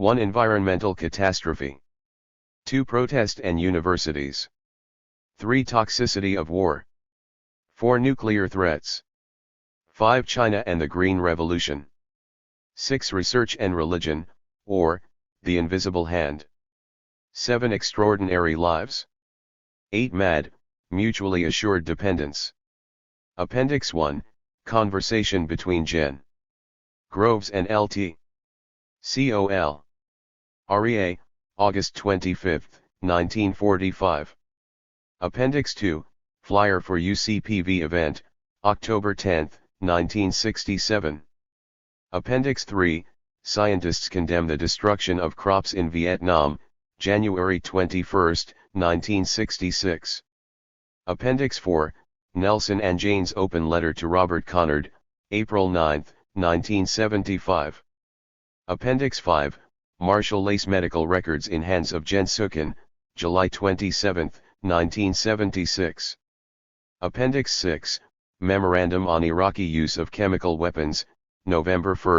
1. Environmental catastrophe. 2. Protest and universities. 3. Toxicity of war. 4. Nuclear threats. 5. China and the Green Revolution. 6. Research and religion, or, the invisible hand. 7. Extraordinary lives. 8. MAD, mutually assured dependence. Appendix 1, conversation between Gen. Groves and Lt. Col. REA, August 25, 1945. Appendix 2, flyer for UCPV event, October 10, 1967. Appendix 3, scientists condemn the destruction of crops in Vietnam, January 21, 1966. Appendix 4, Nelson and Jane's open letter to Robert Conard, April 9, 1975. Appendix 5, Marshall Lace medical records in hands of Jen Sukin, July 27, 1976. Appendix 6, Memorandum on Iraqi use of chemical weapons, November 1,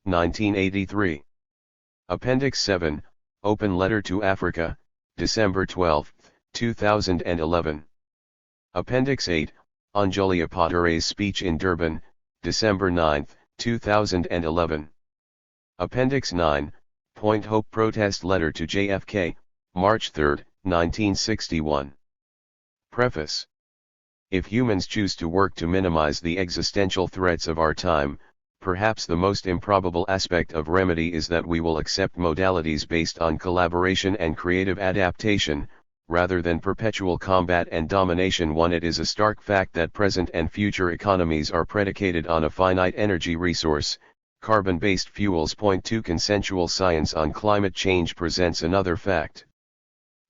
1983. Appendix 7, Open letter to Africa, December 12, 2011. Appendix 8, Anjali Apataure's speech in Durban, December 9, 2011. Appendix 9, Point Hope protest letter to JFK, March 3, 1961. Preface. If humans choose to work to minimize the existential threats of our time, perhaps the most improbable aspect of remedy is that we will accept modalities based on collaboration and creative adaptation, rather than perpetual combat and domination. 1. It is a stark fact that present and future economies are predicated on a finite energy resource, carbon-based fuels. 2. Consensual science on climate change presents another fact.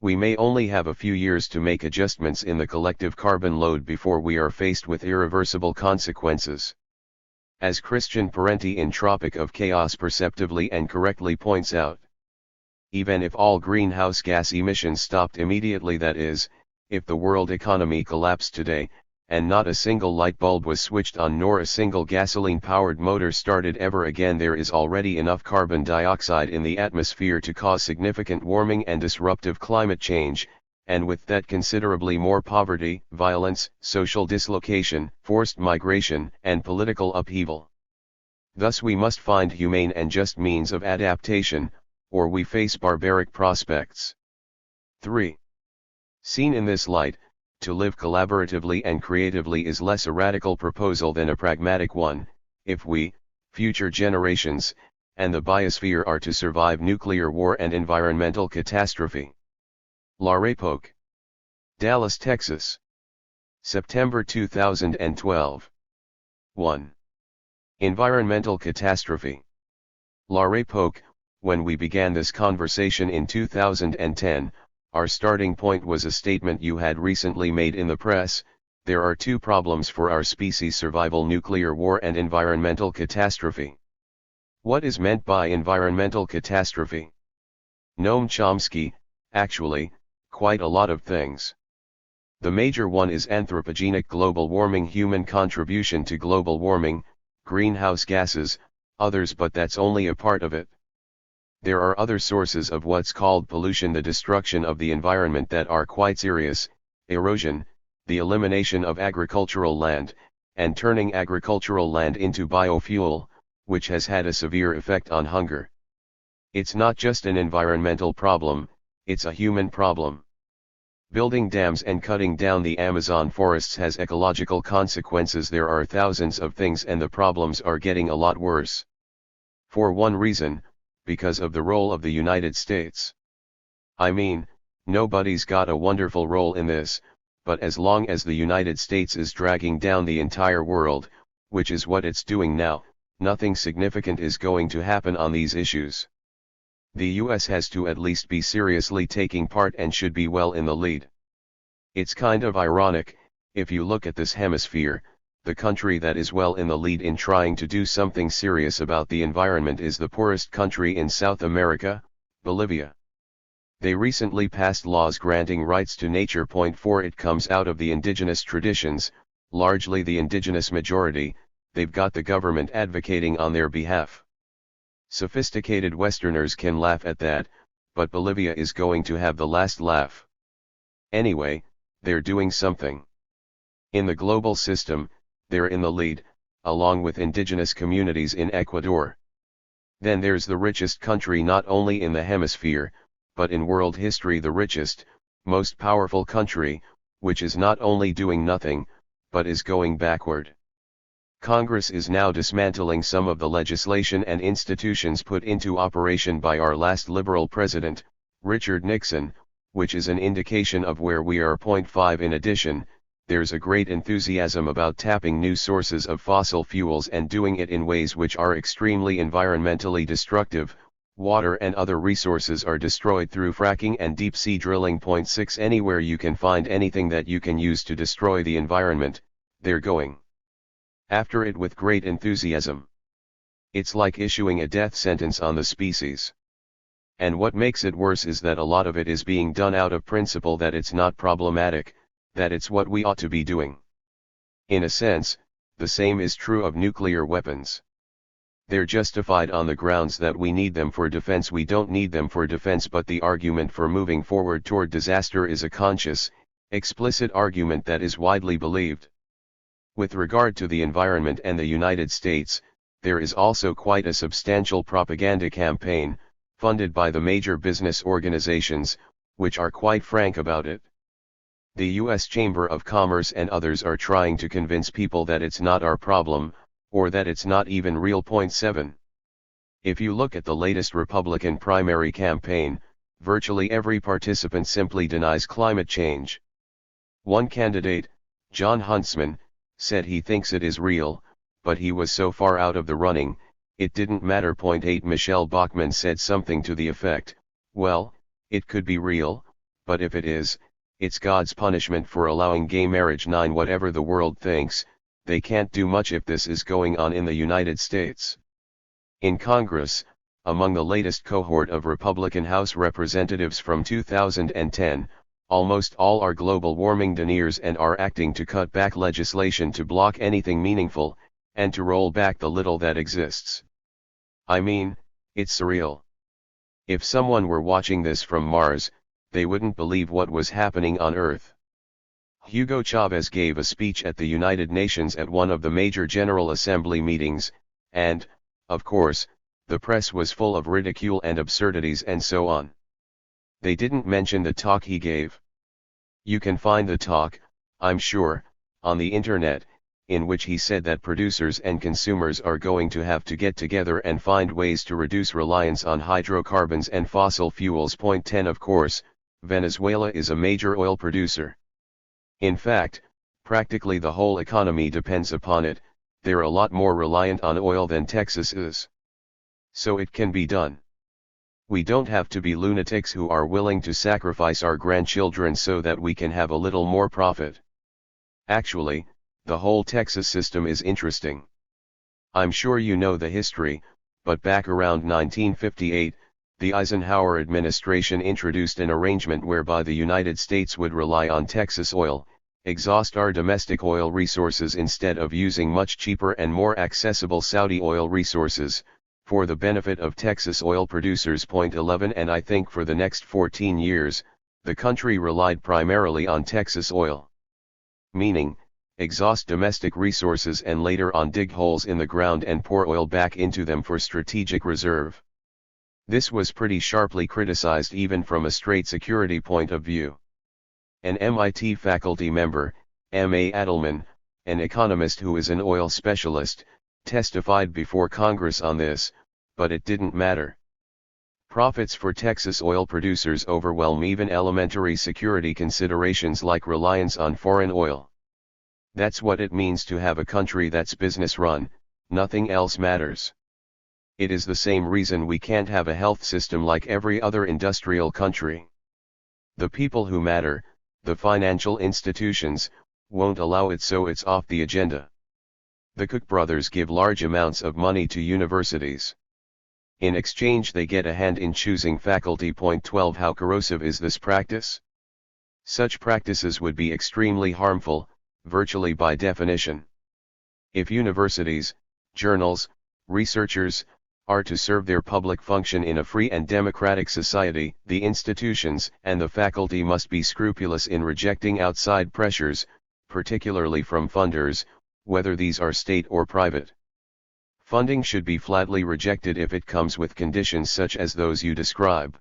We may only have a few years to make adjustments in the collective carbon load before we are faced with irreversible consequences. As Christian Parenti in Tropic of Chaos perceptively and correctly points out, even if all greenhouse gas emissions stopped immediately, that is, if the world economy collapsed today, and not a single light bulb was switched on nor a single gasoline-powered motor started ever again, there is already enough carbon dioxide in the atmosphere to cause significant warming and disruptive climate change, and with that considerably more poverty, violence, social dislocation, forced migration, and political upheaval. Thus we must find humane and just means of adaptation, or we face barbaric prospects. 3. Seen in this light, to live collaboratively and creatively is less a radical proposal than a pragmatic one, if we, future generations, and the biosphere are to survive nuclear war and environmental catastrophe. Laray, Polk. Dallas, Texas. September 2012. 1. Environmental catastrophe. Laray, Polk. When we began this conversation in 2010, our starting point was a statement you had recently made in the press: there are two problems for our species: survival, nuclear war, and environmental catastrophe. What is meant by environmental catastrophe? Noam Chomsky, actually, quite a lot of things. The major one is anthropogenic global warming, human contribution to global warming, greenhouse gases, others, but that's only a part of it. There are other sources of what's called pollution, the destruction of the environment, that are quite serious: erosion, the elimination of agricultural land, and turning agricultural land into biofuel, which has had a severe effect on hunger. It's not just an environmental problem, it's a human problem. Building dams and cutting down the Amazon forests has ecological consequences. There are thousands of things, and the problems are getting a lot worse. For one reason, because of the role of the United States. I mean, nobody's got a wonderful role in this, but as long as the United States is dragging down the entire world, which is what it's doing now, nothing significant is going to happen on these issues. The US has to at least be seriously taking part and should be well in the lead. It's kind of ironic, if you look at this hemisphere, the country that is well in the lead in trying to do something serious about the environment is the poorest country in South America, Bolivia. They recently passed laws granting rights to nature. 4. It comes out of the indigenous traditions, largely the indigenous majority. They've got the government advocating on their behalf. Sophisticated Westerners can laugh at that, but Bolivia is going to have the last laugh. Anyway, they're doing something. In the global system, they're in the lead, along with indigenous communities in Ecuador. Then there's the richest country not only in the hemisphere, but in world history, the richest, most powerful country, which is not only doing nothing, but is going backward. Congress is now dismantling some of the legislation and institutions put into operation by our last liberal president, Richard Nixon, which is an indication of where we are. 5 In addition, there's a great enthusiasm about tapping new sources of fossil fuels and doing it in ways which are extremely environmentally destructive. Water and other resources are destroyed through fracking and deep-sea drilling. 6 Anywhere you can find anything that you can use to destroy the environment, they're going after it with great enthusiasm. It's like issuing a death sentence on the species. And what makes it worse is that a lot of it is being done out of principle that it's not problematic, that it's what we ought to be doing. In a sense, the same is true of nuclear weapons. They're justified on the grounds that we need them for defense. We don't need them for defense, but the argument for moving forward toward disaster is a conscious, explicit argument that is widely believed. With regard to the environment and the United States, there is also quite a substantial propaganda campaign, funded by the major business organizations, which are quite frank about it. The U.S. Chamber of Commerce and others are trying to convince people that it's not our problem, or that it's not even real. 7. If you look at the latest Republican primary campaign, virtually every participant simply denies climate change. One candidate, John Huntsman, said he thinks it is real, but he was so far out of the running, it didn't matter. 8 Michelle Bachmann said something to the effect, well, it could be real, but if it is, it's God's punishment for allowing gay marriage. 9 Whatever the world thinks, they can't do much if this is going on in the United States. In Congress, among the latest cohort of Republican House representatives from 2010, almost all are global warming deniers and are acting to cut back legislation to block anything meaningful, and to roll back the little that exists. I mean, it's surreal. If someone were watching this from Mars, they wouldn't believe what was happening on Earth. Hugo Chavez gave a speech at the United Nations at one of the major General Assembly meetings, and, of course, the press was full of ridicule and absurdities and so on. They didn't mention the talk he gave. You can find the talk, I'm sure, on the internet, in which he said that producers and consumers are going to have to get together and find ways to reduce reliance on hydrocarbons and fossil fuels. 10 Of course, Venezuela is a major oil producer. In fact, practically the whole economy depends upon it. They're a lot more reliant on oil than Texas is. So it can be done. We don't have to be lunatics who are willing to sacrifice our grandchildren so that we can have a little more profit. Actually, the whole Texas system is interesting. I'm sure you know the history, but back around 1958, the Eisenhower administration introduced an arrangement whereby the United States would rely on Texas oil, exhaust our domestic oil resources instead of using much cheaper and more accessible Saudi oil resources, for the benefit of Texas oil producers. 11 And I think for the next 14 years, the country relied primarily on Texas oil. Meaning, exhaust domestic resources and later on dig holes in the ground and pour oil back into them for strategic reserve. This was pretty sharply criticized even from a straight security point of view. An MIT faculty member, M.A. Adelman, an economist who is an oil specialist, testified before Congress on this, but it didn't matter. Profits for Texas oil producers overwhelm even elementary security considerations like reliance on foreign oil. That's what it means to have a country that's business run, nothing else matters. It is the same reason we can't have a health system like every other industrial country. The people who matter, the financial institutions, won't allow it, so it's off the agenda. The Koch brothers give large amounts of money to universities. In exchange they get a hand in choosing faculty. 12 How corrosive is this practice? Such practices would be extremely harmful, virtually by definition. If universities, journals, researchers, are to serve their public function in a free and democratic society. The institutions and the faculty must be scrupulous in rejecting outside pressures, particularly from funders, whether these are state or private. Funding should be flatly rejected if it comes with conditions such as those you describe.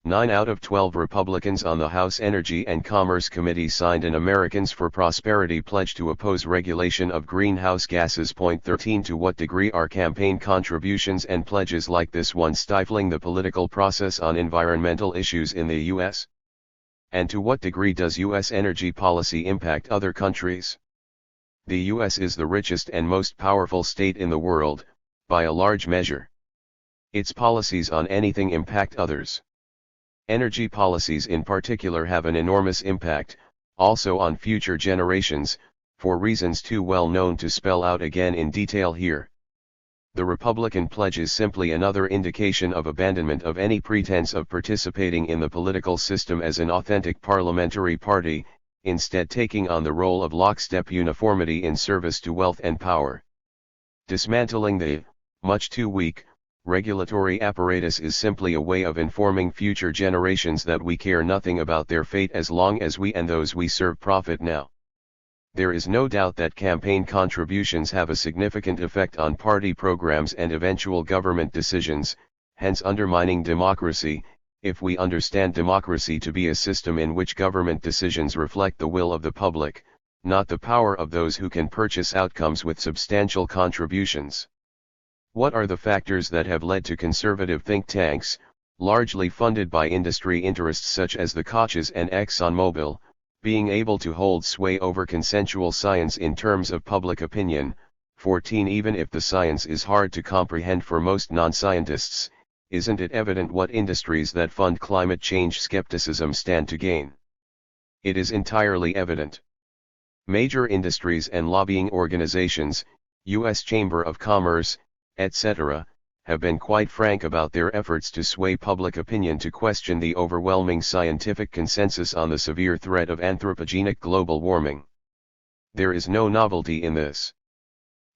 9 out of 12 Republicans on the House Energy and Commerce Committee signed an Americans for Prosperity pledge to oppose regulation of greenhouse gases. 13 To what degree are campaign contributions and pledges like this one stifling the political process on environmental issues in the U.S.? And to what degree does U.S. energy policy impact other countries? The U.S. is the richest and most powerful state in the world, by a large measure. Its policies on anything impact others. Energy policies in particular have an enormous impact, also on future generations, for reasons too well known to spell out again in detail here. The Republican pledge is simply another indication of abandonment of any pretense of participating in the political system as an authentic parliamentary party, instead taking on the role of lockstep uniformity in service to wealth and power. Dismantling the, much too weak, regulatory apparatus is simply a way of informing future generations that we care nothing about their fate as long as we and those we serve profit now. There is no doubt that campaign contributions have a significant effect on party programs and eventual government decisions, hence undermining democracy, if we understand democracy to be a system in which government decisions reflect the will of the public, not the power of those who can purchase outcomes with substantial contributions. What are the factors that have led to conservative think tanks, largely funded by industry interests such as the Kochs and ExxonMobil, being able to hold sway over consensual science in terms of public opinion? 14 Even if the science is hard to comprehend for most non-scientists, isn't it evident what industries that fund climate change skepticism stand to gain? It is entirely evident. Major industries and lobbying organizations, U.S. Chamber of Commerce, etc., have been quite frank about their efforts to sway public opinion to question the overwhelming scientific consensus on the severe threat of anthropogenic global warming. There is no novelty in this.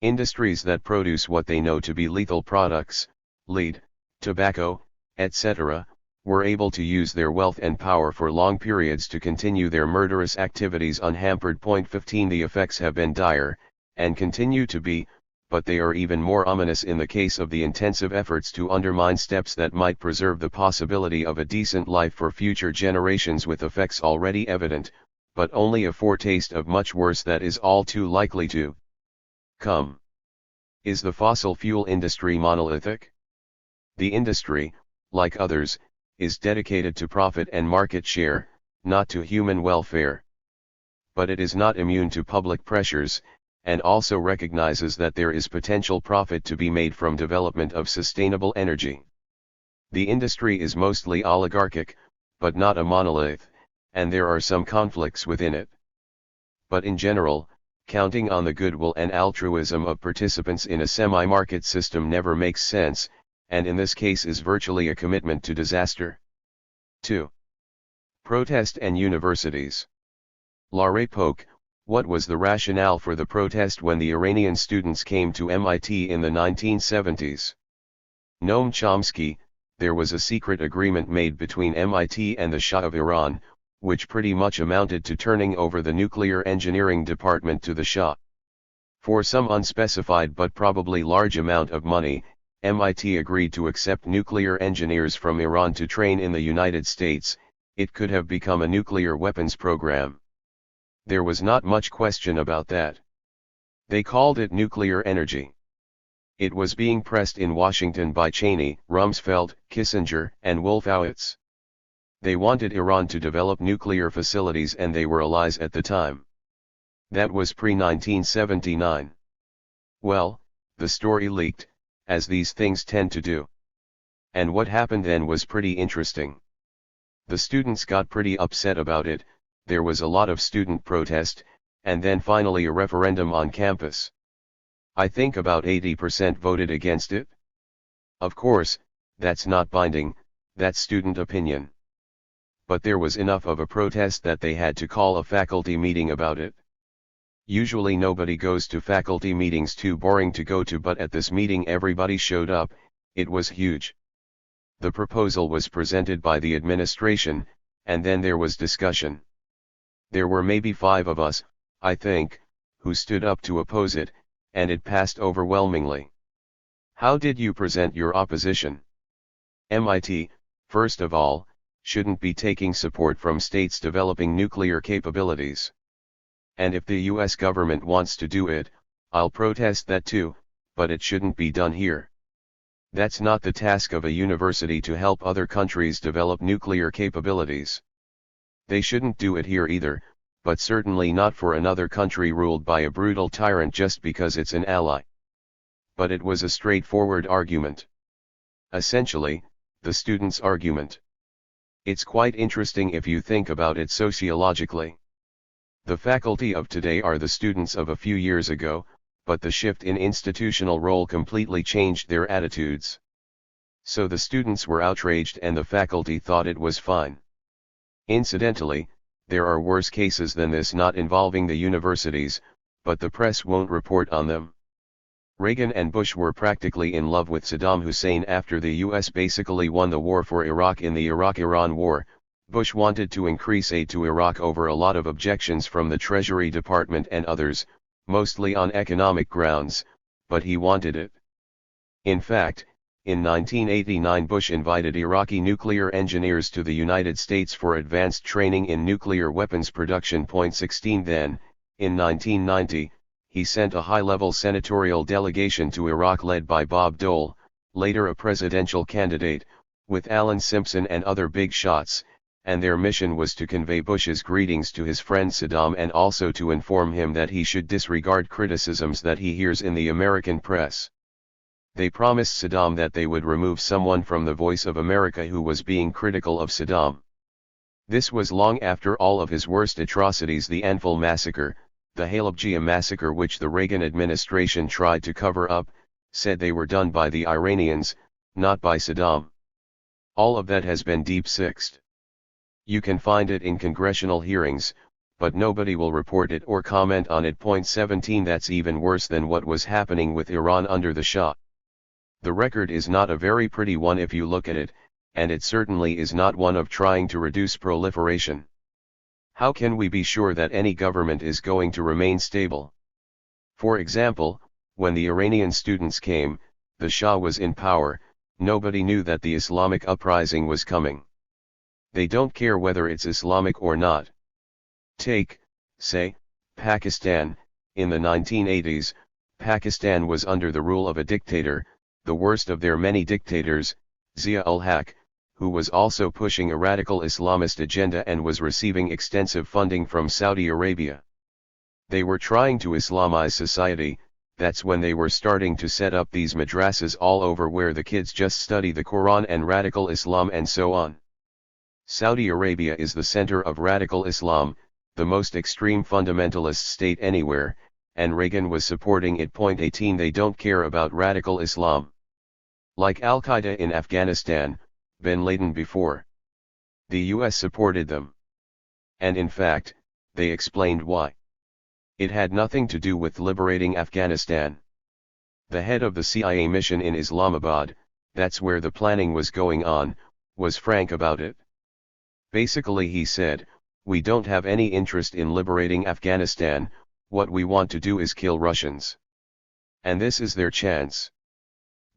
Industries that produce what they know to be lethal products, lead, tobacco, etc., were able to use their wealth and power for long periods to continue their murderous activities unhampered. 15 The effects have been dire, and continue to be, but they are even more ominous in the case of the intensive efforts to undermine steps that might preserve the possibility of a decent life for future generations, with effects already evident, but only a foretaste of much worse that is all too likely to come. Is the fossil fuel industry monolithic? The industry, like others, is dedicated to profit and market share, not to human welfare. But it is not immune to public pressures, and also recognizes that there is potential profit to be made from development of sustainable energy. The industry is mostly oligarchic, but not a monolith, and there are some conflicts within it. But in general, counting on the goodwill and altruism of participants in a semi-market system never makes sense, and in this case is virtually a commitment to disaster. 2. Protest and universities. Laray Polk, what was the rationale for the protest when the Iranian students came to MIT in the 1970s? Noam Chomsky, there was a secret agreement made between MIT and the Shah of Iran, which pretty much amounted to turning over the nuclear engineering department to the Shah. For some unspecified but probably large amount of money, MIT agreed to accept nuclear engineers from Iran to train in the United States. It could have become a nuclear weapons program. There was not much question about that. They called it nuclear energy. It was being pressed in Washington by Cheney, Rumsfeld, Kissinger, and Wolfowitz. They wanted Iran to develop nuclear facilities and they were allies at the time. That was pre-1979. Well, the story leaked, as these things tend to do. And what happened then was pretty interesting. The students got pretty upset about it, there was a lot of student protest, and then finally a referendum on campus. I think about 80% voted against it. Of course, that's not binding, that's student opinion. But there was enough of a protest that they had to call a faculty meeting about it. Usually nobody goes to faculty meetings, too boring to go to, but at this meeting everybody showed up, It was huge. The proposal was presented by the administration, and then there was discussion. There were maybe 5 of us, I think, who stood up to oppose it, and it passed overwhelmingly. How did you present your opposition? MIT, first of all, shouldn't be taking support from states developing nuclear capabilities. And if the US government wants to do it, I'll protest that too, but it shouldn't be done here. That's not the task of a university to help other countries develop nuclear capabilities. They shouldn't do it here either, but certainly not for another country ruled by a brutal tyrant just because it's an ally. But it was a straightforward argument. Essentially, the students' argument. It's quite interesting if you think about it sociologically. The faculty of today are the students of a few years ago, but the shift in institutional role completely changed their attitudes. So the students were outraged and the faculty thought it was fine. Incidentally, there are worse cases than this not involving the universities, but the press won't report on them. Reagan and Bush were practically in love with Saddam Hussein after the US basically won the war for Iraq in the Iraq-Iran War. Bush wanted to increase aid to Iraq over a lot of objections from the Treasury Department and others, mostly on economic grounds, but he wanted it. In fact, in 1989 Bush invited Iraqi nuclear engineers to the United States for advanced training in nuclear weapons production. 16 Then, in 1990, he sent a high-level senatorial delegation to Iraq led by Bob Dole, later a presidential candidate, with Alan Simpson and other big shots, and their mission was to convey Bush's greetings to his friend Saddam and also to inform him that he should disregard criticisms that he hears in the American press. They promised Saddam that they would remove someone from the Voice of America who was being critical of Saddam. This was long after all of his worst atrocities, the Anfal massacre, the Halabja massacre, which the Reagan administration tried to cover up, said they were done by the Iranians, not by Saddam. All of that has been deep-sixed. You can find it in congressional hearings, but nobody will report it or comment on it. 17 That's even worse than what was happening with Iran under the Shah. The record is not a very pretty one if you look at it, and it certainly is not one of trying to reduce proliferation. How can we be sure that any government is going to remain stable? For example, when the Iranian students came, the Shah was in power, nobody knew that the Islamic uprising was coming. They don't care whether it's Islamic or not. Take, say, Pakistan. In the 1980s, Pakistan was under the rule of a dictator, the worst of their many dictators, Zia-ul-Haq, who was also pushing a radical Islamist agenda and was receiving extensive funding from Saudi Arabia. They were trying to Islamize society. That's when they were starting to set up these madrasas all over where the kids just study the Quran and radical Islam and so on. Saudi Arabia is the center of radical Islam, the most extreme fundamentalist state anywhere, and Reagan was supporting it. 18 They don't care about radical Islam. Like Al-Qaeda in Afghanistan, bin Laden before. The US supported them. And in fact, they explained why. It had nothing to do with liberating Afghanistan. The head of the CIA mission in Islamabad, that's where the planning was going on, was frank about it. Basically he said, we don't have any interest in liberating Afghanistan, what we want to do is kill Russians. And this is their chance.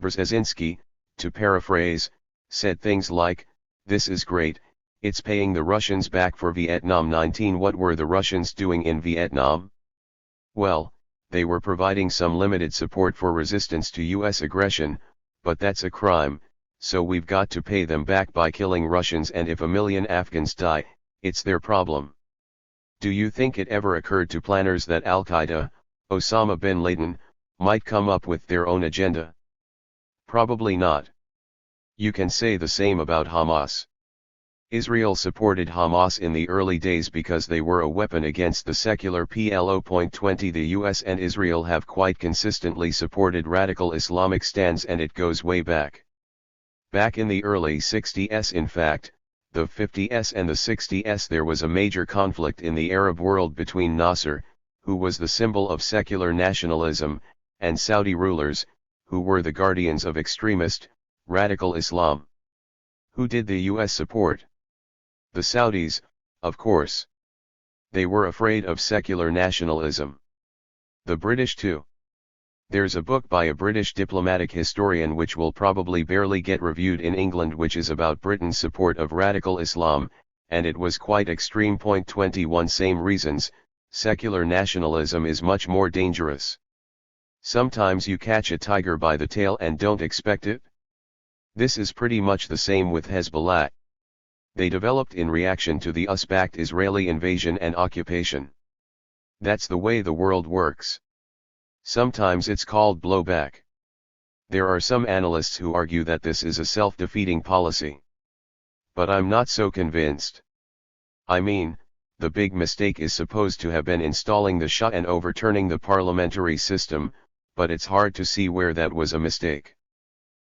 Brzezinski, to paraphrase, said things like, this is great, it's paying the Russians back for Vietnam. 19 What were the Russians doing in Vietnam? Well, they were providing some limited support for resistance to US aggression, but that's a crime, so we've got to pay them back by killing Russians, and if 1 million Afghans die, it's their problem. Do you think it ever occurred to planners that Al-Qaeda, Osama bin Laden, might come up with their own agenda? Probably not. You can say the same about Hamas. Israel supported Hamas in the early days because they were a weapon against the secular PLO. 20 The US and Israel have quite consistently supported radical Islamic stands, and it goes way back. Back in the early 60s, in fact, the 50s and the 60s, there was a major conflict in the Arab world between Nasser, who was the symbol of secular nationalism, and Saudi rulers, who were the guardians of extremist, Radical Islam. Who did the US support? The Saudis, of course. They were afraid of secular nationalism. The British too. There's a book by a British diplomatic historian which will probably barely get reviewed in England, which is about Britain's support of radical Islam, and it was quite extreme. 21 Same reasons, secular nationalism is much more dangerous. Sometimes you catch a tiger by the tail and don't expect it. This is pretty much the same with Hezbollah. They developed in reaction to the US-backed Israeli invasion and occupation. That's the way the world works. Sometimes it's called blowback. There are some analysts who argue that this is a self-defeating policy. But I'm not so convinced. I mean, the big mistake is supposed to have been installing the Shah and overturning the parliamentary system, but it's hard to see where that was a mistake.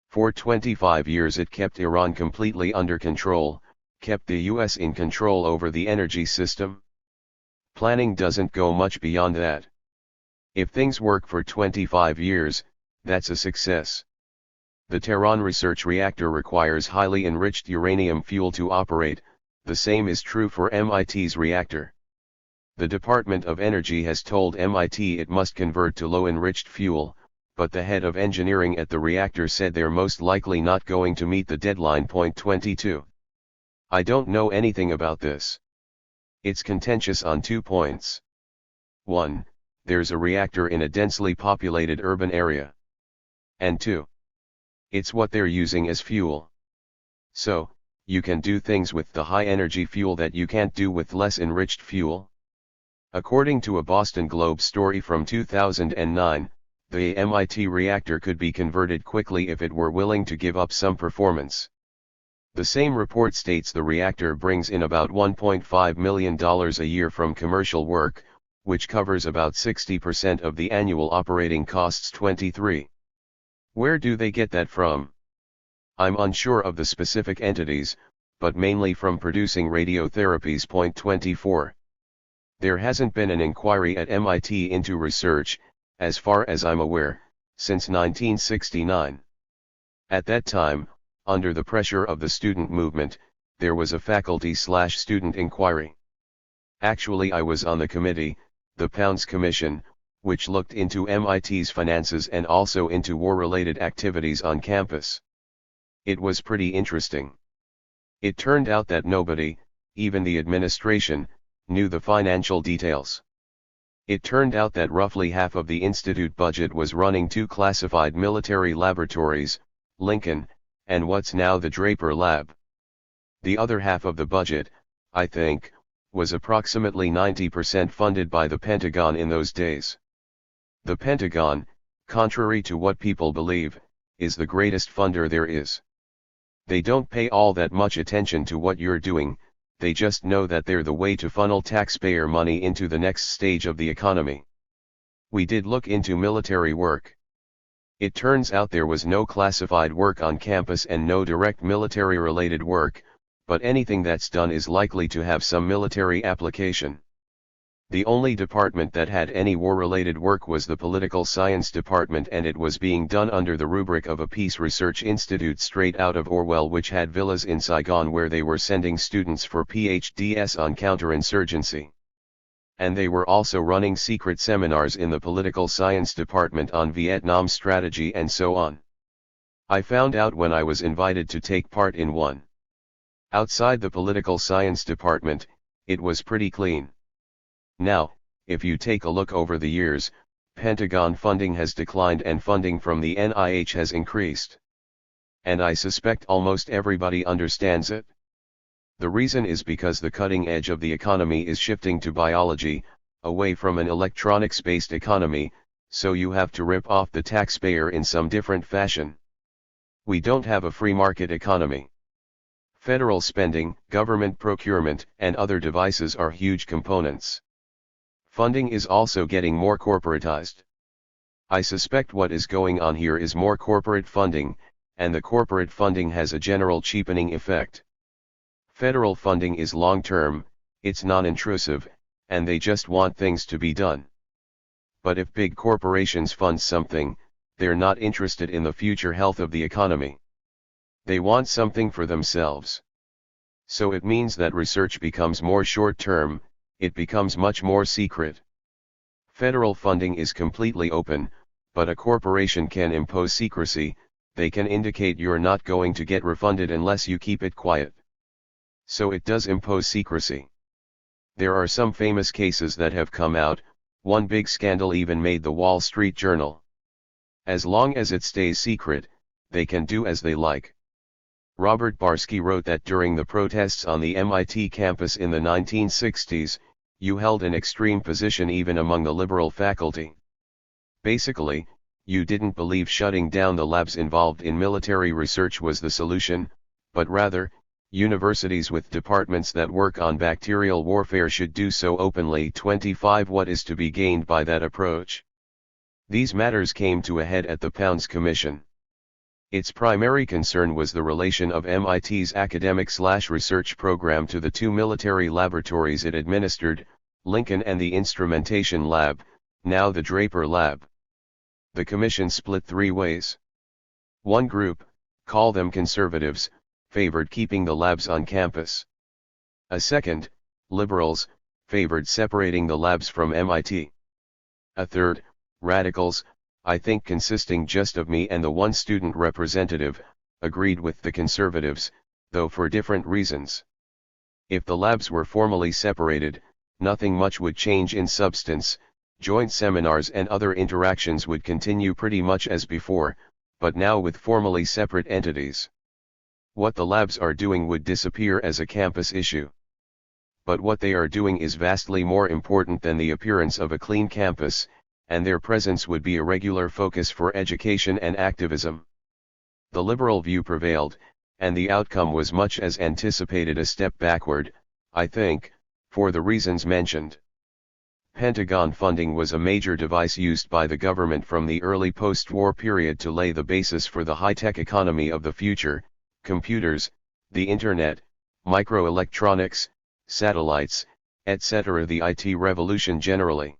For 25 years it kept Iran completely under control, kept the US in control over the energy system. Planning doesn't go much beyond that. If things work for 25 years, that's a success. The Tehran research reactor requires highly enriched uranium fuel to operate, the same is true for MIT's reactor. The Department of Energy has told MIT it must convert to low-enriched fuel, but the head of engineering at the reactor said they're most likely not going to meet the deadline. 22. I don't know anything about this. It's contentious on 2 points. 1. There's a reactor in a densely populated urban area. And 2. It's what they're using as fuel. So, you can do things with the high-energy fuel that you can't do with less enriched fuel. According to a Boston Globe story from 2009, the MIT reactor could be converted quickly if it were willing to give up some performance. The same report states the reactor brings in about $1.5 million a year from commercial work, which covers about 60% of the annual operating costs. 23. Where do they get that from? I'm unsure of the specific entities, but mainly from producing radiotherapies. 24. There hasn't been an inquiry at MIT into research, as far as I'm aware, since 1969. At that time, under the pressure of the student movement, there was a faculty/student inquiry. Actually, I was on the committee, the Pounds Commission, which looked into MIT's finances and also into war-related activities on campus. It was pretty interesting. It turned out that nobody, even the administration, knew the financial details. It turned out that roughly half of the institute budget was running 2 classified military laboratories, Lincoln, and what's now the Draper Lab. The other half of the budget, I think, was approximately 90% funded by the Pentagon in those days. The Pentagon, contrary to what people believe, is the greatest funder there is. They don't pay all that much attention to what you're doing, they just know that they're the way to funnel taxpayer money into the next stage of the economy. We did look into military work. It turns out there was no classified work on campus and no direct military-related work, but anything that's done is likely to have some military application. The only department that had any war-related work was the political science department, and it was being done under the rubric of a peace research institute straight out of Orwell, which had villas in Saigon where they were sending students for PhDs on counterinsurgency. And they were also running secret seminars in the political science department on Vietnam strategy and so on. I found out when I was invited to take part in one. Outside the political science department, it was pretty clean. Now, if you take a look over the years, Pentagon funding has declined and funding from the NIH has increased. And I suspect almost everybody understands it. The reason is because the cutting edge of the economy is shifting to biology, away from an electronics-based economy, so you have to rip off the taxpayer in some different fashion. We don't have a free market economy. Federal spending, government procurement, and other devices are huge components. Funding is also getting more corporatized. I suspect what is going on here is more corporate funding, and the corporate funding has a general cheapening effect. Federal funding is long-term, it's non-intrusive, and they just want things to be done. But if big corporations fund something, they're not interested in the future health of the economy. They want something for themselves. So it means that research becomes more short-term, it becomes much more secret. Federal funding is completely open, but a corporation can impose secrecy, they can indicate you're not going to get refunded unless you keep it quiet. So it does impose secrecy. There are some famous cases that have come out, one big scandal even made the Wall Street Journal. As long as it stays secret, they can do as they like. Robert Barsky wrote that during the protests on the MIT campus in the 1960s, you held an extreme position even among the liberal faculty. Basically, you didn't believe shutting down the labs involved in military research was the solution, but rather, universities with departments that work on bacterial warfare should do so openly. 25 What is to be gained by that approach? These matters came to a head at the Pounds Commission. Its primary concern was the relation of MIT's academic/research program to the two military laboratories it administered, Lincoln and the Instrumentation Lab, now the Draper Lab. The commission split three ways. One group, call them conservatives, favored keeping the labs on campus. A second, liberals, favored separating the labs from MIT. A third, radicals, I think consisting just of me and the one student representative, agreed with the conservatives, though for different reasons. If the labs were formally separated, nothing much would change in substance, joint seminars and other interactions would continue pretty much as before, but now with formally separate entities. What the labs are doing would disappear as a campus issue. But what they are doing is vastly more important than the appearance of a clean campus, and their presence would be a regular focus for education and activism. The liberal view prevailed, and the outcome was much as anticipated a step backward, I think, for the reasons mentioned. Pentagon funding was a major device used by the government from the early post-war period to lay the basis for the high-tech economy of the future, computers, the internet, microelectronics, satellites, etc. the IT revolution generally.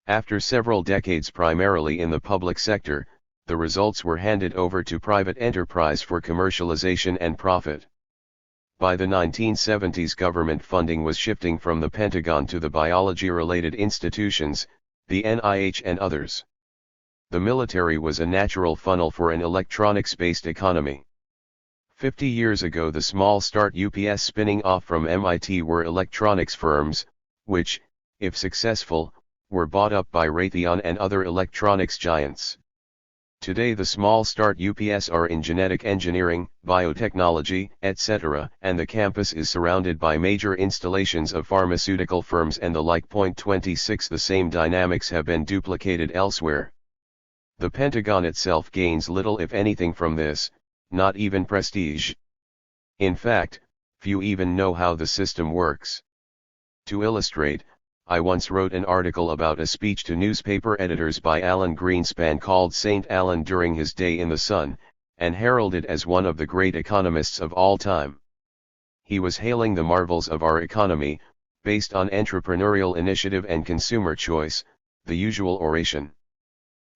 After several decades primarily in the public sector, the results were handed over to private enterprise for commercialization and profit. By the 1970s, government funding was shifting from the Pentagon to the biology-related institutions, the NIH and others. The military was a natural funnel for an electronics-based economy. 50 years ago, the small start UPS spinning off from MIT were electronics firms, which, if successful, were bought up by Raytheon and other electronics giants. Today the small start UPS are in genetic engineering, biotechnology, etc., and the campus is surrounded by major installations of pharmaceutical firms and the like. 26 The same dynamics have been duplicated elsewhere. The Pentagon itself gains little if anything from this, not even prestige. In fact, few even know how the system works. To illustrate, I once wrote an article about a speech to newspaper editors by Alan Greenspan called St. Alan during his day in the sun, and heralded as one of the great economists of all time. He was hailing the marvels of our economy, based on entrepreneurial initiative and consumer choice, the usual oration.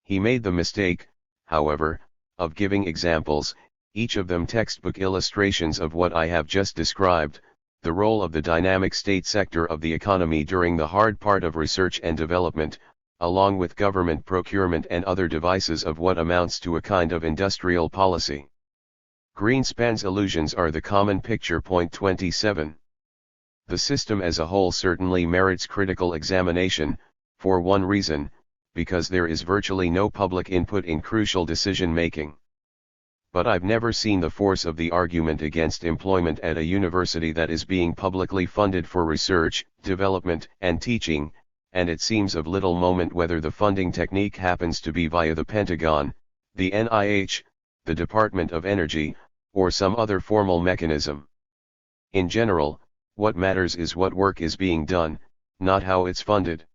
He made the mistake, however, of giving examples, each of them textbook illustrations of what I have just described, the role of the dynamic state sector of the economy during the hard part of research and development, along with government procurement and other devices of what amounts to a kind of industrial policy. Greenspan's illusions are the common picture. 27. The system as a whole certainly merits critical examination, for one reason, because there is virtually no public input in crucial decision-making. But I've never seen the force of the argument against employment at a university that is being publicly funded for research, development, and teaching, and it seems of little moment whether the funding technique happens to be via the Pentagon, the NIH, the Department of Energy, or some other formal mechanism. In general, what matters is what work is being done, not how it's funded.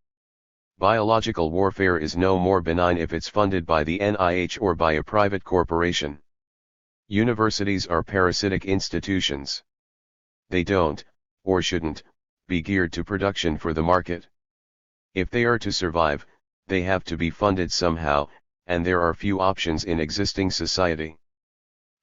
Biological warfare is no more benign if it's funded by the NIH or by a private corporation. Universities are parasitic institutions. They don't, or shouldn't, be geared to production for the market. If they are to survive, they have to be funded somehow, and there are few options in existing society.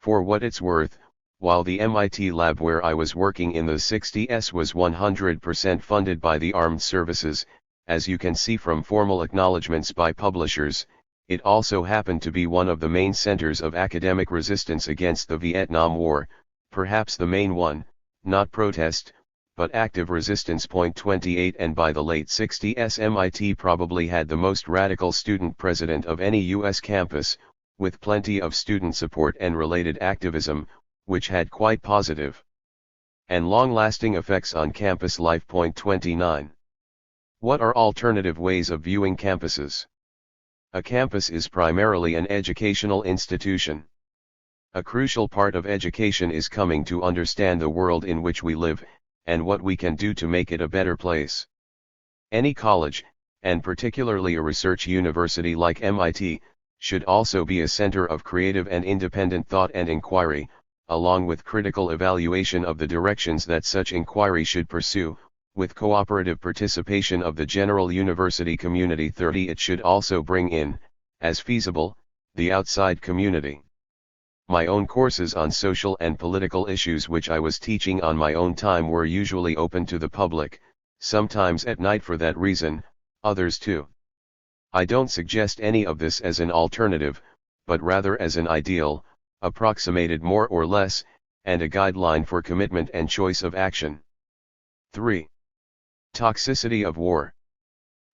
For what it's worth, while the MIT lab where I was working in the 60s was 100% funded by the armed services, as you can see from formal acknowledgements by publishers, it also happened to be one of the main centers of academic resistance against the Vietnam War, perhaps the main one, not protest, but active resistance. 28 And by the late 60s MIT probably had the most radical student president of any US campus, with plenty of student support and related activism, which had quite positive and long-lasting effects on campus life. 29. What are alternative ways of viewing campuses? A campus is primarily an educational institution. A crucial part of education is coming to understand the world in which we live, and what we can do to make it a better place. Any college, and particularly a research university like MIT, should also be a center of creative and independent thought and inquiry, along with critical evaluation of the directions that such inquiry should pursue, with cooperative participation of the general university community. 30 It should also bring in, as feasible, the outside community. My own courses on social and political issues which I was teaching on my own time were usually open to the public, sometimes at night for that reason, others too. I don't suggest any of this as an alternative, but rather as an ideal, approximated more or less, and a guideline for commitment and choice of action. 3. Toxicity of war.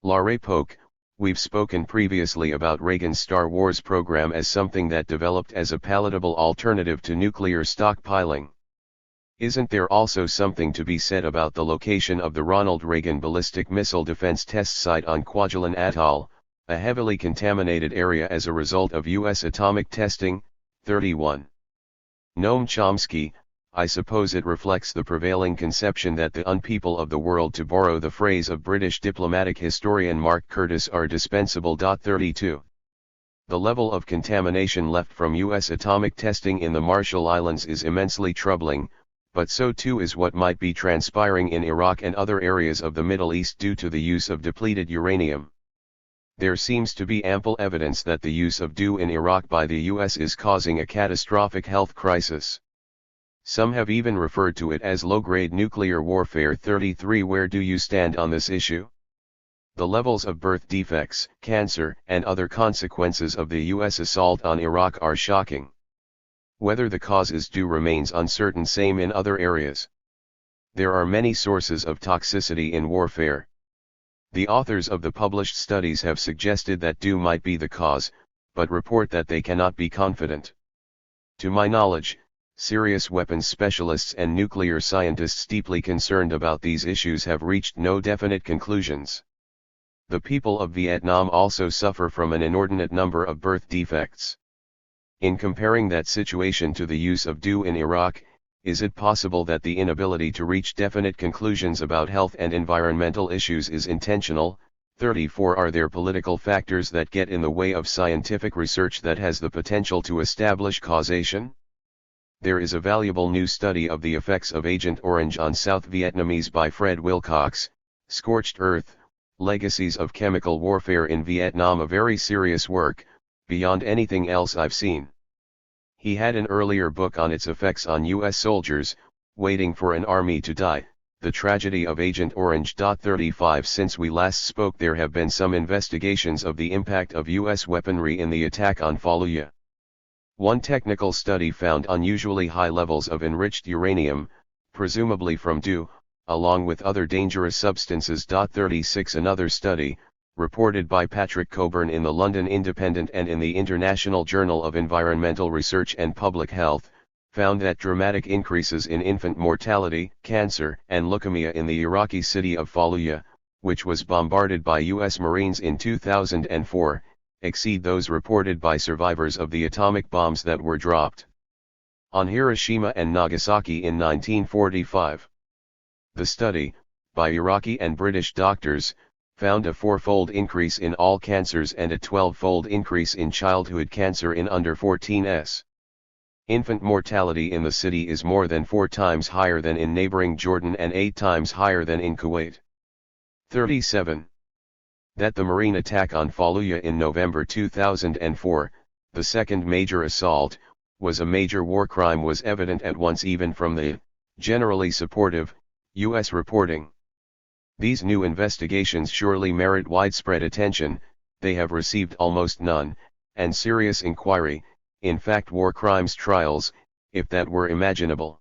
Laray. Polk. We've spoken previously about Reagan's Star Wars program as something that developed as a palatable alternative to nuclear stockpiling. Isn't there also something to be said about the location of the Ronald Reagan ballistic missile defense test site on Kwajalein Atoll, a heavily contaminated area as a result of U.S. atomic testing? 31. Noam Chomsky. I suppose it reflects the prevailing conception that the unpeople of the world, to borrow the phrase of British diplomatic historian Mark Curtis, are dispensable. 32. The level of contamination left from U.S. atomic testing in the Marshall Islands is immensely troubling, but so too is what might be transpiring in Iraq and other areas of the Middle East due to the use of depleted uranium. There seems to be ample evidence that the use of DU in Iraq by the U.S. is causing a catastrophic health crisis. Some have even referred to it as low-grade nuclear warfare. 33 Where do you stand on this issue? The levels of birth defects, cancer, and other consequences of the U.S. assault on Iraq are shocking. Whether the cause is DU remains uncertain, same in other areas. There are many sources of toxicity in warfare. The authors of the published studies have suggested that DU might be the cause, but report that they cannot be confident. To my knowledge, serious weapons specialists and nuclear scientists deeply concerned about these issues have reached no definite conclusions. The people of Vietnam also suffer from an inordinate number of birth defects. In comparing that situation to the use of DU in Iraq, is it possible that the inability to reach definite conclusions about health and environmental issues is intentional? 34 Are there political factors that get in the way of scientific research that has the potential to establish causation? There is a valuable new study of the effects of Agent Orange on South Vietnamese by Fred Wilcox, Scorched Earth, Legacies of Chemical Warfare in Vietnam, a very serious work, beyond anything else I've seen. He had an earlier book on its effects on U.S. soldiers, Waiting for an Army to Die, The Tragedy of Agent Orange. 35 Since we last spoke, there have been some investigations of the impact of U.S. weaponry in the attack on Fallujah. One technical study found unusually high levels of enriched uranium, presumably from DU, along with other dangerous substances. 36 Another study, reported by Patrick Coburn in the London Independent and in the International Journal of Environmental Research and Public Health, found that dramatic increases in infant mortality, cancer, and leukemia in the Iraqi city of Fallujah, which was bombarded by U.S. Marines in 2004, exceed those reported by survivors of the atomic bombs that were dropped on Hiroshima and Nagasaki in 1945. The study, by Iraqi and British doctors, found a 4-fold increase in all cancers and a 12-fold increase in childhood cancer in under 14s. Infant mortality in the city is more than 4 times higher than in neighboring Jordan and 8 times higher than in Kuwait. 37. That the Marine attack on Fallujah in November 2004, the second major assault, was a major war crime was evident at once even from the, generally supportive, U.S. reporting. These new investigations surely merit widespread attention. They have received almost none, and serious inquiry, in fact war crimes trials, if that were imaginable.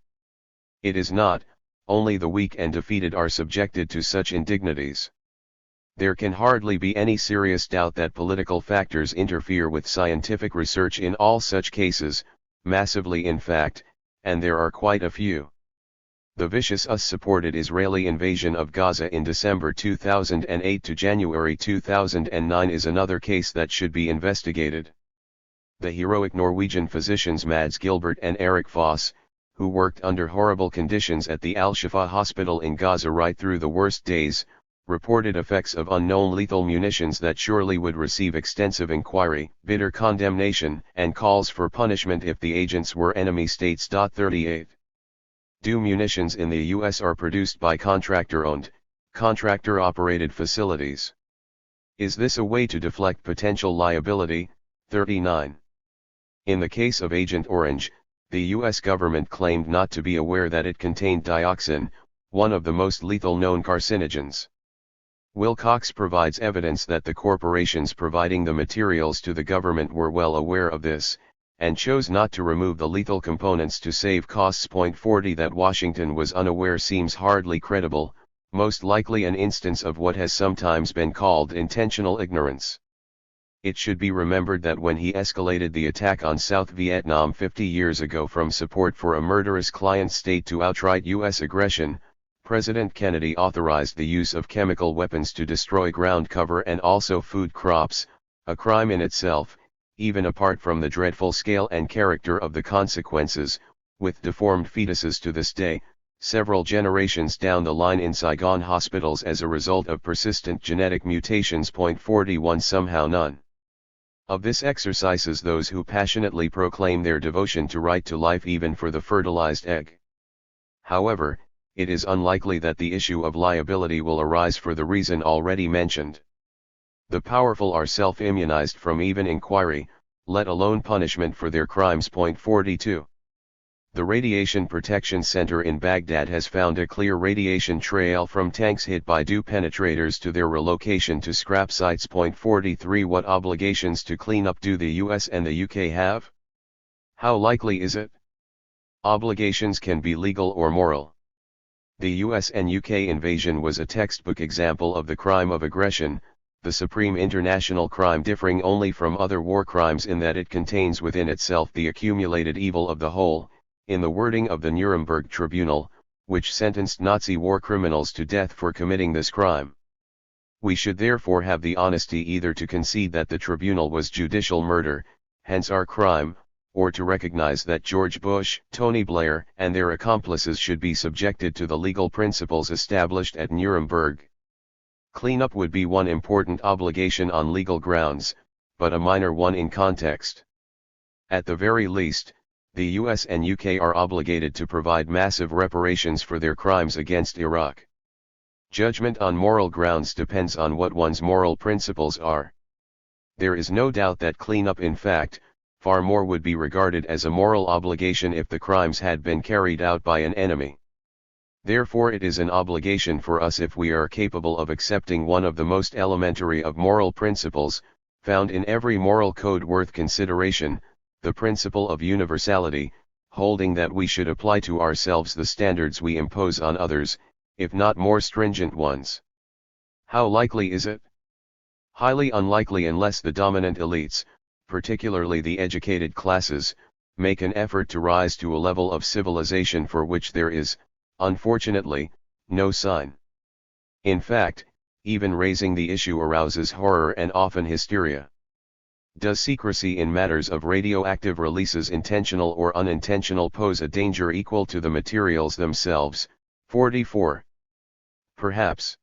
It is not, only the weak and defeated are subjected to such indignities. There can hardly be any serious doubt that political factors interfere with scientific research in all such cases, massively in fact, and there are quite a few. The vicious US-supported Israeli invasion of Gaza in December 2008 to January 2009 is another case that should be investigated. The heroic Norwegian physicians Mads Gilbert and Erik Foss, who worked under horrible conditions at the Al-Shifa hospital in Gaza right through the worst days, reported effects of unknown lethal munitions that surely would receive extensive inquiry, bitter condemnation, and calls for punishment if the agents were enemy states. 38. Do munitions in the U.S. are produced by contractor-owned, contractor-operated facilities? Is this a way to deflect potential liability? 39. In the case of Agent Orange, the U.S. government claimed not to be aware that it contained dioxin, one of the most lethal known carcinogens. Wilcox provides evidence that the corporations providing the materials to the government were well aware of this, and chose not to remove the lethal components to save costs. 40 That Washington was unaware seems hardly credible, most likely an instance of what has sometimes been called intentional ignorance. It should be remembered that when he escalated the attack on South Vietnam 50 years ago from support for a murderous client state to outright U.S. aggression, President Kennedy authorized the use of chemical weapons to destroy ground cover and also food crops, a crime in itself, even apart from the dreadful scale and character of the consequences, with deformed fetuses to this day, several generations down the line in Saigon hospitals as a result of persistent genetic mutations. 41 Somehow none of this exercises those who passionately proclaim their devotion to right to life even for the fertilized egg. However, it is unlikely that the issue of liability will arise for the reason already mentioned. The powerful are self-immunized from even inquiry, let alone punishment for their crimes. 42. The Radiation Protection Center in Baghdad has found a clear radiation trail from tanks hit by DU penetrators to their relocation to scrap sites. 43 What obligations to clean up do the US and the UK have? How likely is it? Obligations can be legal or moral. The US and UK invasion was a textbook example of the crime of aggression, the supreme international crime differing only from other war crimes in that it contains within itself the accumulated evil of the whole, in the wording of the Nuremberg Tribunal, which sentenced Nazi war criminals to death for committing this crime. We should therefore have the honesty either to concede that the tribunal was judicial murder, hence our crime, or to recognize that George Bush, Tony Blair, and their accomplices should be subjected to the legal principles established at Nuremberg. Cleanup would be one important obligation on legal grounds, but a minor one in context. At the very least, the US and UK are obligated to provide massive reparations for their crimes against Iraq. Judgment on moral grounds depends on what one's moral principles are. There is no doubt that cleanup, in fact, far more would be regarded as a moral obligation if the crimes had been carried out by an enemy. Therefore it is an obligation for us if we are capable of accepting one of the most elementary of moral principles, found in every moral code worth consideration, the principle of universality, holding that we should apply to ourselves the standards we impose on others, if not more stringent ones. How likely is it? Highly unlikely unless the dominant elites, particularly the educated classes, make an effort to rise to a level of civilization for which there is, unfortunately, no sign. In fact, even raising the issue arouses horror and often hysteria. Does secrecy in matters of radioactive releases, intentional or unintentional, pose a danger equal to the materials themselves? 44. Perhaps.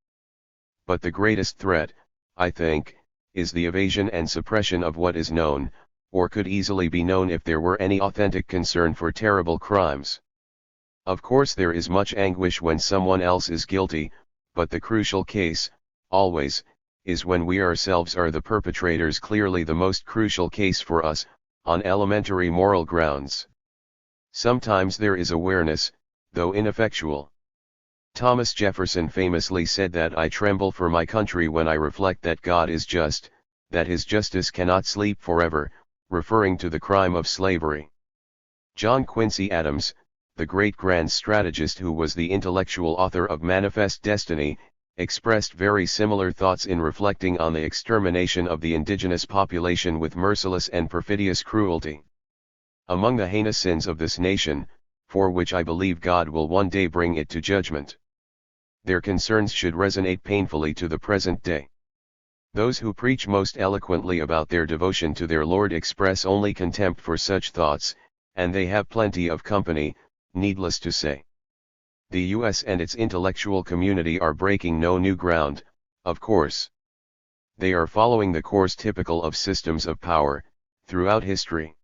But the greatest threat, I think, is the evasion and suppression of what is known, or could easily be known if there were any authentic concern for terrible crimes. Of course there is much anguish when someone else is guilty, but the crucial case, always, is when we ourselves are the perpetrators. Clearly the most crucial case for us, on elementary moral grounds. Sometimes there is awareness, though ineffectual. Thomas Jefferson famously said that I tremble for my country when I reflect that God is just, that his justice cannot sleep forever, referring to the crime of slavery. John Quincy Adams, the great grand strategist who was the intellectual author of Manifest Destiny, expressed very similar thoughts in reflecting on the extermination of the indigenous population with merciless and perfidious cruelty. Among the heinous sins of this nation, for which I believe God will one day bring it to judgment, their concerns should resonate painfully to the present day. Those who preach most eloquently about their devotion to their Lord express only contempt for such thoughts, and they have plenty of company, needless to say. The U.S. and its intellectual community are breaking no new ground, of course. They are following the course typical of systems of power, throughout history.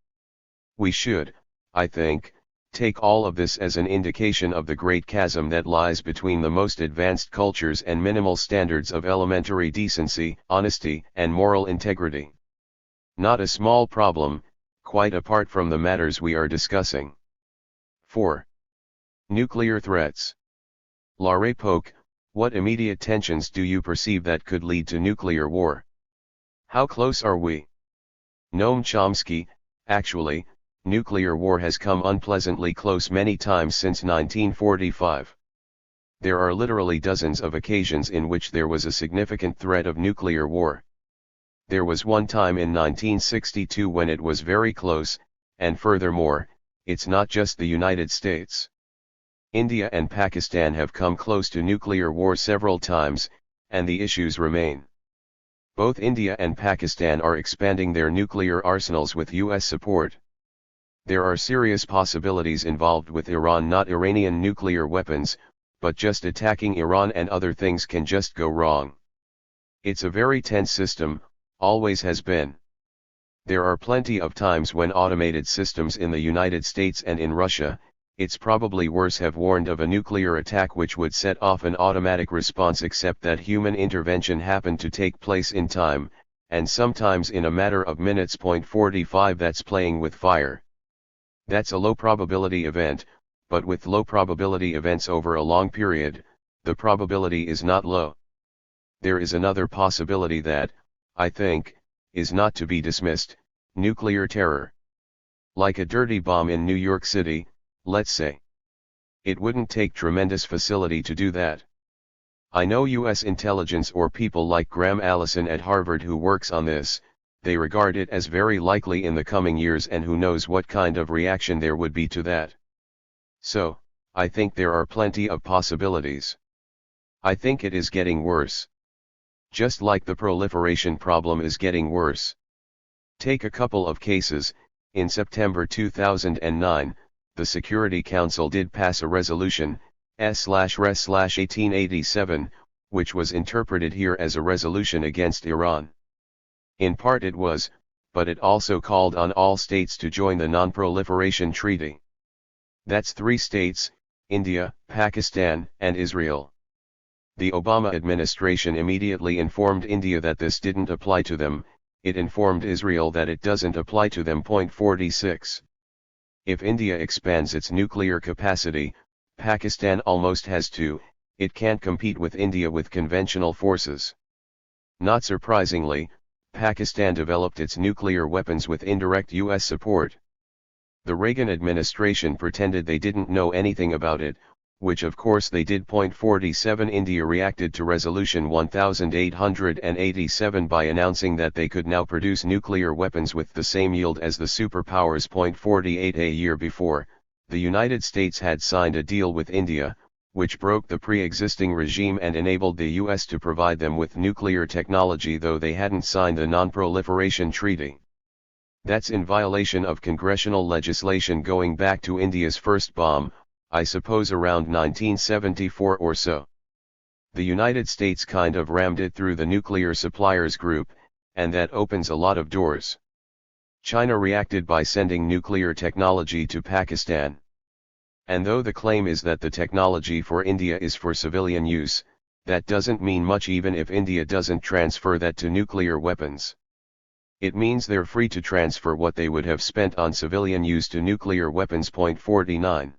We should, I think, take all of this as an indication of the great chasm that lies between the most advanced cultures and minimal standards of elementary decency, honesty, and moral integrity. Not a small problem, quite apart from the matters we are discussing. 4. Nuclear threats. Laray Polk, what immediate tensions do you perceive that could lead to nuclear war? How close are we? Noam Chomsky, actually, nuclear war has come unpleasantly close many times since 1945. There are literally dozens of occasions in which there was a significant threat of nuclear war. There was one time in 1962 when it was very close, and furthermore, it's not just the United States. India and Pakistan have come close to nuclear war several times, and the issues remain. Both India and Pakistan are expanding their nuclear arsenals with US support. There are serious possibilities involved with Iran, not Iranian nuclear weapons, but just attacking Iran, and other things can just go wrong. It's a very tense system, always has been. There are plenty of times when automated systems in the United States and in Russia, it's probably worse, have warned of a nuclear attack which would set off an automatic response, except that human intervention happened to take place in time, and sometimes in a matter of minutes. 45 That's playing with fire. That's a low probability event, but with low probability events over a long period, the probability is not low. There is another possibility that, I think, is not to be dismissed: nuclear terror. Like a dirty bomb in New York City, let's say. It wouldn't take tremendous facility to do that. I know US intelligence or people like Graham Allison at Harvard who works on this. They regard it as very likely in the coming years, and who knows what kind of reaction there would be to that. So, I think there are plenty of possibilities. I think it is getting worse. Just like the proliferation problem is getting worse. Take a couple of cases. In September 2009, the Security Council did pass a resolution, S/Res/1887, which was interpreted here as a resolution against Iran. In part it was, but it also called on all states to join the Non-Proliferation Treaty. That's 3 states, India, Pakistan, and Israel. The Obama administration immediately informed India that this didn't apply to them. It informed Israel that it doesn't apply to them. 46. If India expands its nuclear capacity, Pakistan almost has to. It can't compete with India with conventional forces. Not surprisingly, Pakistan developed its nuclear weapons with indirect US support. The Reagan administration pretended they didn't know anything about it, which of course they did. 47 India reacted to Resolution 1887 by announcing that they could now produce nuclear weapons with the same yield as the superpowers. 48 A year before, the United States had signed a deal with India, which broke the pre-existing regime and enabled the US to provide them with nuclear technology, though they hadn't signed the Non-Proliferation Treaty. That's in violation of congressional legislation going back to India's first bomb, I suppose around 1974 or so. The United States kind of rammed it through the Nuclear Suppliers Group, and that opens a lot of doors. China reacted by sending nuclear technology to Pakistan. And though the claim is that the technology for India is for civilian use, that doesn't mean much even if India doesn't transfer that to nuclear weapons. It means they're free to transfer what they would have spent on civilian use to nuclear weapons. 49.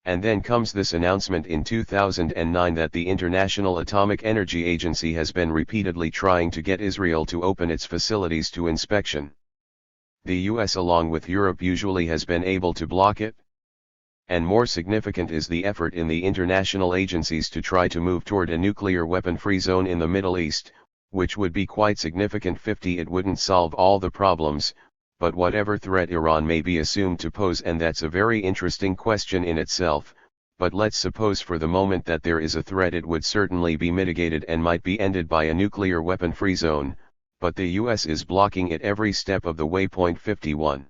And then comes this announcement in 2009 that the International Atomic Energy Agency has been repeatedly trying to get Israel to open its facilities to inspection. The US along with Europe usually has been able to block it. And more significant is the effort in the international agencies to try to move toward a nuclear weapon-free zone in the Middle East, which would be quite significant. 50. It wouldn't solve all the problems, but whatever threat Iran may be assumed to pose, and that's a very interesting question in itself, but let's suppose for the moment that there is a threat, it would certainly be mitigated and might be ended by a nuclear weapon-free zone, but the US is blocking it every step of the way. 51.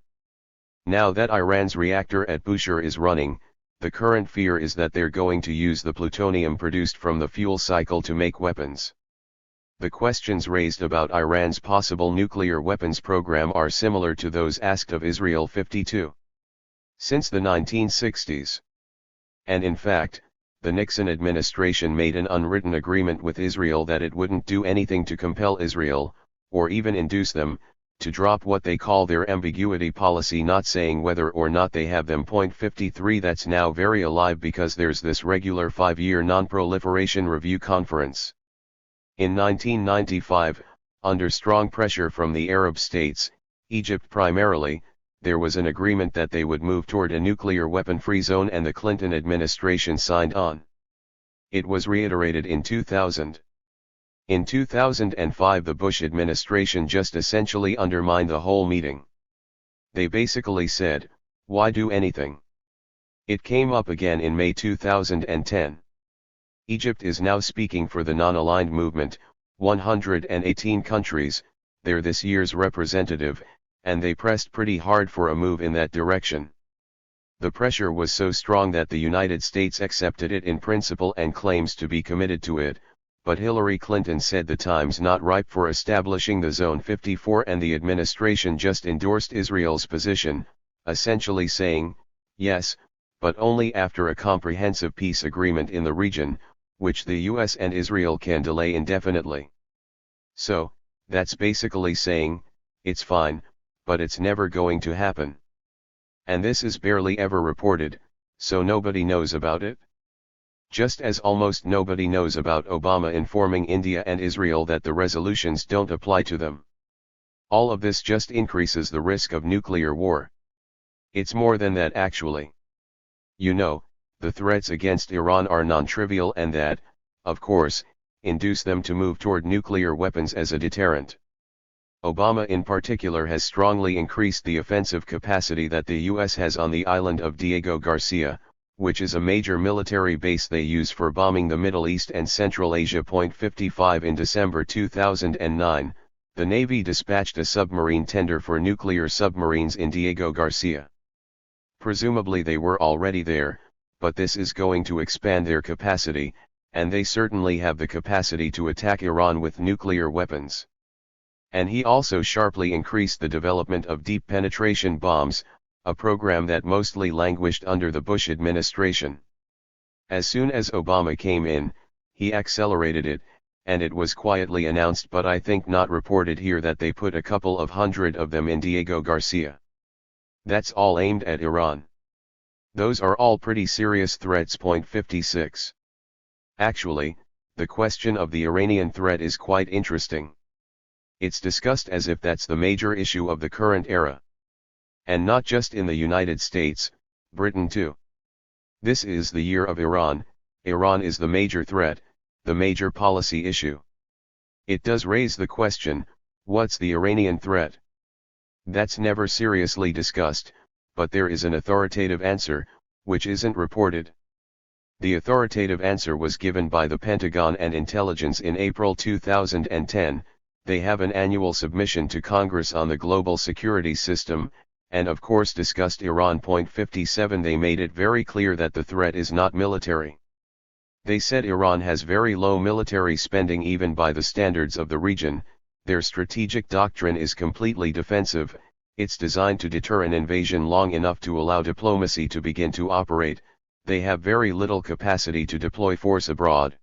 Now that Iran's reactor at Bushehr is running, the current fear is that they're going to use the plutonium produced from the fuel cycle to make weapons. The questions raised about Iran's possible nuclear weapons program are similar to those asked of Israel. 52. Since the 1960s. And in fact, the Nixon administration made an unwritten agreement with Israel that it wouldn't do anything to compel Israel, or even induce them, to drop what they call their ambiguity policy, not saying whether or not they have them. 53. That's now very alive because there's this regular 5-year non-proliferation review conference. In 1995, under strong pressure from the Arab states, Egypt primarily, there was an agreement that they would move toward a nuclear weapon-free zone, and the Clinton administration signed on. It was reiterated in 2000. In 2005, the Bush administration just essentially undermined the whole meeting. They basically said, "Why do anything?" It came up again in May 2010. Egypt is now speaking for the non-aligned movement, 118 countries, they're this year's representative, and they pressed pretty hard for a move in that direction. The pressure was so strong that the United States accepted it in principle and claims to be committed to it, but Hillary Clinton said the time's not ripe for establishing the Zone 54, and the administration just endorsed Israel's position, essentially saying, yes, but only after a comprehensive peace agreement in the region, which the US and Israel can delay indefinitely. So, that's basically saying, it's fine, but it's never going to happen. And this is barely ever reported, so nobody knows about it. Just as almost nobody knows about Obama informing India and Israel that the resolutions don't apply to them. All of this just increases the risk of nuclear war. It's more than that actually. You know, the threats against Iran are non-trivial, and that, of course, induce them to move toward nuclear weapons as a deterrent. Obama in particular has strongly increased the offensive capacity that the US has on the island of Diego Garcia, which is a major military base they use for bombing the Middle East and Central Asia. 55. In December 2009, the Navy dispatched a submarine tender for nuclear submarines in Diego Garcia. Presumably they were already there, but this is going to expand their capacity, and they certainly have the capacity to attack Iran with nuclear weapons. And he also sharply increased the development of deep penetration bombs, a program that mostly languished under the Bush administration. As soon as Obama came in, he accelerated it, and it was quietly announced, but I think not reported here, that they put a couple of hundred of them in Diego Garcia. That's all aimed at Iran. Those are all pretty serious threats. 56. Actually, the question of the Iranian threat is quite interesting. It's discussed as if that's the major issue of the current era. And not just in the United States, Britain too. This is the year of Iran. Iran is the major threat, the major policy issue. It does raise the question, what's the Iranian threat? That's never seriously discussed, but there is an authoritative answer, which isn't reported. The authoritative answer was given by the Pentagon and intelligence in April 2010. They have an annual submission to Congress on the global security system, and of course discussed Iran. 57. They made it very clear that the threat is not military. They said Iran has very low military spending even by the standards of the region, their strategic doctrine is completely defensive, it's designed to deter an invasion long enough to allow diplomacy to begin to operate, they have very little capacity to deploy force abroad.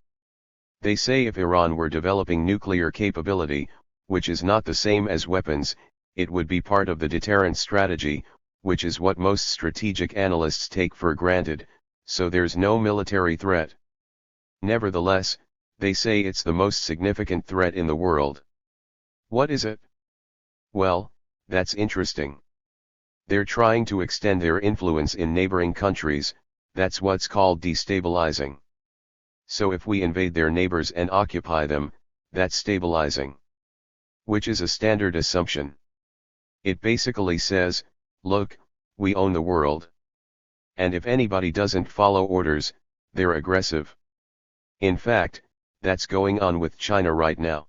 They say if Iran were developing nuclear capability, which is not the same as weapons. It would be part of the deterrence strategy, which is what most strategic analysts take for granted, so there's no military threat. Nevertheless, they say it's the most significant threat in the world. What is it? Well, that's interesting. They're trying to extend their influence in neighboring countries, that's what's called destabilizing. So if we invade their neighbors and occupy them, that's stabilizing. Which is a standard assumption. It basically says, look, we own the world. And if anybody doesn't follow orders, they're aggressive. In fact, that's going on with China right now.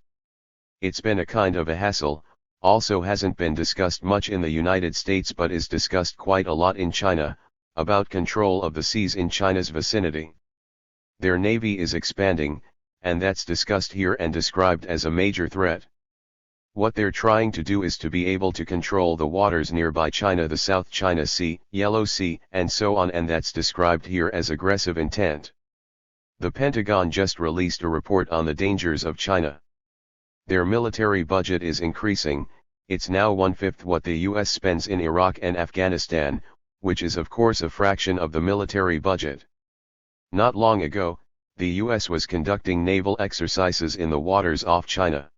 It's been a kind of a hassle, also hasn't been discussed much in the United States but is discussed quite a lot in China, about control of the seas in China's vicinity. Their navy is expanding, and that's discussed here and described as a major threat. What they're trying to do is to be able to control the waters nearby China, the South China Sea, Yellow Sea, and so on, and that's described here as aggressive intent. The Pentagon just released a report on the dangers of China. Their military budget is increasing, it's now 1/5 what the US spends in Iraq and Afghanistan, which is of course a fraction of the military budget. Not long ago, the US was conducting naval exercises in the waters off China.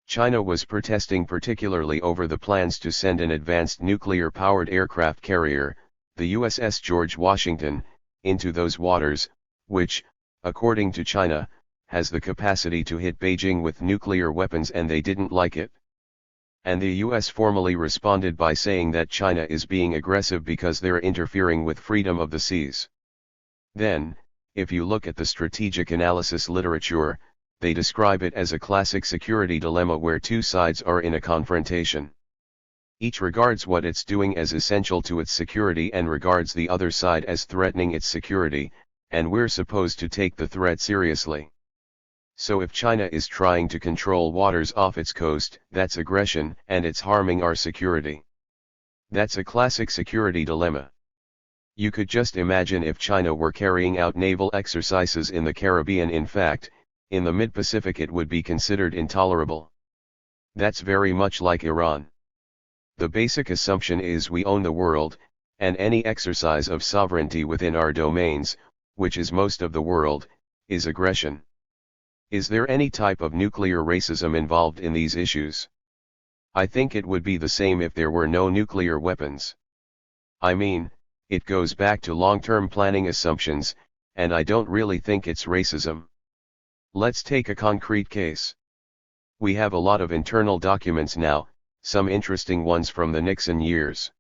China was protesting particularly over the plans to send an advanced nuclear-powered aircraft carrier, the USS George Washington, into those waters, which, according to China, has the capacity to hit Beijing with nuclear weapons, and they didn't like it. And the US formally responded by saying that China is being aggressive because they're interfering with freedom of the seas. Then, if you look at the strategic analysis literature, they describe it as a classic security dilemma where two sides are in a confrontation. Each regards what it's doing as essential to its security and regards the other side as threatening its security, and we're supposed to take the threat seriously. So if China is trying to control waters off its coast, that's aggression, and it's harming our security. That's a classic security dilemma. You could just imagine if China were carrying out naval exercises in the Caribbean. In fact, in the mid-Pacific it would be considered intolerable. That's very much like Iran. The basic assumption is we own the world, and any exercise of sovereignty within our domains, which is most of the world, is aggression. Is there any type of nuclear racism involved in these issues? I think it would be the same if there were no nuclear weapons. I mean, it goes back to long-term planning assumptions, and I don't really think it's racism. Let's take a concrete case. We have a lot of internal documents now, some interesting ones from the Nixon years.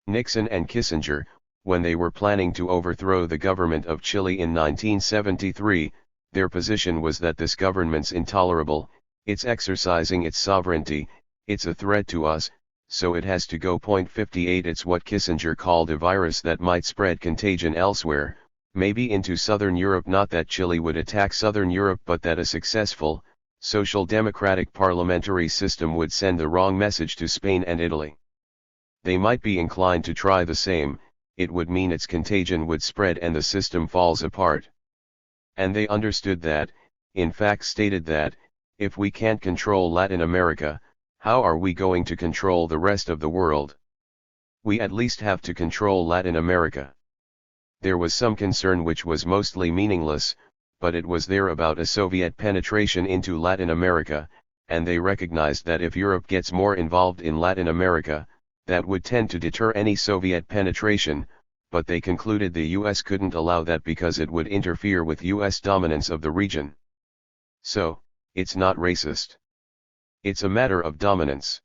Nixon and Kissinger, when they were planning to overthrow the government of Chile in 1973, their position was that this government's intolerable, it's exercising its sovereignty, it's a threat to us, so it has to go. 58 It's what Kissinger called a virus that might spread contagion elsewhere, maybe into Southern Europe. Not that Chile would attack Southern Europe, but that a successful, social democratic parliamentary system would send the wrong message to Spain and Italy. They might be inclined to try the same, it would mean its contagion would spread and the system falls apart. And they understood that, in fact stated that, if we can't control Latin America, how are we going to control the rest of the world? We at least have to control Latin America. There was some concern which was mostly meaningless, but it was there about a Soviet penetration into Latin America, and they recognized that if Europe gets more involved in Latin America, that would tend to deter any Soviet penetration, but they concluded the US couldn't allow that because it would interfere with US dominance of the region. So, it's not racist. It's a matter of dominance.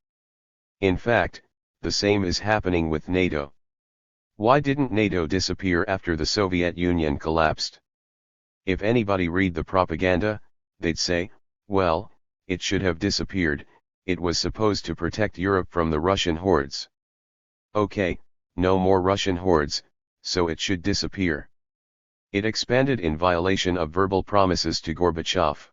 In fact, the same is happening with NATO. Why didn't NATO disappear after the Soviet Union collapsed? If anybody read the propaganda, they'd say, well, it should have disappeared, it was supposed to protect Europe from the Russian hordes. Okay, no more Russian hordes, so it should disappear. It expanded in violation of verbal promises to Gorbachev.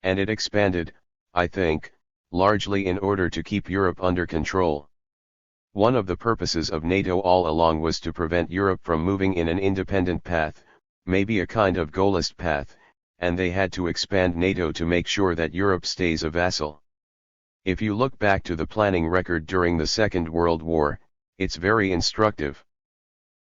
And it expanded, I think, largely in order to keep Europe under control. One of the purposes of NATO all along was to prevent Europe from moving in an independent path, maybe a kind of Gaullist path, and they had to expand NATO to make sure that Europe stays a vassal. If you look back to the planning record during the Second World War, it's very instructive.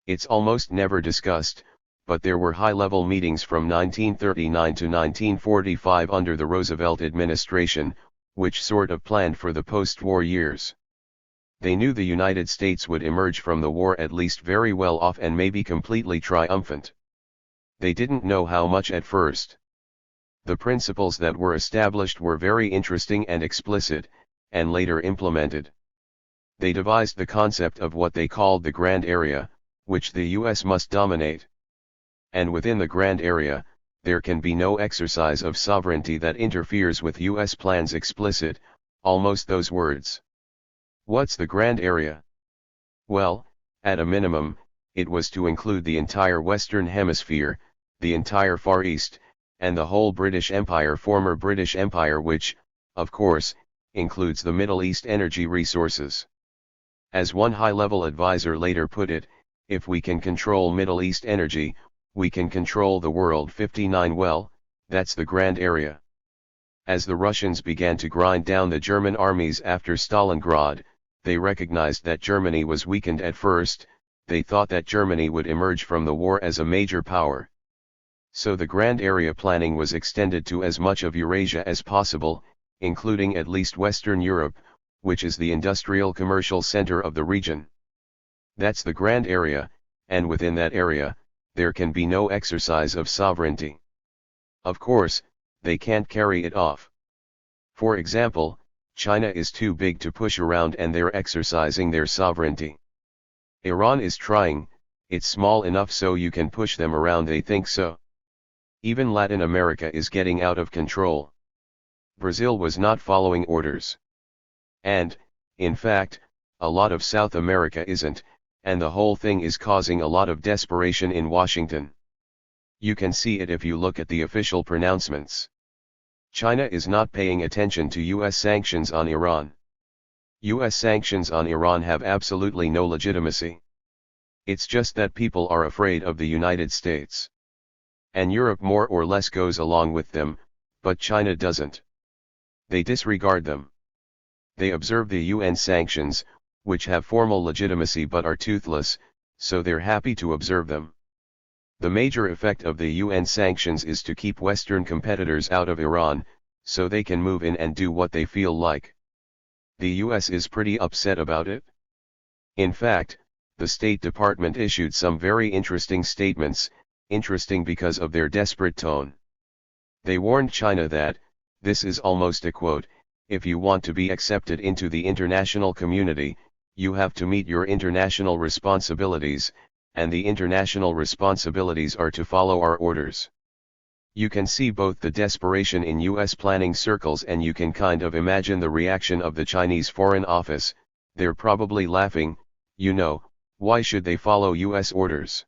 It's almost never discussed, but there were high-level meetings from 1939 to 1945 under the Roosevelt administration, which sort of planned for the post-war years. They knew the United States would emerge from the war at least very well off and maybe completely triumphant. They didn't know how much at first. The principles that were established were very interesting and explicit, and later implemented. They devised the concept of what they called the Grand Area, which the US must dominate. And within the Grand Area, there can be no exercise of sovereignty that interferes with US plans. Explicit, almost those words. What's the Grand Area? Well, at a minimum, it was to include the entire Western Hemisphere, the entire Far East, and the whole British Empire, former British Empire, which, of course, includes the Middle East energy resources. As one high-level advisor later put it, if we can control Middle East energy, we can control the world. 59 Well, that's the Grand Area. As the Russians began to grind down the German armies after Stalingrad, they recognized that Germany was weakened at first. They thought that Germany would emerge from the war as a major power. So the Grand Area planning was extended to as much of Eurasia as possible, including at least Western Europe, which is the industrial commercial center of the region. That's the Grand Area, and within that area, there can be no exercise of sovereignty. Of course, they can't carry it off. For example, China is too big to push around and they're exercising their sovereignty. Iran is trying, it's small enough so you can push them around, they think so. Even Latin America is getting out of control. Brazil was not following orders. And, in fact, a lot of South America isn't, and the whole thing is causing a lot of desperation in Washington. You can see it if you look at the official pronouncements. China is not paying attention to US sanctions on Iran. US sanctions on Iran have absolutely no legitimacy. It's just that people are afraid of the United States. And Europe more or less goes along with them, but China doesn't. They disregard them. They observe the UN sanctions, which have formal legitimacy but are toothless, so they're happy to observe them. The major effect of the UN sanctions is to keep Western competitors out of Iran, so they can move in and do what they feel like. The US is pretty upset about it. In fact, the State Department issued some very interesting statements, interesting because of their desperate tone. They warned China that, this is almost a quote, if you want to be accepted into the international community, you have to meet your international responsibilities, and the international responsibilities are to follow our orders. You can see both the desperation in US planning circles and you can kind of imagine the reaction of the Chinese Foreign Office. They're probably laughing, you know, why should they follow US orders?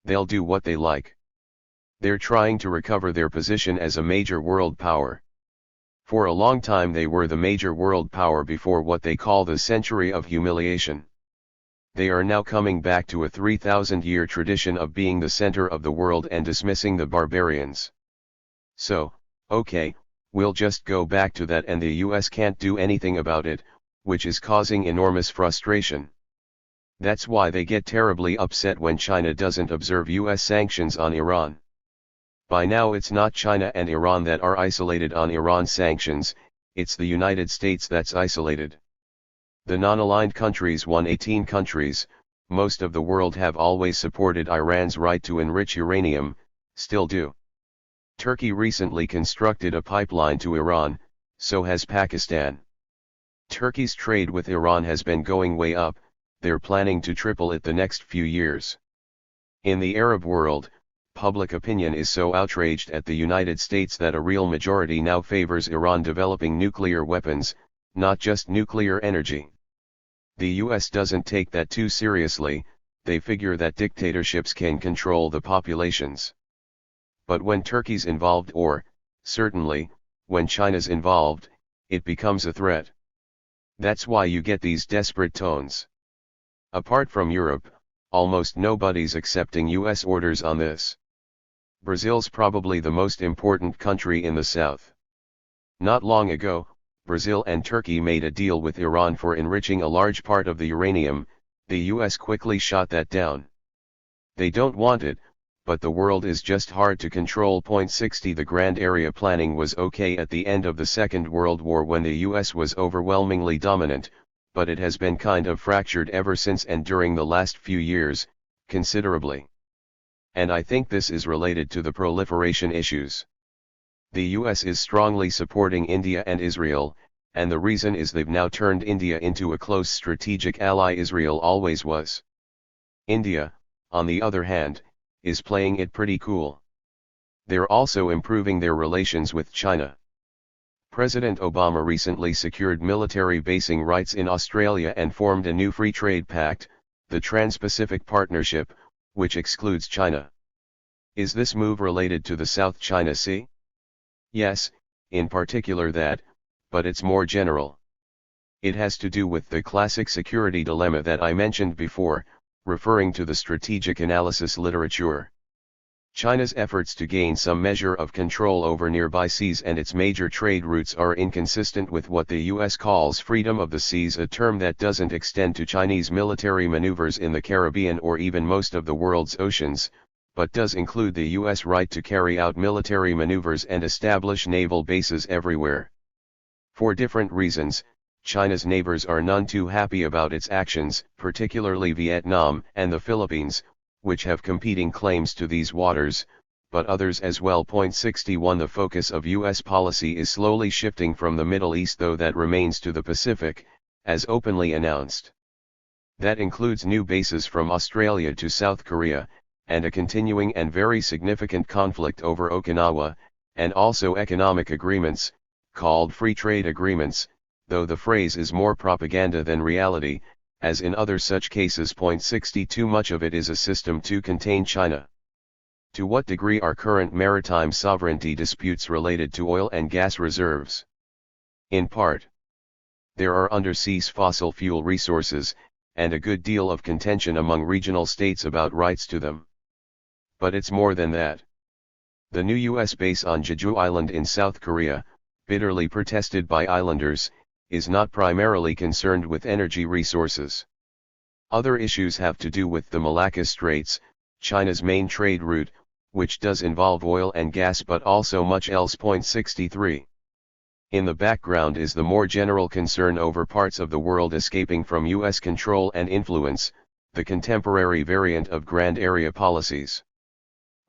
They'll do what they like. They're trying to recover their position as a major world power. For a long time they were the major world power before what they call the century of humiliation. They are now coming back to a 3,000-year tradition of being the center of the world and dismissing the barbarians. So, okay, we'll just go back to that and the US can't do anything about it, which is causing enormous frustration. That's why they get terribly upset when China doesn't observe US sanctions on Iran. By now it's not China and Iran that are isolated on Iran sanctions, it's the United States that's isolated. The non-aligned countries, 118 countries, most of the world have always supported Iran's right to enrich uranium, still do. Turkey recently constructed a pipeline to Iran, so has Pakistan. Turkey's trade with Iran has been going way up, they're planning to triple it the next few years. In the Arab world, public opinion is so outraged at the United States that a real majority now favors Iran developing nuclear weapons, not just nuclear energy. The US doesn't take that too seriously, they figure that dictatorships can control the populations. But when Turkey's involved or, certainly, when China's involved, it becomes a threat. That's why you get these desperate tones. Apart from Europe, almost nobody's accepting US orders on this. Brazil's probably the most important country in the south. Not long ago, Brazil and Turkey made a deal with Iran for enriching a large part of the uranium. The US quickly shot that down. They don't want it, but the world is just hard to control. 60 The Grand Area Planning was okay at the end of the Second World War when the US was overwhelmingly dominant, but it has been kind of fractured ever since and during the last few years, considerably. And I think this is related to the proliferation issues. The US is strongly supporting India and Israel, and the reason is they've now turned India into a close strategic ally. Israel always was. India, on the other hand, is playing it pretty cool. They're also improving their relations with China. President Obama recently secured military basing rights in Australia and formed a new free trade pact, the Trans-Pacific Partnership, which excludes China. Is this move related to the South China Sea? Yes, in particular that, but it's more general. It has to do with the classic security dilemma that I mentioned before, referring to the strategic analysis literature. China's efforts to gain some measure of control over nearby seas and its major trade routes are inconsistent with what the US calls freedom of the seas, a term that doesn't extend to Chinese military maneuvers in the Caribbean or even most of the world's oceans, but does include the US right to carry out military maneuvers and establish naval bases everywhere. For different reasons, China's neighbors are none too happy about its actions, particularly Vietnam and the Philippines, which have competing claims to these waters, but others as well. 61 The focus of US policy is slowly shifting from the Middle East, though that remains, to the Pacific, as openly announced. That includes new bases from Australia to South Korea, and a continuing and very significant conflict over Okinawa, and also economic agreements, called free trade agreements, though the phrase is more propaganda than reality, as in other such cases. 62 Much of it is a system to contain China. To what degree are current maritime sovereignty disputes related to oil and gas reserves? In part. There are undersea fossil fuel resources, and a good deal of contention among regional states about rights to them. But it's more than that. The new US base on Jeju Island in South Korea, bitterly protested by islanders, is not primarily concerned with energy resources. Other issues have to do with the Malacca Straits, China's main trade route, which does involve oil and gas but also much else. 63. In the background is the more general concern over parts of the world escaping from US control and influence, the contemporary variant of grand area policies.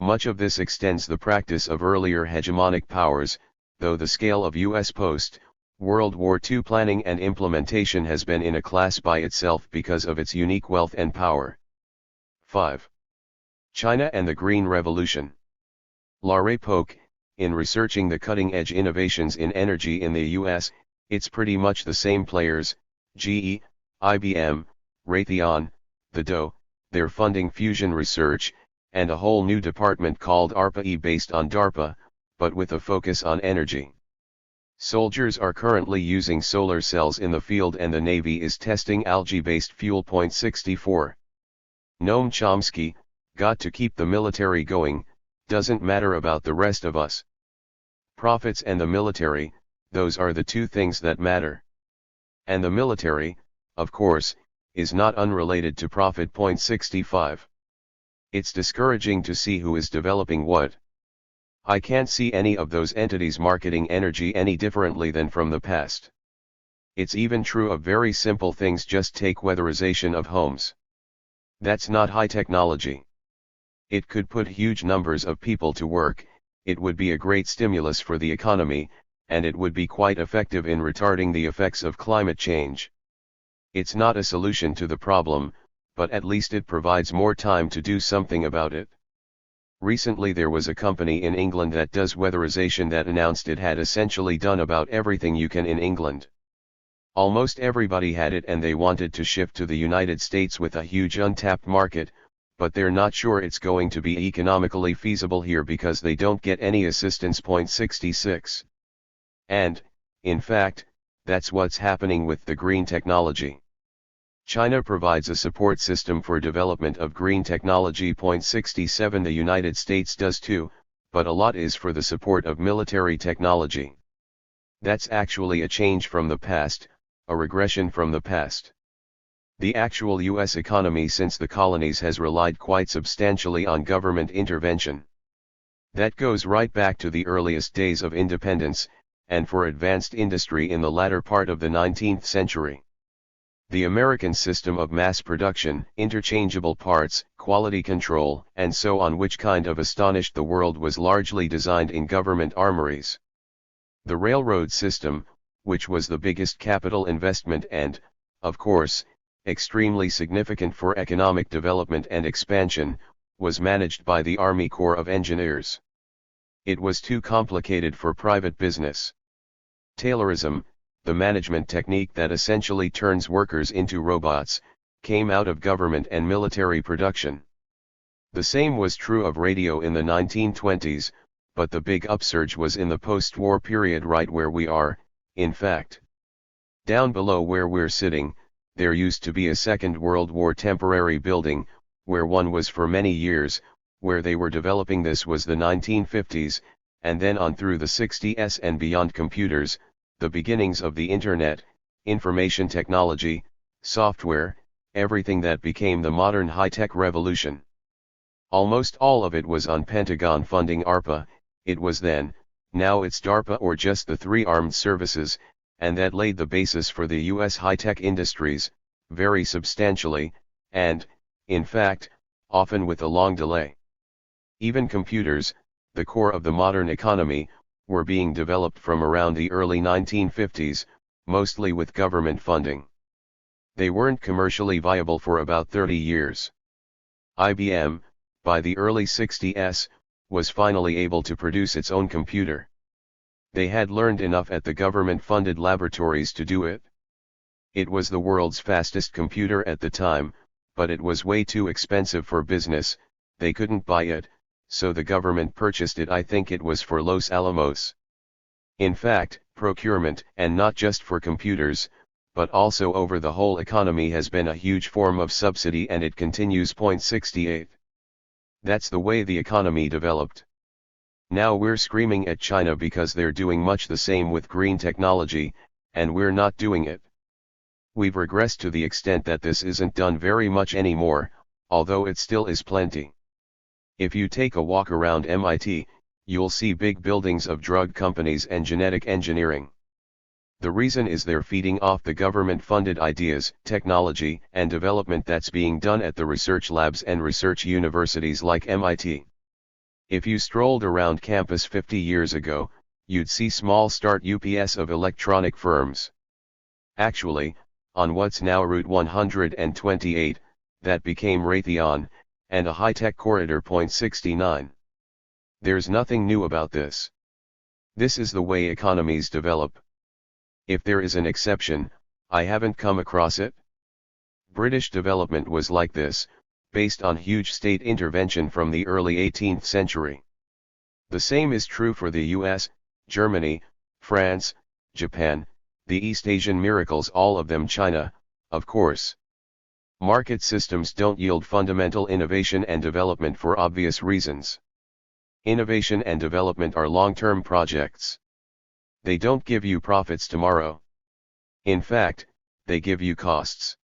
Much of this extends the practice of earlier hegemonic powers, though the scale of US post-World War II planning and implementation has been in a class by itself because of its unique wealth and power. 5. China and the Green Revolution. Laray Polk, in researching the cutting-edge innovations in energy in the US, it's pretty much the same players, GE, IBM, Raytheon, the DOE, they're funding fusion research, and a whole new department called ARPA-E based on DARPA, but with a focus on energy. Soldiers are currently using solar cells in the field and the Navy is testing algae-based fuel. 64. Noam Chomsky, got to keep the military going, doesn't matter about the rest of us. Profits and the military, those are the two things that matter. And the military, of course, is not unrelated to profit. 65. It's discouraging to see who is developing what. I can't see any of those entities marketing energy any differently than from the past. It's even true of very simple things, just take weatherization of homes. That's not high technology. It could put huge numbers of people to work, it would be a great stimulus for the economy, and it would be quite effective in retarding the effects of climate change. It's not a solution to the problem, but at least it provides more time to do something about it. Recently there was a company in England that does weatherization that announced it had essentially done about everything you can in England. Almost everybody had it and they wanted to shift to the United States with a huge untapped market, but they're not sure it's going to be economically feasible here because they don't get any assistance. 66. And, in fact, that's what's happening with the green technology. China provides a support system for development of green technology. 67. The United States does too, but a lot is for the support of military technology. That's actually a change from the past, a regression from the past. The actual US economy since the colonies has relied quite substantially on government intervention. That goes right back to the earliest days of independence, and for advanced industry in the latter part of the 19th century. The American system of mass production, interchangeable parts, quality control, and so on, which kind of astonished the world, was largely designed in government armories. The railroad system, which was the biggest capital investment and, of course, extremely significant for economic development and expansion, was managed by the Army Corps of Engineers. It was too complicated for private business. Taylorism, the management technique that essentially turns workers into robots, came out of government and military production. The same was true of radio in the 1920s, but the big upsurge was in the post-war period, right where we are, in fact. Down below where we're sitting, there used to be a Second World War temporary building, where one was for many years. Where they were developing this was the 1950s, and then on through the 60s and beyond. Computers, the beginnings of the internet, information technology, software, everything that became the modern high-tech revolution. Almost all of it was on Pentagon funding. ARPA, it was then, now it's DARPA, or just the three armed services, and that laid the basis for the US high-tech industries, very substantially, and, in fact, often with a long delay. Even computers, the core of the modern economy, were being developed from around the early 1950s, mostly with government funding. They weren't commercially viable for about 30 years. IBM, by the early 60s, was finally able to produce its own computer. They had learned enough at the government-funded laboratories to do it. It was the world's fastest computer at the time, but it was way too expensive for business. They couldn't buy it, so the government purchased it. I think it was for Los Alamos. In fact, procurement, and not just for computers, but also over the whole economy, has been a huge form of subsidy, and it continues. 68. That's the way the economy developed. Now we're screaming at China because they're doing much the same with green technology, and we're not doing it. We've regressed to the extent that this isn't done very much anymore, although it still is plenty. If you take a walk around MIT, you'll see big buildings of drug companies and genetic engineering. The reason is they're feeding off the government-funded ideas, technology, and development that's being done at the research labs and research universities like MIT. If you strolled around campus 50 years ago, you'd see small start-ups of electronic firms. Actually, on what's now Route 128, that became Raytheon, and a high-tech corridor. 69. There's nothing new about this. This is the way economies develop. If there is an exception, I haven't come across it. British development was like this, based on huge state intervention from the early 18th century. The same is true for the US, Germany, France, Japan, the East Asian miracles, all of them, China, of course. Market systems don't yield fundamental innovation and development for obvious reasons. Innovation and development are long-term projects. They don't give you profits tomorrow. In fact, they give you costs.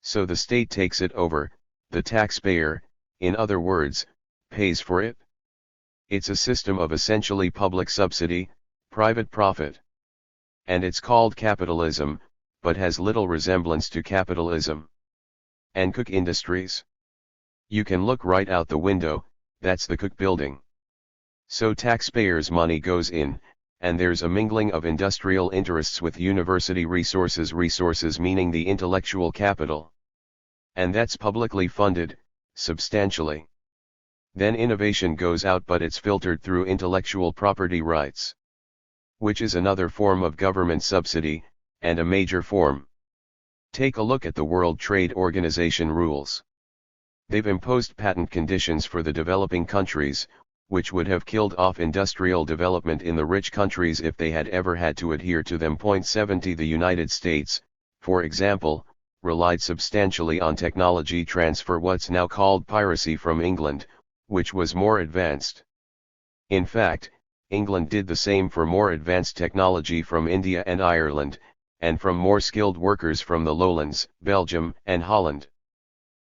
So the state takes it over, the taxpayer, in other words, pays for it. It's a system of essentially public subsidy, private profit. And it's called capitalism, but has little resemblance to capitalism. And Cook Industries? You can look right out the window, that's the Cook building. So taxpayers' money goes in, and there's a mingling of industrial interests with university resources, resources meaning the intellectual capital. And that's publicly funded, substantially. Then innovation goes out, but it's filtered through intellectual property rights. Which is another form of government subsidy, and a major form. Take a look at the World Trade Organization rules. They've imposed patent conditions for the developing countries, which would have killed off industrial development in the rich countries if they had ever had to adhere to them. 70 The United States, for example, relied substantially on technology transfer, what's now called piracy, from England, which was more advanced. In fact, England did the same for more advanced technology from India and Ireland, and from more skilled workers from the lowlands, Belgium and Holland.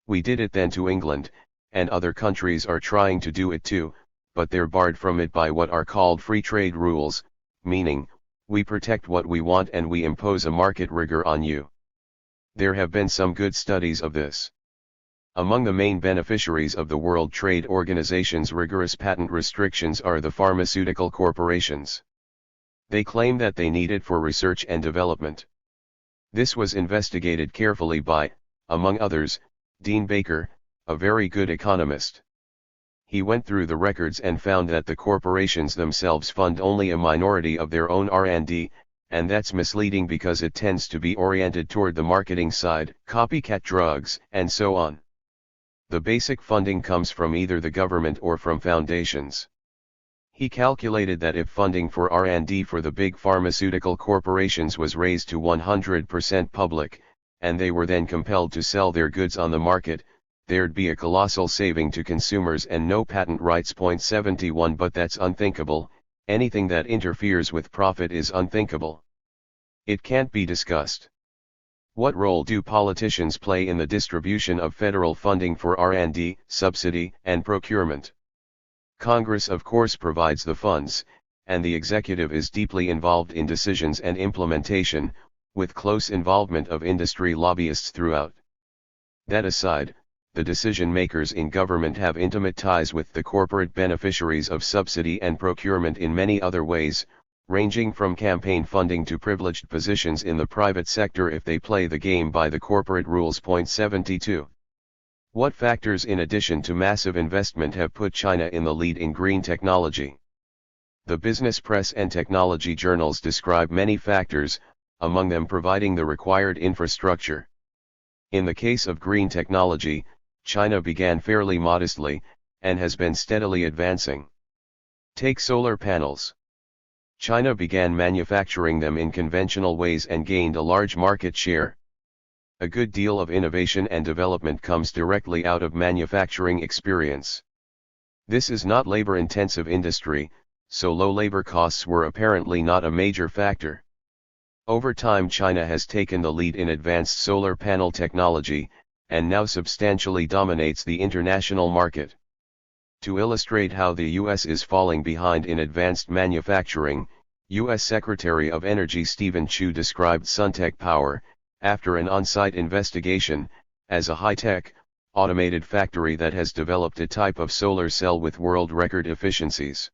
We did it then to England, and other countries are trying to do it too, but they're barred from it by what are called free trade rules, meaning, we protect what we want and we impose a market rigor on you. There have been some good studies of this. Among the main beneficiaries of the World Trade Organization's rigorous patent restrictions are the pharmaceutical corporations. They claim that they need it for research and development. This was investigated carefully by, among others, Dean Baker, a very good economist. He went through the records and found that the corporations themselves fund only a minority of their own R&D, and that's misleading because it tends to be oriented toward the marketing side, copycat drugs, and so on. The basic funding comes from either the government or from foundations. He calculated that if funding for R&D for the big pharmaceutical corporations was raised to 100% public, and they were then compelled to sell their goods on the market, there'd be a colossal saving to consumers and no patent rights. 71 But that's unthinkable. Anything that interferes with profit is unthinkable. It can't be discussed. What role do politicians play in the distribution of federal funding for R&D, subsidy, and procurement? Congress of course provides the funds, and the executive is deeply involved in decisions and implementation, with close involvement of industry lobbyists throughout. That aside, the decision makers in government have intimate ties with the corporate beneficiaries of subsidy and procurement in many other ways, ranging from campaign funding to privileged positions in the private sector if they play the game by the corporate rules. 72. What factors in addition to massive investment have put China in the lead in green technology? The business press and technology journals describe many factors, among them providing the required infrastructure. In the case of green technology, China began fairly modestly, and has been steadily advancing. Take solar panels. China began manufacturing them in conventional ways and gained a large market share. A good deal of innovation and development comes directly out of manufacturing experience. This is not labor-intensive industry, so low labor costs were apparently not a major factor. Over time China has taken the lead in advanced solar panel technology, and now substantially dominates the international market. To illustrate how the U.S. is falling behind in advanced manufacturing, U.S. Secretary of Energy Stephen Chu described Suntech Power, after an on-site investigation, as a high-tech, automated factory that has developed a type of solar cell with world record efficiencies.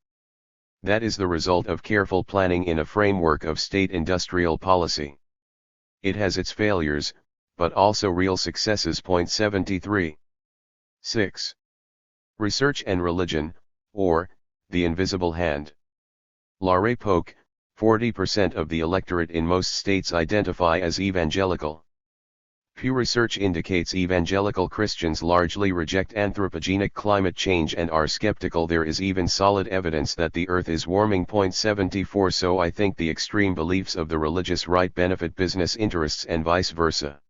That is the result of careful planning in a framework of state industrial policy. It has its failures, but also real successes. 73. 6. Research and religion, or, the invisible hand. Laray Polk, 40% of the electorate in most states identify as evangelical. Pew Research indicates evangelical Christians largely reject anthropogenic climate change and are skeptical there is even solid evidence that the earth is warming. 74 So I think the extreme beliefs of the religious right benefit business interests and vice versa.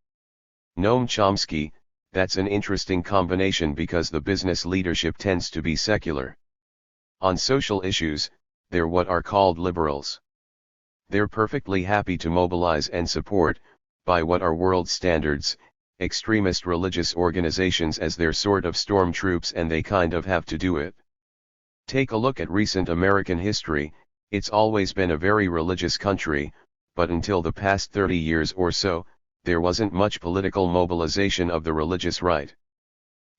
Noam Chomsky, that's an interesting combination because the business leadership tends to be secular. On social issues, they're what are called liberals. They're perfectly happy to mobilize and support, by what are world standards, extremist religious organizations as their sort of stormtroops, and they kind of have to do it. Take a look at recent American history. It's always been a very religious country, but until the past 30 years or so, there wasn't much political mobilization of the religious right.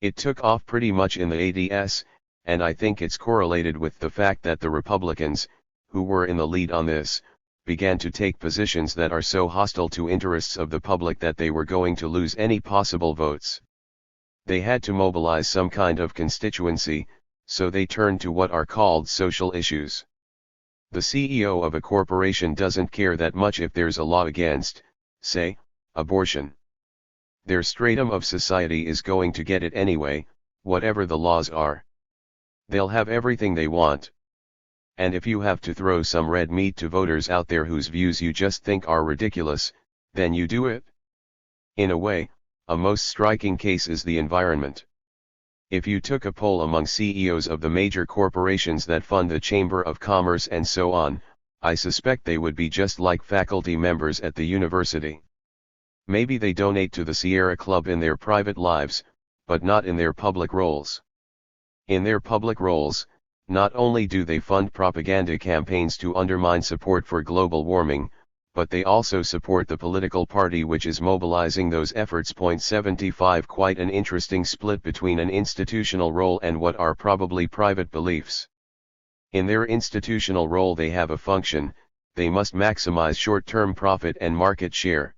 It took off pretty much in the 80s, and I think it's correlated with the fact that the Republicans, who were in the lead on this, began to take positions that are so hostile to interests of the public that they were going to lose any possible votes. They had to mobilize some kind of constituency, so they turned to what are called social issues. The CEO of a corporation doesn't care that much if there's a law against, say, abortion. Their stratum of society is going to get it anyway, whatever the laws are. They'll have everything they want. And if you have to throw some red meat to voters out there whose views you just think are ridiculous, then you do it. In a way, a most striking case is the environment. If you took a poll among CEOs of the major corporations that fund the Chamber of Commerce and so on, I suspect they would be just like faculty members at the university. Maybe they donate to the Sierra Club in their private lives, but not in their public roles. In their public roles, not only do they fund propaganda campaigns to undermine support for global warming, but they also support the political party which is mobilizing those efforts. 75 Quite an interesting split between an institutional role and what are probably private beliefs. In their institutional role they have a function, they must maximize short-term profit and market share.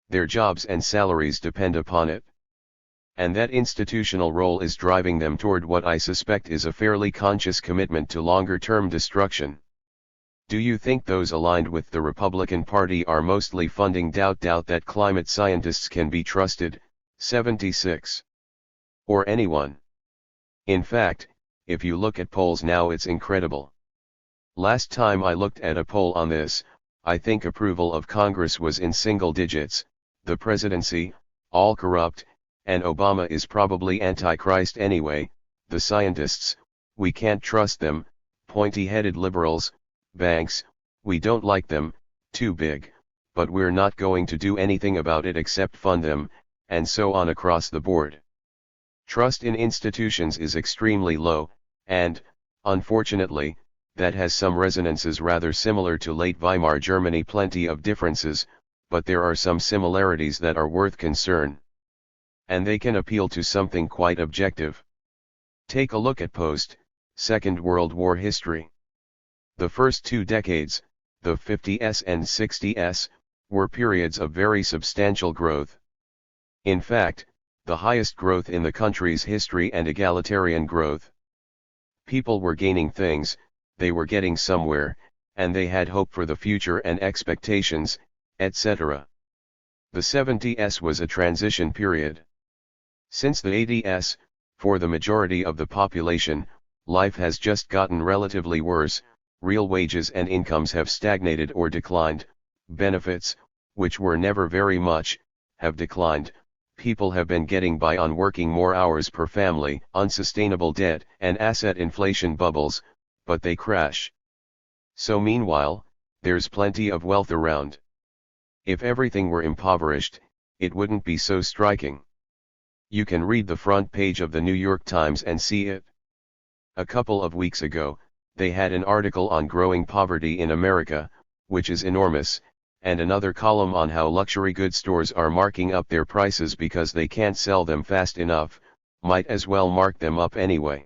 Their jobs and salaries depend upon it. And that institutional role is driving them toward what I suspect is a fairly conscious commitment to longer-term destruction. Do you think those aligned with the Republican Party are mostly funding doubt that climate scientists can be trusted? 76. Or anyone? In fact, if you look at polls now, it's incredible. Last time I looked at a poll on this, I think approval of Congress was in single digits, the presidency, all corrupt, and Obama is probably Antichrist anyway. The scientists, we can't trust them, pointy-headed liberals, banks, we don't like them, too big, but we're not going to do anything about it except fund them, and so on across the board. Trust in institutions is extremely low, and, unfortunately, that has some resonances rather similar to late Weimar Germany. Plenty of differences, but there are some similarities that are worth concern. And they can appeal to something quite objective. Take a look at post-Second World War history. The first 2 decades, the 50s and 60s, were periods of very substantial growth. In fact, the highest growth in the country's history and egalitarian growth. People were gaining things, they were getting somewhere, and they had hope for the future and expectations, etc. The 70s was a transition period. Since the 80s, for the majority of the population, life has just gotten relatively worse. Real wages and incomes have stagnated or declined, benefits, which were never very much, have declined, people have been getting by on working more hours per family, unsustainable debt and asset inflation bubbles, but they crash. So meanwhile, there's plenty of wealth around. If everything were impoverished, it wouldn't be so striking. You can read the front page of the New York Times and see it. A couple of weeks ago, they had an article on growing poverty in America, which is enormous, and another column on how luxury goods stores are marking up their prices because they can't sell them fast enough, might as well mark them up anyway.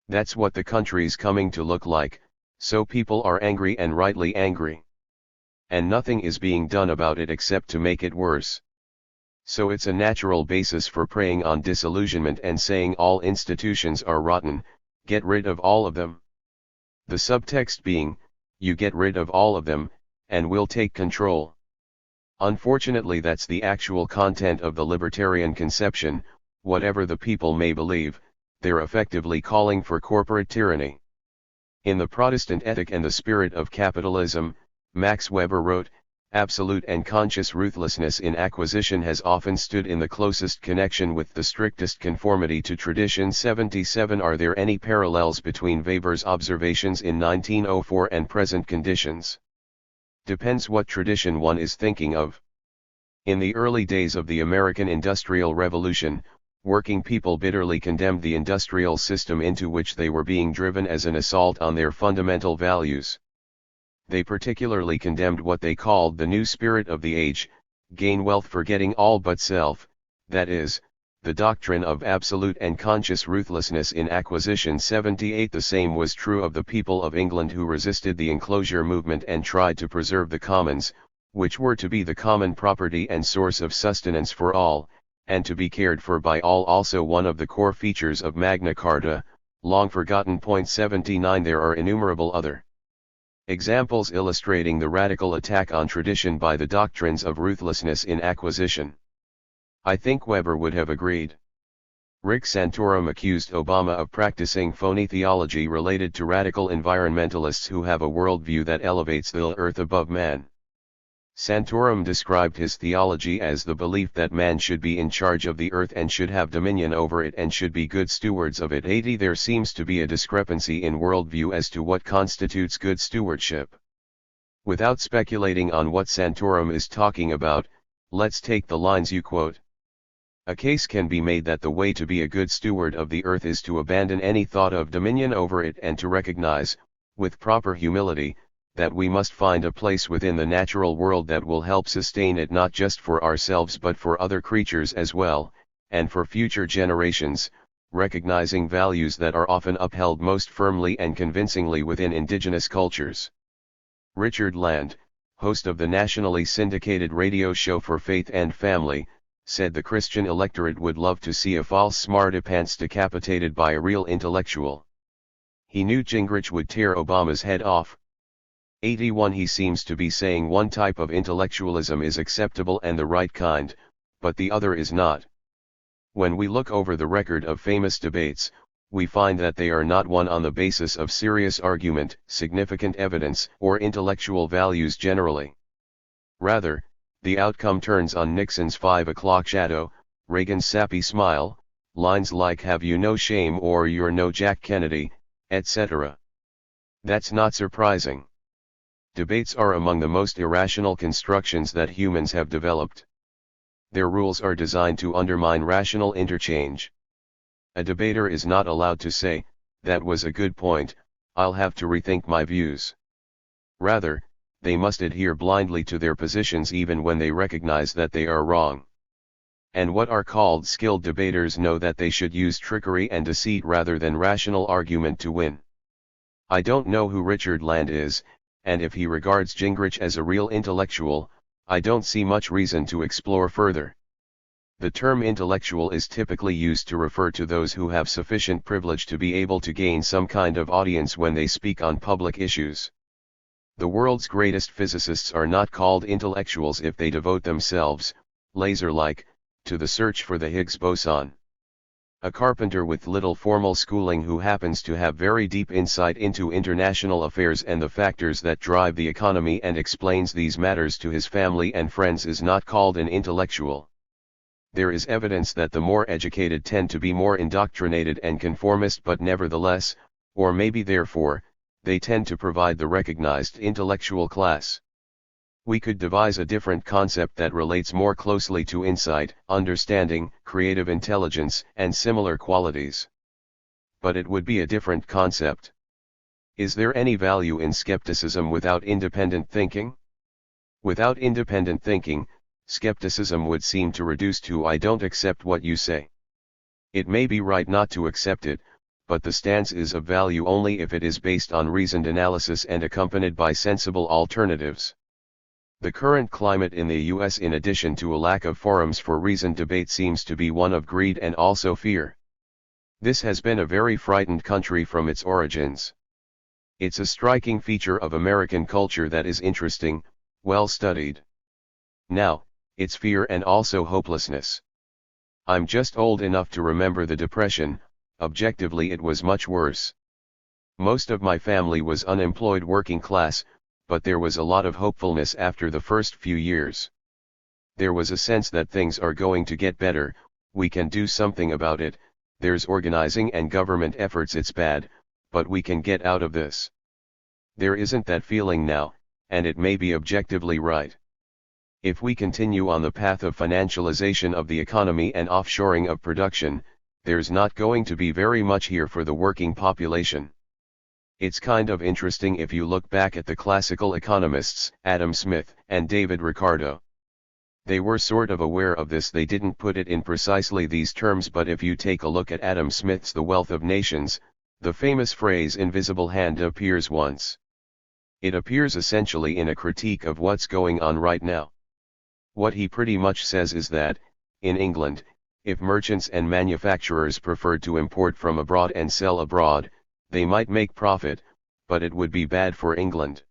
That's what the country's coming to look like, so people are angry and rightly angry. And nothing is being done about it except to make it worse. So it's a natural basis for preying on disillusionment and saying all institutions are rotten, get rid of all of them. The subtext being, you get rid of all of them, and we'll take control. Unfortunately, that's the actual content of the libertarian conception. Whatever the people may believe, they're effectively calling for corporate tyranny. In The Protestant Ethic and the Spirit of Capitalism, Max Weber wrote, absolute and conscious ruthlessness in acquisition has often stood in the closest connection with the strictest conformity to tradition. 77 Are there any parallels between Weber's observations in 1904 and present conditions? Depends what tradition one is thinking of. In the early days of the American Industrial Revolution, working people bitterly condemned the industrial system into which they were being driven as an assault on their fundamental values. They particularly condemned what they called the new spirit of the age, gain wealth forgetting all but self, that is, the doctrine of absolute and conscious ruthlessness in acquisition. 78 The same was true of the people of England who resisted the enclosure movement and tried to preserve the commons, which were to be the common property and source of sustenance for all, and to be cared for by all, also one of the core features of Magna Carta, long forgotten. 79 There are innumerable other examples illustrating the radical attack on tradition by the doctrines of ruthlessness in acquisition. I think Weber would have agreed. Rick Santorum accused Obama of practicing phony theology related to radical environmentalists who have a worldview that elevates the earth above man. Santorum described his theology as the belief that man should be in charge of the earth and should have dominion over it and should be good stewards of it. 80 There seems to be a discrepancy in worldview as to what constitutes good stewardship. Without speculating on what Santorum is talking about, let's take the lines you quote. A case can be made that the way to be a good steward of the earth is to abandon any thought of dominion over it and to recognize, with proper humility, that we must find a place within the natural world that will help sustain it not just for ourselves but for other creatures as well, and for future generations, recognizing values that are often upheld most firmly and convincingly within indigenous cultures. Richard Land, host of the nationally syndicated radio show For Faith and Family, said the Christian electorate would love to see a false smarty-pants decapitated by a real intellectual. He knew Gingrich would tear Obama's head off. 81 He seems to be saying one type of intellectualism is acceptable and the right kind, but the other is not. When we look over the record of famous debates, we find that they are not won on the basis of serious argument, significant evidence, or intellectual values generally. Rather, the outcome turns on Nixon's 5 o'clock shadow, Reagan's sappy smile, lines like "Have you no shame" or "You're no Jack Kennedy," etc. That's not surprising. Debates are among the most irrational constructions that humans have developed. Their rules are designed to undermine rational interchange. A debater is not allowed to say, "That was a good point, I'll have to rethink my views." Rather, they must adhere blindly to their positions even when they recognize that they are wrong. And what are called skilled debaters know that they should use trickery and deceit rather than rational argument to win. I don't know who Richard Land is, and if he regards Gingrich as a real intellectual, I don't see much reason to explore further. The term intellectual is typically used to refer to those who have sufficient privilege to be able to gain some kind of audience when they speak on public issues. The world's greatest physicists are not called intellectuals if they devote themselves, laser-like, to the search for the Higgs boson. A carpenter with little formal schooling who happens to have very deep insight into international affairs and the factors that drive the economy and explains these matters to his family and friends is not called an intellectual. There is evidence that the more educated tend to be more indoctrinated and conformist, but nevertheless, or maybe therefore, they tend to provide the recognized intellectual class. We could devise a different concept that relates more closely to insight, understanding, creative intelligence, and similar qualities. But it would be a different concept. Is there any value in skepticism without independent thinking? Without independent thinking, skepticism would seem to reduce to "I don't accept what you say." It may be right not to accept it, but the stance is of value only if it is based on reasoned analysis and accompanied by sensible alternatives. The current climate in the U.S., in addition to a lack of forums for reasoned debate, seems to be one of greed and also fear. This has been a very frightened country from its origins. It's a striking feature of American culture that is interesting, well studied. Now, it's fear and also hopelessness. I'm just old enough to remember the Depression. Objectively it was much worse. Most of my family was unemployed working class, but there was a lot of hopefulness after the first few years. There was a sense that things are going to get better, we can do something about it, there's organizing and government efforts. It's bad, but we can get out of this. There isn't that feeling now, and it may be objectively right. If we continue on the path of financialization of the economy and offshoring of production, there's not going to be very much here for the working population. It's kind of interesting if you look back at the classical economists, Adam Smith and David Ricardo. They were sort of aware of this. They didn't put it in precisely these terms, but if you take a look at Adam Smith's The Wealth of Nations, the famous phrase "invisible hand" appears once. It appears essentially in a critique of what's going on right now. What he pretty much says is that, in England, if merchants and manufacturers preferred to import from abroad and sell abroad, they might make profit, but it would be bad for England.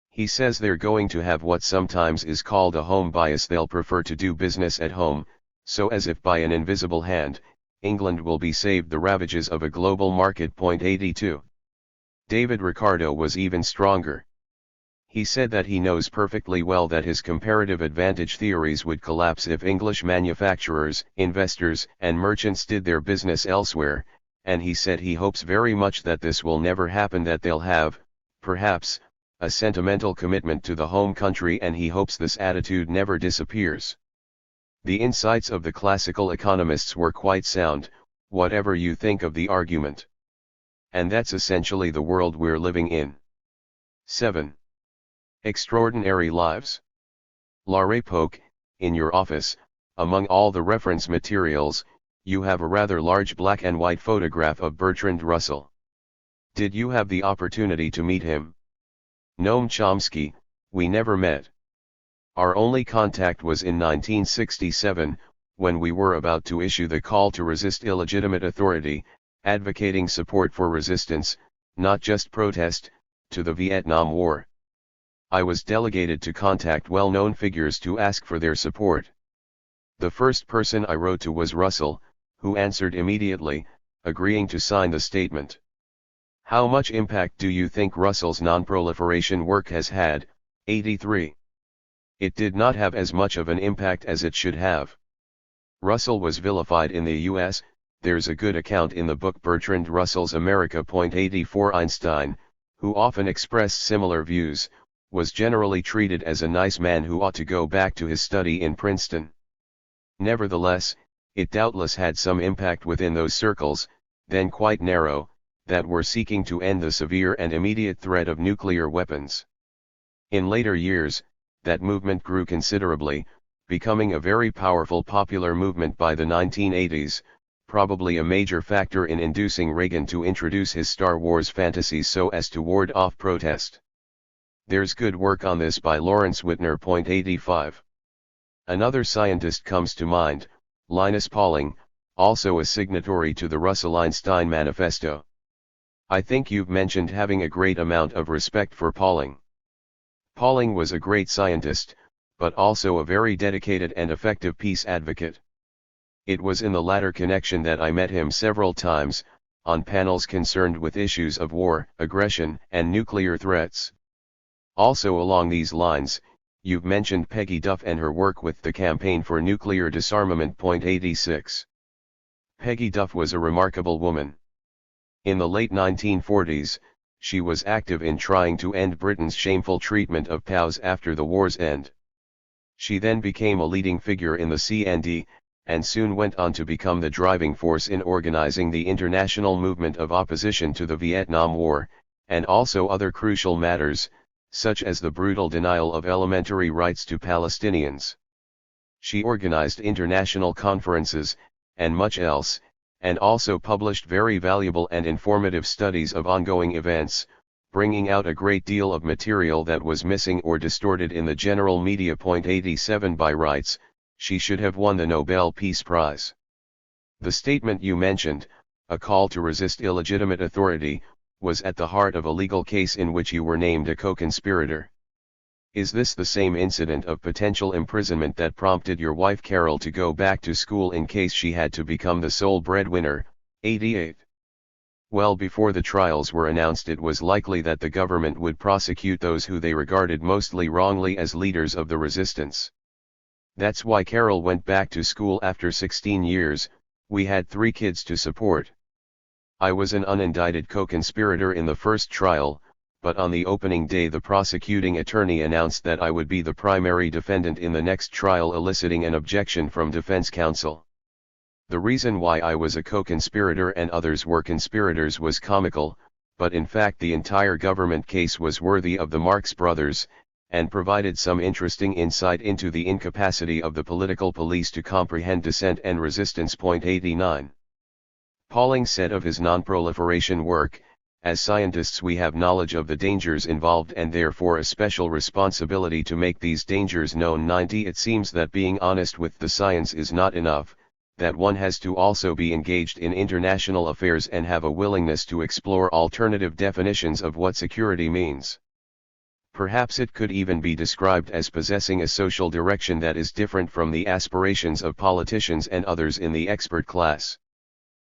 He says they're going to have what sometimes is called a home bias. They'll prefer to do business at home, so as if by an invisible hand, England will be saved the ravages of a global market. 82. David Ricardo was even stronger. He said that he knows perfectly well that his comparative advantage theories would collapse if English manufacturers, investors, and merchants did their business elsewhere, and he said he hopes very much that this will never happen, that they'll have, perhaps, a sentimental commitment to the home country, and he hopes this attitude never disappears. The insights of the classical economists were quite sound, whatever you think of the argument. And that's essentially the world we're living in. 7. Extraordinary Lives. Laray Polk, in your office, among all the reference materials, you have a rather large black and white photograph of Bertrand Russell. Did you have the opportunity to meet him? Noam Chomsky, we never met. Our only contact was in 1967, when we were about to issue the call to resist illegitimate authority, advocating support for resistance, not just protest, to the Vietnam War. I was delegated to contact well-known figures to ask for their support. The first person I wrote to was Russell, who answered immediately, agreeing to sign the statement. How much impact do you think Russell's non-proliferation work has had? 83. It did not have as much of an impact as it should have. Russell was vilified in the US. There's a good account in the book Bertrand Russell's America. 84. Einstein, who often expressed similar views, was generally treated as a nice man who ought to go back to his study in Princeton. Nevertheless, it doubtless had some impact within those circles, then quite narrow, that were seeking to end the severe and immediate threat of nuclear weapons. In later years, that movement grew considerably, becoming a very powerful popular movement by the 1980s, probably a major factor in inducing Reagan to introduce his Star Wars fantasies so as to ward off protest. There's good work on this by Lawrence Whitner. 85. Another scientist comes to mind, Linus Pauling, also a signatory to the Russell-Einstein Manifesto. I think you've mentioned having a great amount of respect for Pauling. Pauling was a great scientist, but also a very dedicated and effective peace advocate. It was in the latter connection that I met him several times, on panels concerned with issues of war, aggression, and nuclear threats. Also along these lines, you've mentioned Peggy Duff and her work with the Campaign for Nuclear Disarmament. 86. Peggy Duff was a remarkable woman. In the late 1940s, she was active in trying to end Britain's shameful treatment of POWs after the war's end. She then became a leading figure in the CND, and soon went on to become the driving force in organizing the international movement of opposition to the Vietnam War, and also other crucial matters, such as the brutal denial of elementary rights to Palestinians. She organized international conferences, and much else, and also published very valuable and informative studies of ongoing events, bringing out a great deal of material that was missing or distorted in the general media. 87. By rights, she should have won the Nobel Peace Prize. The statement you mentioned, a call to resist illegitimate authority, was at the heart of a legal case in which you were named a co-conspirator. Is this the same incident of potential imprisonment that prompted your wife Carol to go back to school in case she had to become the sole breadwinner? 88. Well, before the trials were announced, it was likely that the government would prosecute those who they regarded mostly wrongly as leaders of the resistance. That's why Carol went back to school after 16 years. We had 3 kids to support. I was an unindicted co-conspirator in the first trial, but on the opening day the prosecuting attorney announced that I would be the primary defendant in the next trial, eliciting an objection from defense counsel. The reason why I was a co-conspirator and others were conspirators was comical, but in fact the entire government case was worthy of the Marx Brothers, and provided some interesting insight into the incapacity of the political police to comprehend dissent and resistance. 89. Pauling said of his non-proliferation work, as scientists we have knowledge of the dangers involved and therefore a special responsibility to make these dangers known. 90. It seems that being honest with the science is not enough, that one has to also be engaged in international affairs and have a willingness to explore alternative definitions of what security means. Perhaps it could even be described as possessing a social direction that is different from the aspirations of politicians and others in the expert class.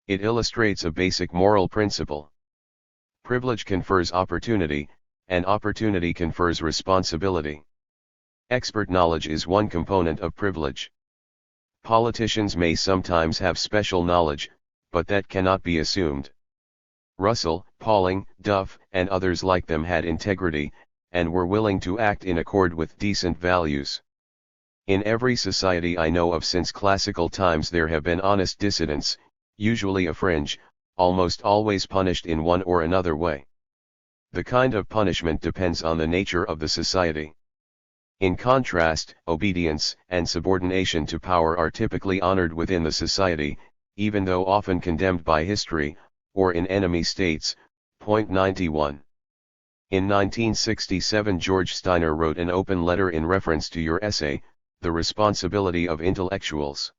It illustrates a basic moral principle. Privilege confers opportunity, and opportunity confers responsibility. Expert knowledge is one component of privilege. Politicians may sometimes have special knowledge, but that cannot be assumed. Russell, Pauling, Duff, and others like them had integrity, and were willing to act in accord with decent values. In every society I know of since classical times there have been honest dissidents, usually a fringe, almost always punished in one or another way. The kind of punishment depends on the nature of the society. In contrast, obedience and subordination to power are typically honored within the society, even though often condemned by history, or in enemy states. Point 91. In 1967 George Steiner wrote an open letter in reference to your essay, The Responsibility of Intellectuals.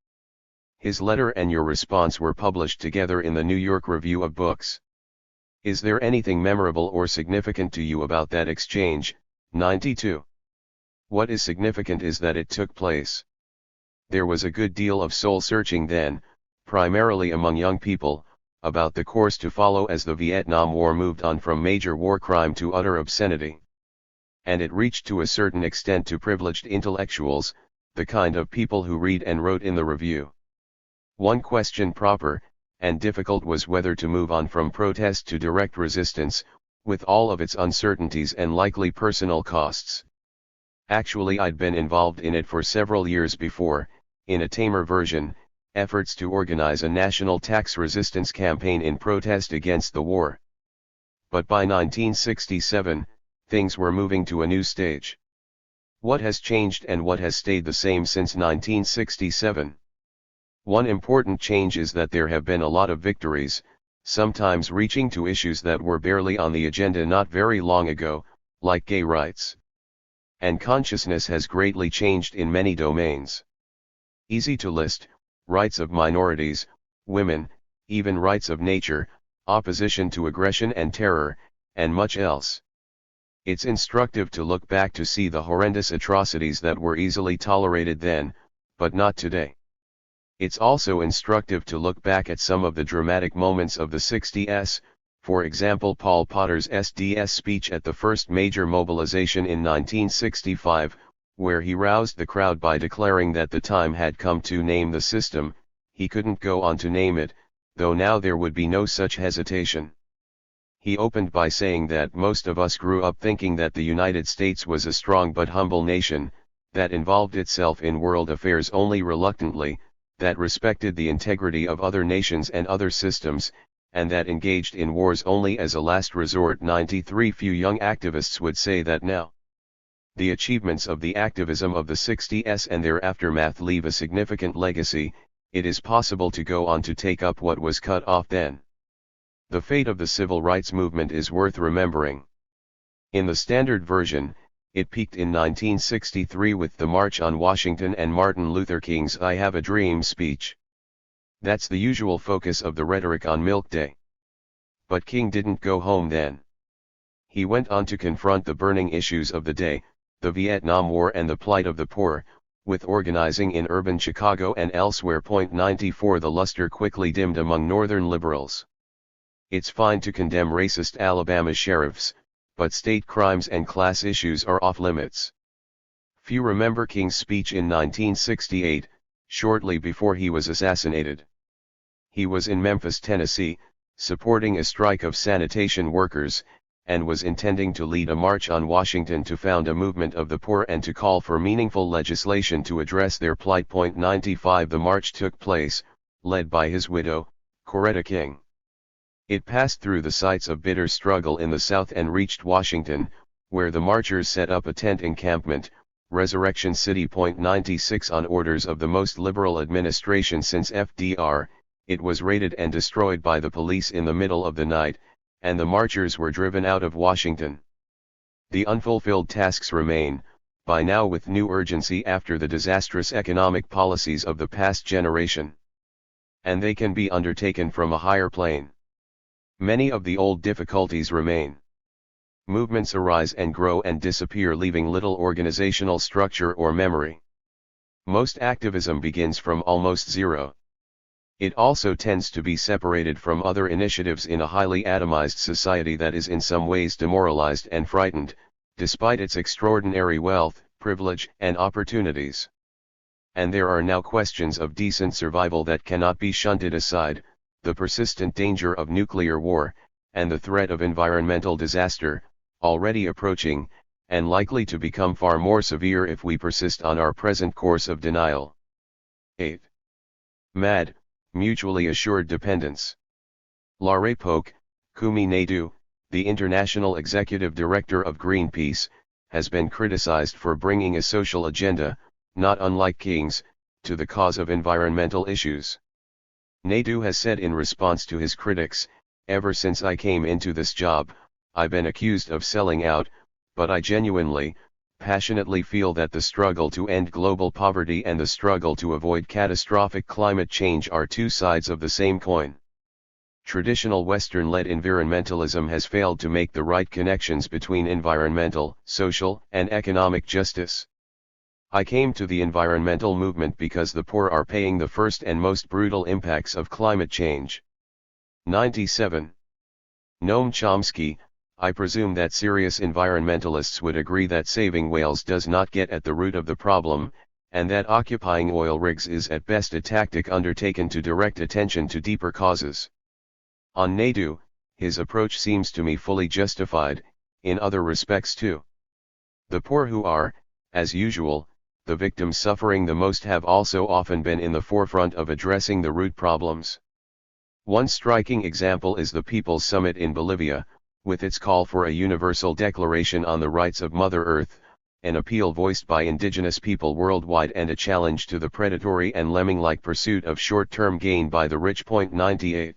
His letter and your response were published together in the New York Review of Books. Is there anything memorable or significant to you about that exchange? 92. What is significant is that it took place. There was a good deal of soul-searching then, primarily among young people, about the course to follow as the Vietnam War moved on from major war crime to utter obscenity. And it reached to a certain extent to privileged intellectuals, the kind of people who read and wrote in the review. One question proper, and difficult was whether to move on from protest to direct resistance, with all of its uncertainties and likely personal costs. Actually I'd been involved in it for several years before, in a tamer version, efforts to organize a national tax resistance campaign in protest against the war. But by 1967, things were moving to a new stage. What has changed and what has stayed the same since 1967? One important change is that there have been a lot of victories, sometimes reaching to issues that were barely on the agenda not very long ago, like gay rights. And consciousness has greatly changed in many domains. Easy to list: rights of minorities, women, even rights of nature, opposition to aggression and terror, and much else. It's instructive to look back to see the horrendous atrocities that were easily tolerated then, but not today. It's also instructive to look back at some of the dramatic moments of the 60s, for example Paul Potter's SDS speech at the first major mobilization in 1965, where he roused the crowd by declaring that the time had come to name the system. He couldn't go on to name it, though now there would be no such hesitation. He opened by saying that most of us grew up thinking that the United States was a strong but humble nation, that involved itself in world affairs only reluctantly, that respected the integrity of other nations and other systems, and that engaged in wars only as a last resort. 93 Few young activists would say that now. The achievements of the activism of the 60s and their aftermath leave a significant legacy. It is possible to go on to take up what was cut off then. The fate of the civil rights movement is worth remembering. In the standard version, it peaked in 1963 with the March on Washington and Martin Luther King's I Have a Dream speech. That's the usual focus of the rhetoric on Milk Day. But King didn't go home then. He went on to confront the burning issues of the day, the Vietnam War and the plight of the poor, with organizing in urban Chicago and elsewhere. 94 The luster quickly dimmed among Northern liberals. It's fine to condemn racist Alabama sheriffs, but state crimes and class issues are off limits. Few remember King's speech in 1968, shortly before he was assassinated. He was in Memphis, Tennessee, supporting a strike of sanitation workers, and was intending to lead a march on Washington to found a movement of the poor and to call for meaningful legislation to address their plight. 95 The march took place, led by his widow, Coretta King. It passed through the sites of bitter struggle in the South and reached Washington, where the marchers set up a tent encampment, Resurrection City. 96 On orders of the most liberal administration since FDR, it was raided and destroyed by the police in the middle of the night, and the marchers were driven out of Washington. The unfulfilled tasks remain, by now with new urgency after the disastrous economic policies of the past generation. And they can be undertaken from a higher plane. Many of the old difficulties remain. Movements arise and grow and disappear, leaving little organizational structure or memory. Most activism begins from almost zero. It also tends to be separated from other initiatives in a highly atomized society that is in some ways demoralized and frightened, despite its extraordinary wealth, privilege, and opportunities. And there are now questions of decent survival that cannot be shunted aside, the persistent danger of nuclear war, and the threat of environmental disaster, already approaching, and likely to become far more severe if we persist on our present course of denial. 8. MAD, Mutually Assured Dependence. Laray Polk, Kumi Naidu, the International Executive Director of Greenpeace, has been criticized for bringing a social agenda, not unlike King's, to the cause of environmental issues. Naidu has said in response to his critics, "Ever since I came into this job, I've been accused of selling out, but I genuinely, passionately feel that the struggle to end global poverty and the struggle to avoid catastrophic climate change are two sides of the same coin. Traditional Western-led environmentalism has failed to make the right connections between environmental, social, and economic justice. I came to the environmental movement because the poor are paying the first and most brutal impacts of climate change." 97. Noam Chomsky, I presume that serious environmentalists would agree that saving whales does not get at the root of the problem, and that occupying oil rigs is at best a tactic undertaken to direct attention to deeper causes. On Naidu, his approach seems to me fully justified, in other respects too. The poor who are, as usual, the victims suffering the most have also often been in the forefront of addressing the root problems. One striking example is the People's Summit in Bolivia, with its call for a universal declaration on the rights of Mother Earth, an appeal voiced by indigenous people worldwide and a challenge to the predatory and lemming-like pursuit of short-term gain by the rich. 98.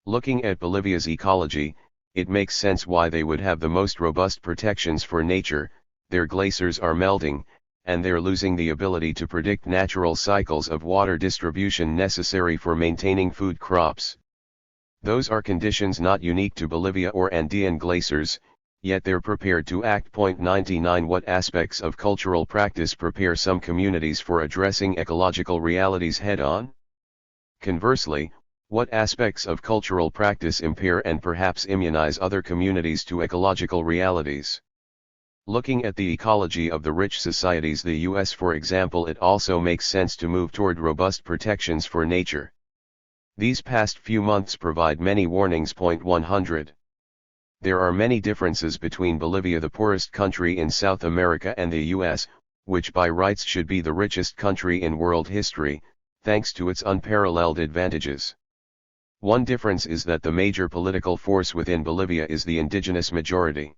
Looking at Bolivia's ecology, it makes sense why they would have the most robust protections for nature. Their glaciers are melting, and they're losing the ability to predict natural cycles of water distribution necessary for maintaining food crops. Those are conditions not unique to Bolivia or Andean glaciers, yet they're prepared to act. 99. What aspects of cultural practice prepare some communities for addressing ecological realities head-on? Conversely, what aspects of cultural practice impair and perhaps immunize other communities to ecological realities? Looking at the ecology of the rich societies, the US for example, it also makes sense to move toward robust protections for nature. These past few months provide many warnings. 100. There are many differences between Bolivia, the poorest country in South America, and the US, which by rights should be the richest country in world history, thanks to its unparalleled advantages. One difference is that the major political force within Bolivia is the indigenous majority.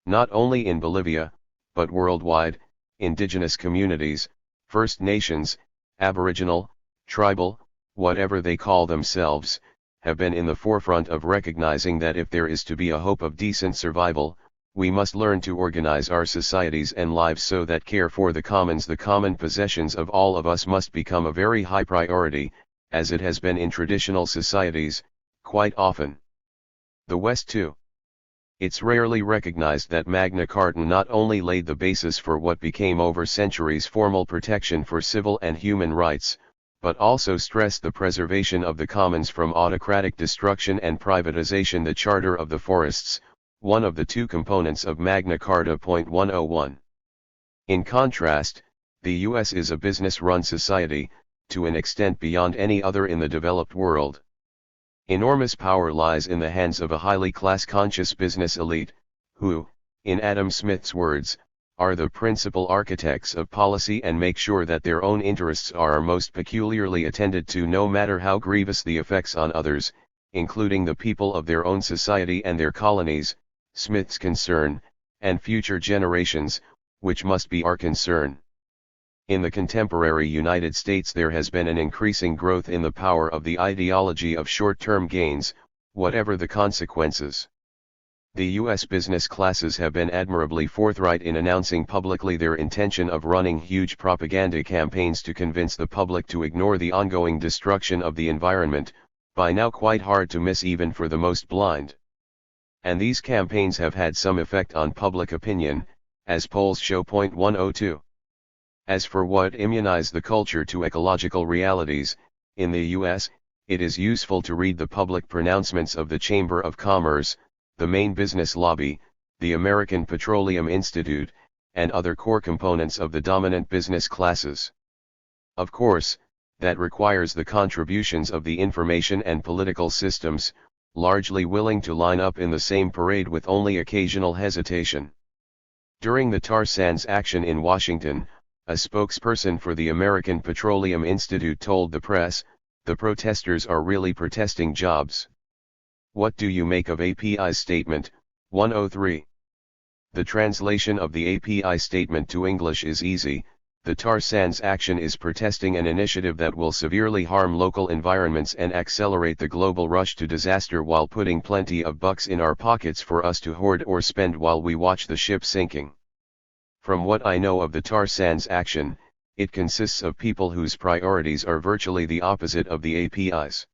Not only in Bolivia, but worldwide, indigenous communities, First Nations, Aboriginal, tribal, whatever they call themselves, have been in the forefront of recognizing that if there is to be a hope of decent survival, we must learn to organize our societies and lives so that care for the commons, the common possessions of all of us, must become a very high priority, as it has been in traditional societies, quite often. The West too. It's rarely recognized that Magna Carta not only laid the basis for what became over centuries formal protection for civil and human rights, but also stressed the preservation of the commons from autocratic destruction and privatization. The Charter of the Forests, one of the two components of Magna Carta. 101. In contrast, the US is a business-run society, to an extent beyond any other in the developed world. Enormous power lies in the hands of a highly class-conscious business elite, who, in Adam Smith's words, are the principal architects of policy and make sure that their own interests are most peculiarly attended to, no matter how grievous the effects on others, including the people of their own society and their colonies, Smith's concern, and future generations, which must be our concern. In the contemporary United States there has been an increasing growth in the power of the ideology of short-term gains, whatever the consequences. The US business classes have been admirably forthright in announcing publicly their intention of running huge propaganda campaigns to convince the public to ignore the ongoing destruction of the environment, by now quite hard to miss even for the most blind. And these campaigns have had some effect on public opinion, as polls show. 102. As for what immunize the culture to ecological realities, In the US, it is useful to read the public pronouncements of the Chamber of Commerce, the main business lobby, the American Petroleum Institute, and other core components of the dominant business classes. Of course, that requires the contributions of the information and political systems, largely willing to line up in the same parade with only occasional hesitation. During the tar sands action in Washington, a spokesperson for the American Petroleum Institute told the press, "The protesters are really protesting jobs. What do you make of API's statement?" 103. The translation of the API statement to English is easy. The tar sands action is protesting an initiative that will severely harm local environments and accelerate the global rush to disaster while putting plenty of bucks in our pockets for us to hoard or spend while we watch the ship sinking. From what I know of the tar sands action, it consists of people whose priorities are virtually the opposite of the API's.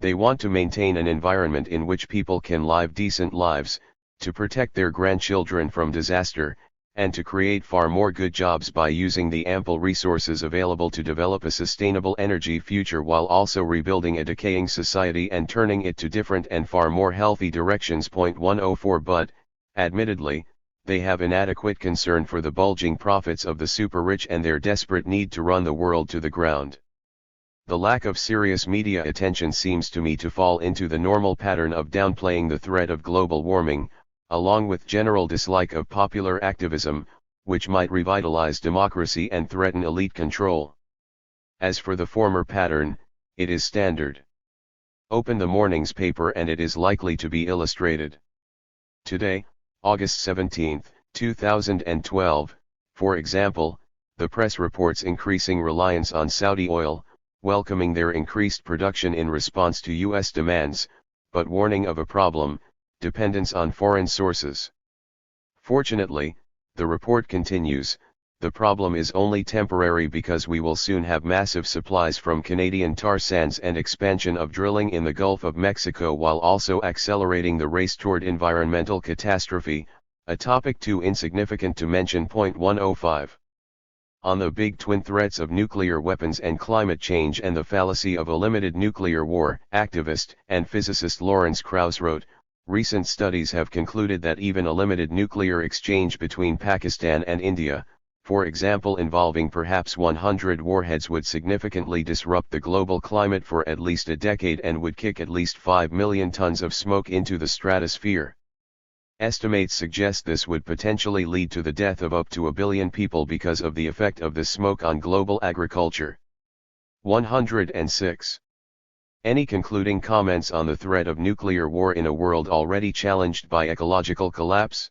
They want to maintain an environment in which people can live decent lives, to protect their grandchildren from disaster, and to create far more good jobs by using the ample resources available to develop a sustainable energy future while also rebuilding a decaying society and turning it to different and far more healthy directions. 104 But, admittedly, they have inadequate concern for the bulging profits of the super-rich and their desperate need to run the world to the ground. The lack of serious media attention seems to me to fall into the normal pattern of downplaying the threat of global warming, along with general dislike of popular activism, which might revitalize democracy and threaten elite control. As for the former pattern, it is standard. Open the morning's paper and it is likely to be illustrated. Today, August 17, 2012, for example, the press reports increasing reliance on Saudi oil, welcoming their increased production in response to U.S. demands, but warning of a problem: dependence on foreign sources. Fortunately, the report continues, the problem is only temporary because we will soon have massive supplies from Canadian tar sands and expansion of drilling in the Gulf of Mexico while also accelerating the race toward environmental catastrophe, a topic too insignificant to mention. 105. On the big twin threats of nuclear weapons and climate change and the fallacy of a limited nuclear war, activist and physicist Lawrence Krauss wrote, recent studies have concluded that even a limited nuclear exchange between Pakistan and India, for example involving perhaps 100 warheads, would significantly disrupt the global climate for at least a decade and would kick at least 5 million tons of smoke into the stratosphere. Estimates suggest this would potentially lead to the death of up to 1 billion people because of the effect of the smoke on global agriculture. 106. Any concluding comments on the threat of nuclear war in a world already challenged by ecological collapse?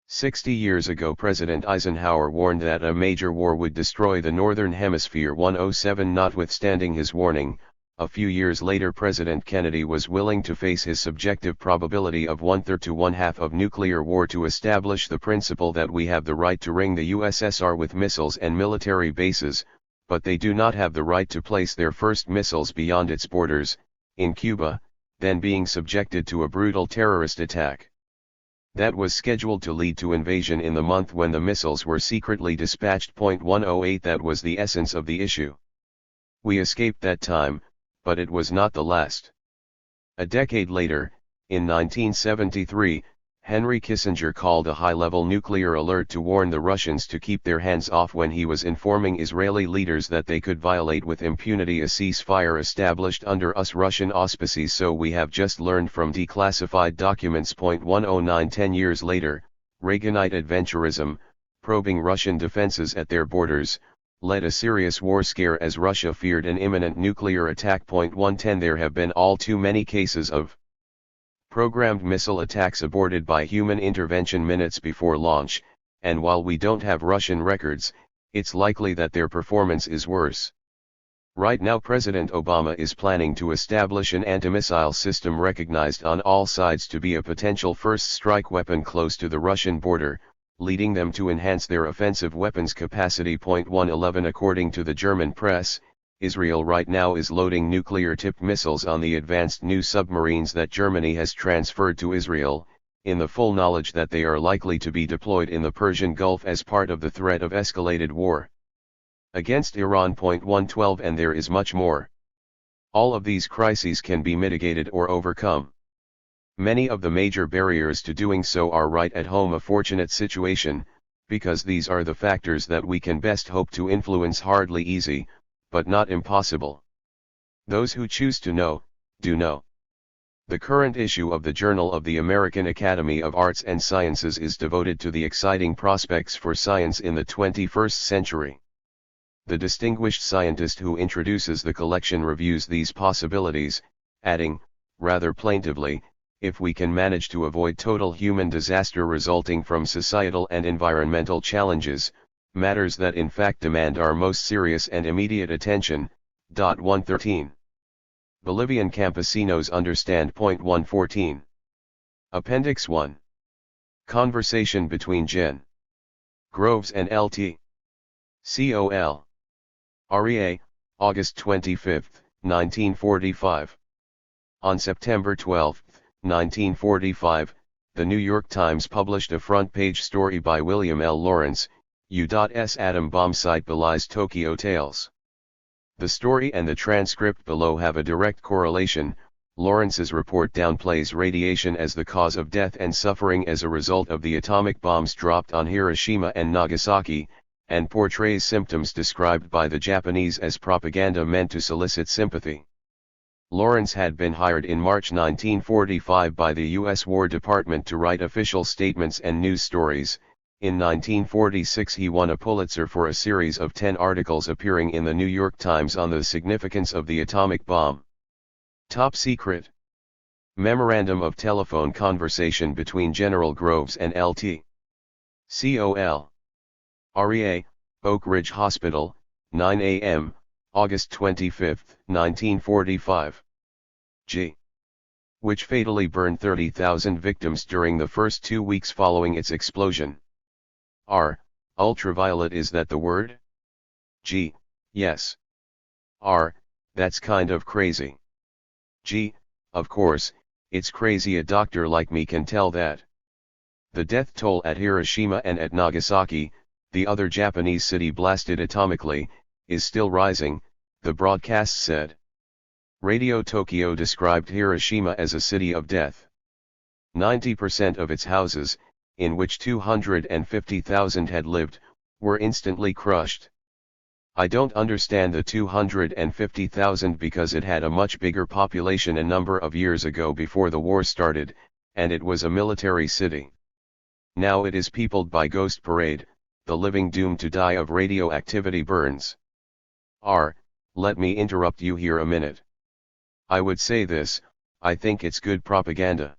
60 years ago President Eisenhower warned that a major war would destroy the Northern Hemisphere. 107. Notwithstanding his warning, a few years later President Kennedy was willing to face his subjective probability of 1/3 to 1/2 of nuclear war to establish the principle that we have the right to ring the USSR with missiles and military bases, but they do not have the right to place their first missiles beyond its borders, in Cuba, then being subjected to a brutal terrorist attack. That was scheduled to lead to invasion in the month when the missiles were secretly dispatched. 108. That was the essence of the issue. We escaped that time, but it was not the last. A decade later, in 1973, Henry Kissinger called a high-level nuclear alert to warn the Russians to keep their hands off when he was informing Israeli leaders that they could violate with impunity a ceasefire established under Russian auspices. So we have just learned from declassified documents. 109. 10 years later, Reaganite adventurism, probing Russian defenses at their borders, led a serious war scare as Russia feared an imminent nuclear attack. 110. There have been all too many cases of programmed missile attacks aborted by human intervention minutes before launch, and while we don't have Russian records, it's likely that their performance is worse. Right now President Obama is planning to establish an anti-missile system recognized on all sides to be a potential first strike weapon close to the Russian border, leading them to enhance their offensive weapons capacity. 111. According to the German press, Israel right now is loading nuclear-tipped missiles on the advanced new submarines that Germany has transferred to Israel, in the full knowledge that they are likely to be deployed in the Persian Gulf as part of the threat of escalated war against Iran. 112. And there is much more. All of these crises can be mitigated or overcome. Many of the major barriers to doing so are right at home, a fortunate situation, because these are the factors that we can best hope to influence. Hardly easy, but not impossible. Those who choose to know, do know. The current issue of the Journal of the American Academy of Arts and Sciences is devoted to the exciting prospects for science in the 21st century. The distinguished scientist who introduces the collection reviews these possibilities, adding, rather plaintively, if we can manage to avoid total human disaster resulting from societal and environmental challenges, matters that in fact demand our most serious and immediate attention. 113. Bolivian campesinos understand. 114. Appendix 1. Conversation between Gen. Groves and Lt. Col. Laray, August 25, 1945. On September 12, 1945, the New York Times published a front-page story by William L. Lawrence, U.S. atom bomb site belies Tokyo tales. The story and the transcript below have a direct correlation. Lawrence's report downplays radiation as the cause of death and suffering as a result of the atomic bombs dropped on Hiroshima and Nagasaki, and portrays symptoms described by the Japanese as propaganda meant to solicit sympathy. Lawrence had been hired in March 1945 by the U.S. War Department to write official statements and news stories. In 1946 he won a Pulitzer for a series of 10 articles appearing in the New York Times on the significance of the atomic bomb. Top secret. Memorandum of telephone conversation between General Groves and Lt. Col. Laray, Oak Ridge Hospital, 9 a.m., August 25, 1945. G. Which fatally burned 30,000 victims during the first 2 weeks following its explosion. R. Ultraviolet, is that the word? G. Yes. R. That's kind of crazy. G. Of course, it's crazy. A doctor like me can tell that. The death toll at Hiroshima and at Nagasaki, the other Japanese city blasted atomically, is still rising, the broadcast said. Radio Tokyo described Hiroshima as a city of death. 90% of its houses, in which 250,000 had lived, were instantly crushed. I don't understand the 250,000 because it had a much bigger population a number of years ago before the war started, and it was a military city. Now it is peopled by Ghost Parade, the living doomed to die of radioactivity burns. R. Let me interrupt you here a minute. I would say this, I think it's good propaganda.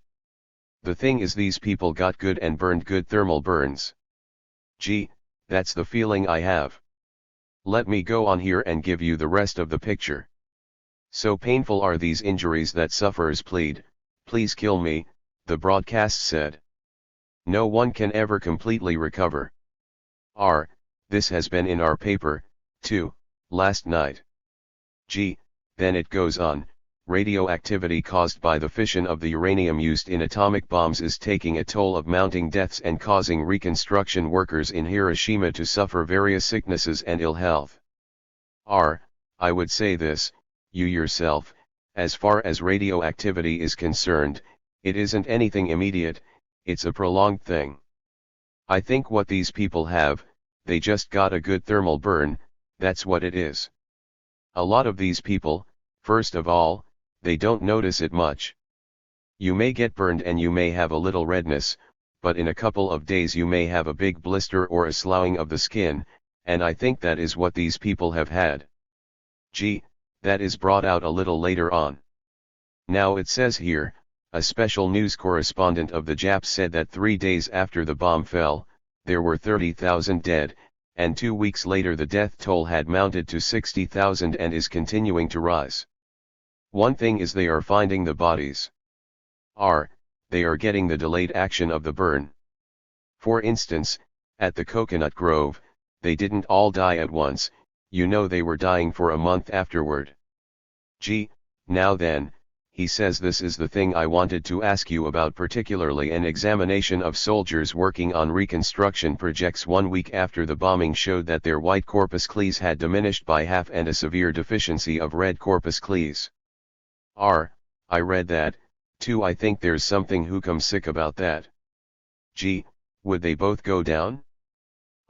The thing is, these people got good and burned good thermal burns. Gee, that's the feeling I have. Let me go on here and give you the rest of the picture. So painful are these injuries that sufferers plead, please kill me, the broadcast said. No one can ever completely recover. R. This has been in our paper, too, last night. Gee, then it goes on. Radioactivity caused by the fission of the uranium used in atomic bombs is taking a toll of mounting deaths and causing reconstruction workers in Hiroshima to suffer various sicknesses and ill health. R. I would say this, you yourself, as far as radioactivity is concerned, it isn't anything immediate, it's a prolonged thing. I think what these people have, they just got a good thermal burn, that's what it is. A lot of these people, first of all, they don't notice it much. You may get burned and you may have a little redness, but in a couple of days you may have a big blister or a sloughing of the skin, and I think that is what these people have had. Gee, that is brought out a little later on. Now it says here, a special news correspondent of the Japs said that 3 days after the bomb fell, there were 30,000 dead, and 2 weeks later the death toll had mounted to 60,000 and is continuing to rise. One thing is they are finding the bodies. R. They are getting the delayed action of the burn. For instance, at the Coconut Grove, they didn't all die at once, you know, they were dying for a month afterward. Gee, now then, he says, this is the thing I wanted to ask you about, particularly an examination of soldiers working on reconstruction projects 1 week after the bombing showed that their white corpuscles had diminished by half and a severe deficiency of red corpuscles. R. I read that, too. I think there's something who come sick about that. G. Would they both go down?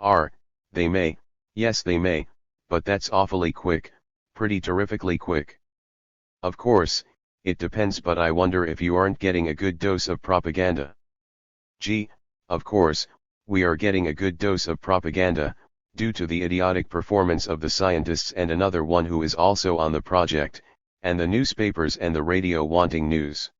R. They may, yes they may, but that's awfully quick, pretty terrifically quick. Of course, it depends, but I wonder if you aren't getting a good dose of propaganda. G. Of course, we are getting a good dose of propaganda, due to the idiotic performance of the scientists and another one who is also on the project, and the newspapers and the radio wanting news.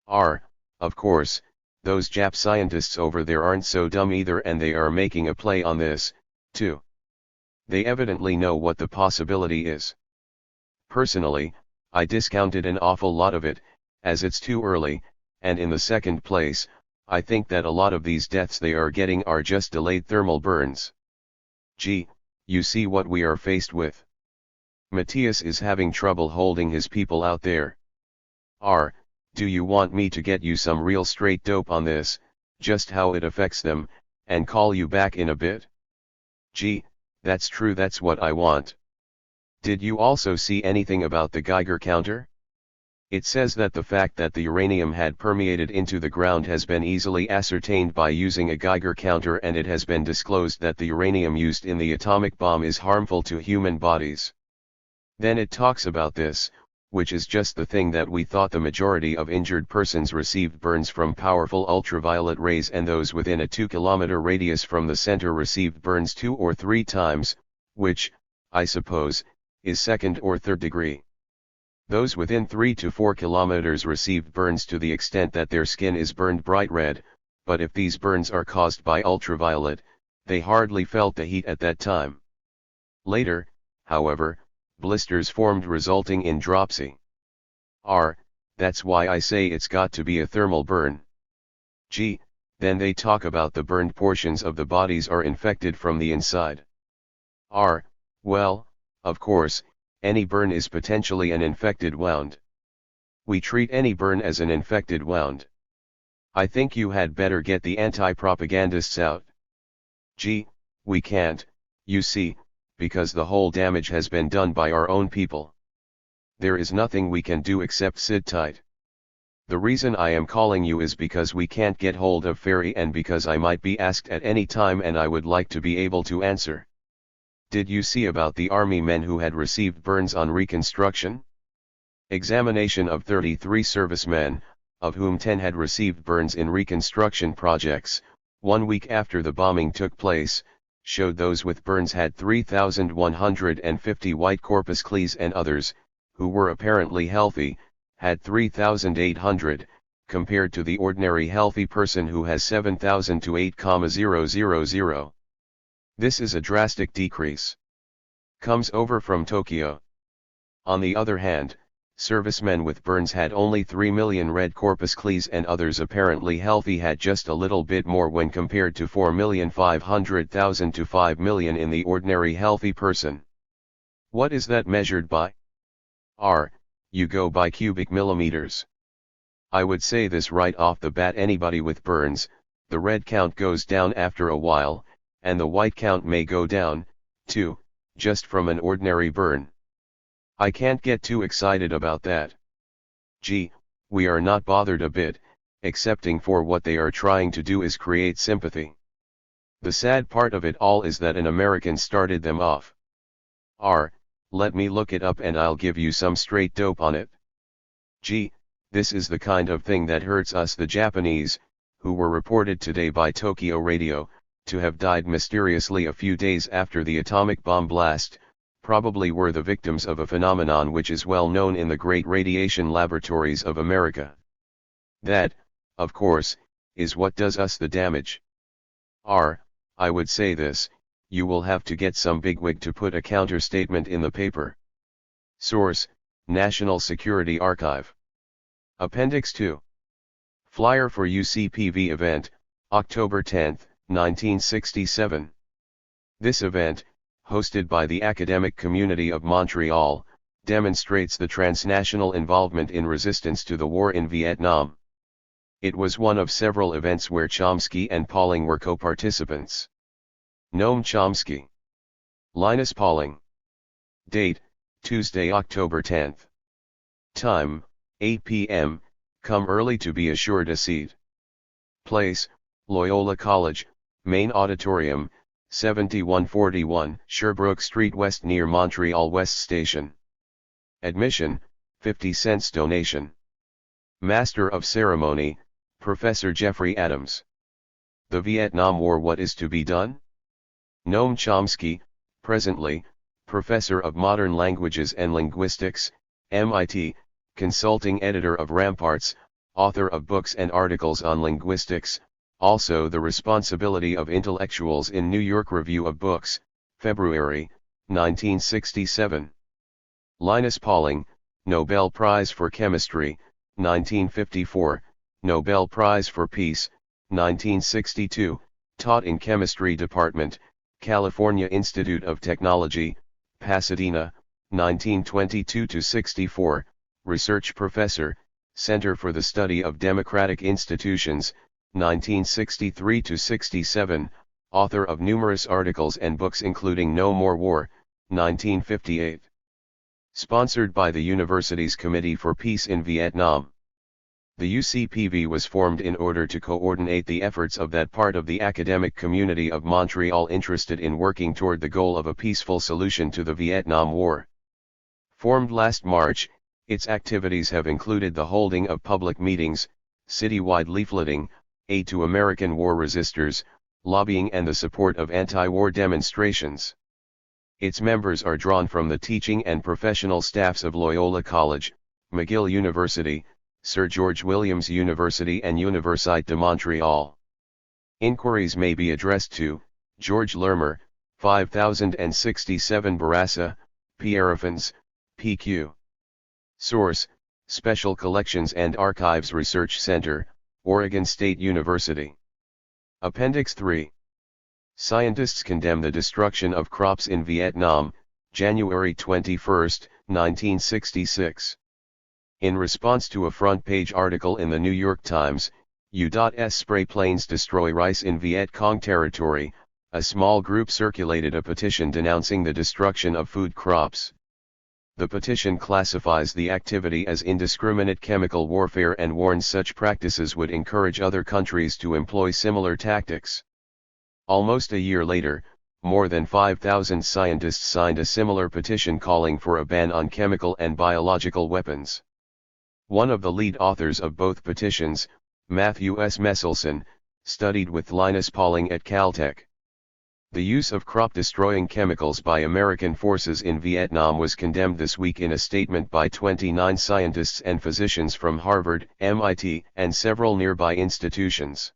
R. Of course, those Jap scientists over there aren't so dumb either, and they are making a play on this, too. They evidently know what the possibility is. Personally, I discounted an awful lot of it, as it's too early, and in the second place, I think that a lot of these deaths they are getting are just delayed thermal burns. Gee, you see what we are faced with. Matthias is having trouble holding his people out there. R. Do you want me to get you some real straight dope on this, just how it affects them, and call you back in a bit? Gee, that's true, that's what I want. Did you also see anything about the Geiger counter? It says that the fact that the uranium had permeated into the ground has been easily ascertained by using a Geiger counter, and it has been disclosed that the uranium used in the atomic bomb is harmful to human bodies. Then it talks about this, which is just the thing that we thought: the majority of injured persons received burns from powerful ultraviolet rays, and those within a 2-kilometer radius from the center received burns 2 or 3 times, which, I suppose, is second or third degree. Those within 3 to 4 kilometers received burns to the extent that their skin is burned bright red, but if these burns are caused by ultraviolet, they hardly felt the heat at that time. Later, however, blisters formed resulting in dropsy. R. That's why I say it's got to be a thermal burn. G. Then they talk about the burned portions of the bodies are infected from the inside. R. Well, of course, any burn is potentially an infected wound. We treat any burn as an infected wound. I think you had better get the anti-propagandists out. G. We can't, you see, because the whole damage has been done by our own people. There is nothing we can do except sit tight. The reason I am calling you is because we can't get hold of Ferry, and because I might be asked at any time and I would like to be able to answer. Did you see about the army men who had received burns on reconstruction? Examination of 33 servicemen, of whom 10 had received burns in reconstruction projects, 1 week after the bombing took place, showed those with burns had 3,150 white corpuscles, and others, who were apparently healthy, had 3,800, compared to the ordinary healthy person who has 7,000 to 8,000. This is a drastic decrease. Comes over from Tokyo. On the other hand, servicemen with burns had only 3 million red corpuscles, and others apparently healthy had just a little bit more when compared to 4,500,000 to 5 million in the ordinary healthy person. What is that measured by? R. You go by cubic millimeters. I would say this right off the bat: anybody with burns, the red count goes down after a while, and the white count may go down, too, just from an ordinary burn. I can't get too excited about that. Gee, we are not bothered a bit, excepting for what they are trying to do is create sympathy. The sad part of it all is that an American started them off. R. Let me look it up and I'll give you some straight dope on it. Gee, this is the kind of thing that hurts us. The Japanese, who were reported today by Tokyo Radio, to have died mysteriously a few days after the atomic bomb blast, probably were the victims of a phenomenon which is well known in the great radiation laboratories of America. That, of course, is what does us the damage. R. I would say this: you will have to get some bigwig to put a counter-statement in the paper. Source: National Security Archive. Appendix 2. Flyer for UCPV event, October 10, 1967. This event, hosted by the academic community of Montreal, demonstrates the transnational involvement in resistance to the war in Vietnam. It was one of several events where Chomsky and Pauling were co-participants. Noam Chomsky. Linus Pauling. Date: Tuesday, October 10. Time: 8 p.m., come early to be assured a seat. Place, Loyola College, Main Auditorium, 7141 Sherbrooke Street West near Montreal West Station. Admission, 50 cents donation. Master of Ceremony, Professor Jeffrey Adams. The Vietnam War, what is to be done? Noam Chomsky, presently, Professor of Modern Languages and Linguistics, MIT, consulting editor of Ramparts, author of books and articles on linguistics, also the responsibility of intellectuals in New York Review of Books, February, 1967. Linus Pauling, Nobel Prize for Chemistry, 1954, Nobel Prize for Peace, 1962, taught in Chemistry Department, California Institute of Technology, Pasadena, 1922-64, Research Professor, Center for the Study of Democratic Institutions, 1963-67, author of numerous articles and books including No More War, 1958. Sponsored by the university's Committee for Peace in Vietnam. The UCPV was formed in order to coordinate the efforts of that part of the academic community of Montreal interested in working toward the goal of a peaceful solution to the Vietnam War. Formed last March, its activities have included the holding of public meetings, citywide leafleting, aid to American war resistors, lobbying and the support of anti-war demonstrations. Its members are drawn from the teaching and professional staffs of Loyola College, McGill University, Sir George Williams University and Université de Montréal. Inquiries may be addressed to George Lermer, 5067 Bourassa, Pierrefonds, PQ. Source, Special Collections and Archives Research Center, Oregon State University. Appendix 3. Scientists condemn the destruction of crops in Vietnam, January 21, 1966. In response to a front-page article in the New York Times, U.S. spray planes destroy rice in Viet Cong territory, a small group circulated a petition denouncing the destruction of food crops. The petition classifies the activity as indiscriminate chemical warfare and warns such practices would encourage other countries to employ similar tactics. Almost a year later, more than 5,000 scientists signed a similar petition calling for a ban on chemical and biological weapons. One of the lead authors of both petitions, Matthew S. Messelson, studied with Linus Pauling at Caltech. The use of crop-destroying chemicals by American forces in Vietnam was condemned this week in a statement by 29 scientists and physicians from Harvard, MIT, and several nearby institutions.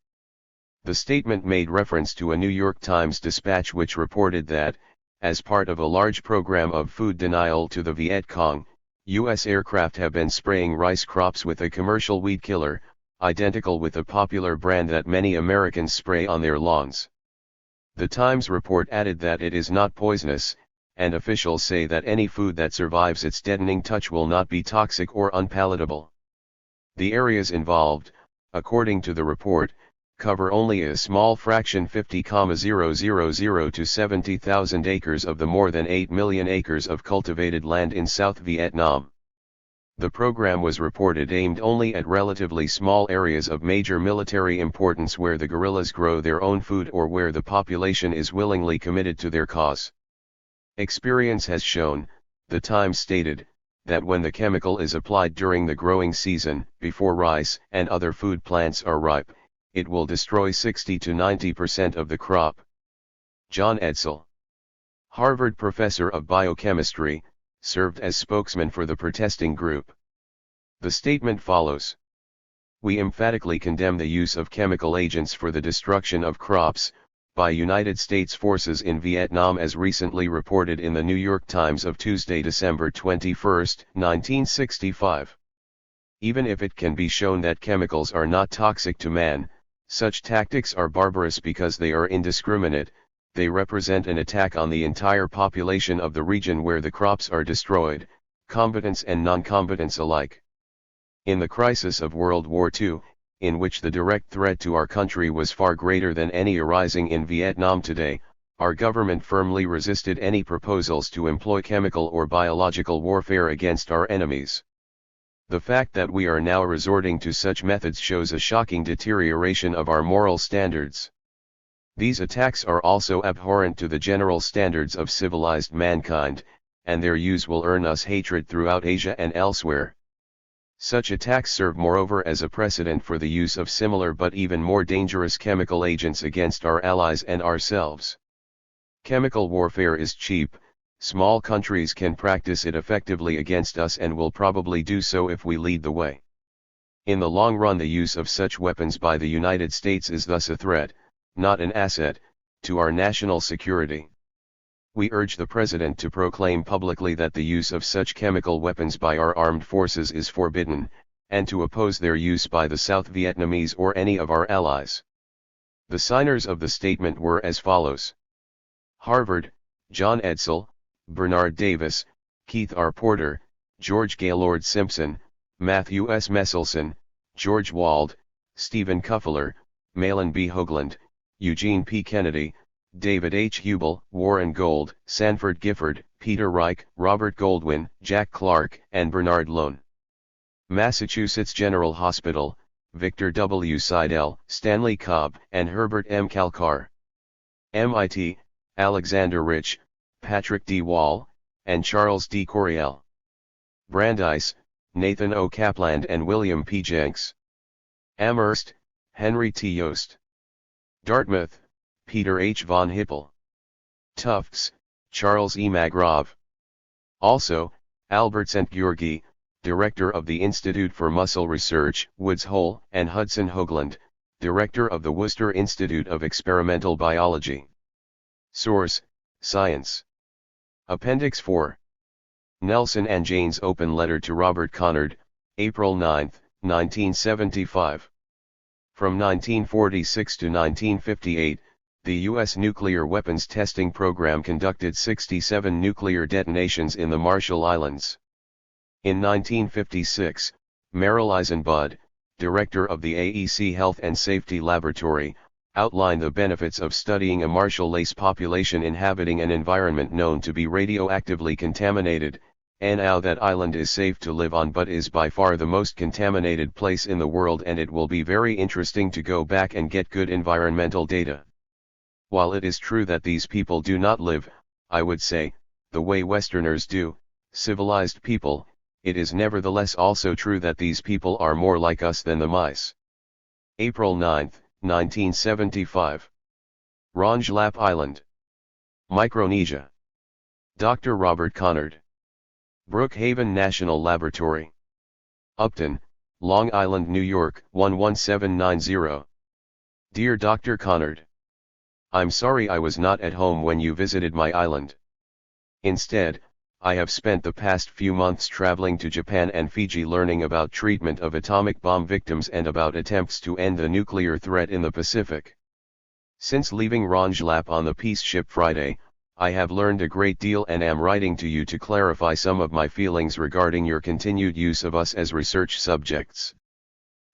The statement made reference to a New York Times dispatch which reported that, as part of a large program of food denial to the Viet Cong, U.S. aircraft have been spraying rice crops with a commercial weed killer, identical with a popular brand that many Americans spray on their lawns. The Times report added that it is not poisonous, and officials say that any food that survives its deadening touch will not be toxic or unpalatable. The areas involved, according to the report, cover only a small fraction 50,000 to 70,000 acres of the more than 8 million acres of cultivated land in South Vietnam. The program was reported aimed only at relatively small areas of major military importance where the guerrillas grow their own food or where the population is willingly committed to their cause. Experience has shown, the Times stated, that when the chemical is applied during the growing season, before rice and other food plants are ripe, it will destroy 60 to 90% of the crop. John Edsall, Harvard professor of biochemistry, served as spokesman for the protesting group. The statement follows. We emphatically condemn the use of chemical agents for the destruction of crops, by United States forces in Vietnam as recently reported in the New York Times of Tuesday, December 21, 1965. Even if it can be shown that chemicals are not toxic to man, such tactics are barbarous because they are indiscriminate. They represent an attack on the entire population of the region where the crops are destroyed, combatants and non-combatants alike. In the crisis of World War II, in which the direct threat to our country was far greater than any arising in Vietnam today, our government firmly resisted any proposals to employ chemical or biological warfare against our enemies. The fact that we are now resorting to such methods shows a shocking deterioration of our moral standards. These attacks are also abhorrent to the general standards of civilized mankind, and their use will earn us hatred throughout Asia and elsewhere. Such attacks serve moreover as a precedent for the use of similar but even more dangerous chemical agents against our allies and ourselves. Chemical warfare is cheap, small countries can practice it effectively against us and will probably do so if we lead the way. In the long run, the use of such weapons by the United States is thus a threat, not an asset, to our national security. We urge the President to proclaim publicly that the use of such chemical weapons by our armed forces is forbidden, and to oppose their use by the South Vietnamese or any of our allies. The signers of the statement were as follows: Harvard, John Edsall, Bernard Davis, Keith R. Porter, George Gaylord Simpson, Matthew S. Messelson, George Wald, Stephen Kuffler, Malin B. Hoagland, Eugene P. Kennedy, David H. Hubel, Warren Gold, Sanford Gifford, Peter Reich, Robert Goldwyn, Jack Clark, and Bernard Lone. Massachusetts General Hospital, Victor W. Seidel, Stanley Cobb, and Herbert M. Kalkar. MIT, Alexander Rich, Patrick D. Wall, and Charles D. Coriel. Brandeis, Nathan O. Kaplan and William P. Jenks. Amherst, Henry T. Yost. Dartmouth, Peter H. von Hippel. Tufts, Charles E. Magrov. Also, Albert St. Georgi, Director of the Institute for Muscle Research, Woods Hole, and Hudson Hoagland, Director of the Worcester Institute of Experimental Biology. Source: Science. Appendix 4. Nelson and Jane's Open Letter to Robert Conard, April 9, 1975. From 1946 to 1958, the U.S. nuclear weapons testing program conducted 67 nuclear detonations in the Marshall Islands. In 1956, Merrill Eisenbud, director of the AEC Health and Safety Laboratory, outlined the benefits of studying a Marshall Lace population inhabiting an environment known to be radioactively contaminated, and now that island is safe to live on but is by far the most contaminated place in the world, and it will be very interesting to go back and get good environmental data. While it is true that these people do not live, I would say, the way Westerners do, civilized people, it is nevertheless also true that these people are more like us than the mice. April 9, 1975. Rongelap Island, Micronesia. Dr. Robert Conard. Brookhaven National Laboratory. Upton, Long Island, New York, 11790. Dear Dr. Conard, I'm sorry I was not at home when you visited my island. Instead, I have spent the past few months traveling to Japan and Fiji learning about treatment of atomic bomb victims and about attempts to end the nuclear threat in the Pacific. Since leaving Rongelap on the peace ship Friday, I have learned a great deal and am writing to you to clarify some of my feelings regarding your continued use of us as research subjects.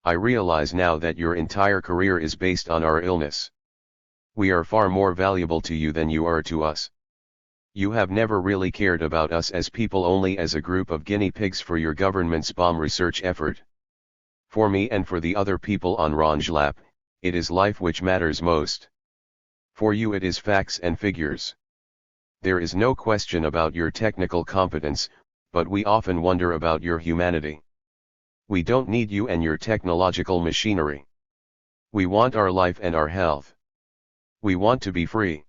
I realize now that your entire career is based on our illness. We are far more valuable to you than you are to us. You have never really cared about us as people, only as a group of guinea pigs for your government's bomb research effort. For me and for the other people on Rongelap, it is life which matters most. For you it is facts and figures. There is no question about your technical competence, but we often wonder about your humanity. We don't need you and your technological machinery. We want our life and our health. We want to be free.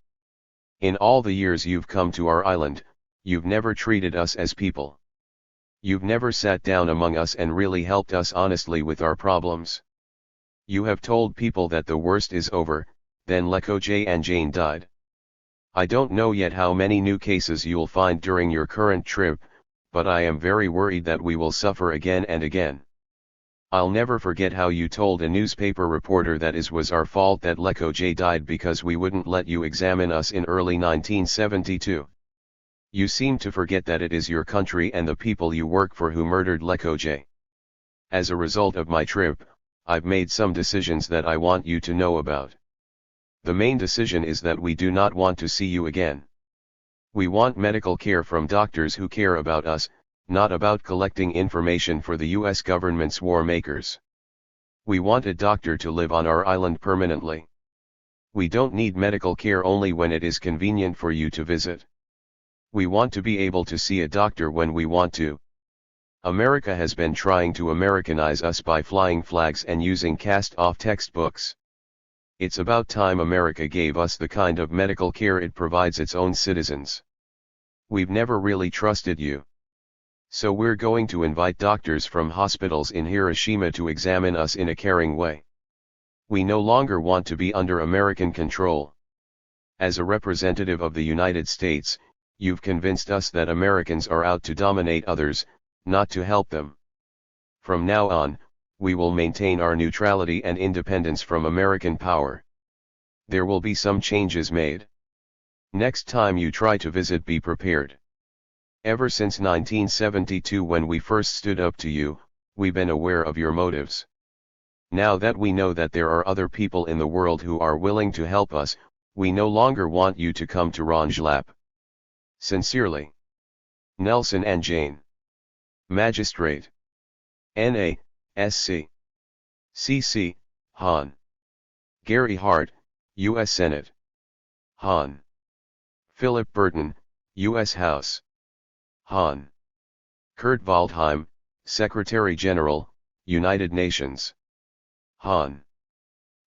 In all the years you've come to our island, you've never treated us as people. You've never sat down among us and really helped us honestly with our problems. You have told people that the worst is over, then Leco and Jane died. I don't know yet how many new cases you'll find during your current trip, but I am very worried that we will suffer again and again. I'll never forget how you told a newspaper reporter that it was our fault that Leco died because we wouldn't let you examine us in early 1972. You seem to forget that it is your country and the people you work for who murdered Leco. As a result of my trip, I've made some decisions that I want you to know about. The main decision is that we do not want to see you again. We want medical care from doctors who care about us, not about collecting information for the US government's war makers. We want a doctor to live on our island permanently. We don't need medical care only when it is convenient for you to visit. We want to be able to see a doctor when we want to. America has been trying to Americanize us by flying flags and using cast-off textbooks. It's about time America gave us the kind of medical care it provides its own citizens. We've never really trusted you. So we're going to invite doctors from hospitals in Hiroshima to examine us in a caring way. We no longer want to be under American control. As a representative of the United States, you've convinced us that Americans are out to dominate others, not to help them. From now on, we will maintain our neutrality and independence from American power. There will be some changes made. Next time you try to visit, be prepared. Ever since 1972, when we first stood up to you, we've been aware of your motives. Now that we know that there are other people in the world who are willing to help us, we no longer want you to come to Rongelap. Sincerely, Nelson and Jane. Magistrate. N.A., S.C. C.C., Han. Gary Hart, U.S. Senate. Han. Philip Burton, U.S. House. Han. Kurt Waldheim, Secretary General, United Nations. Han.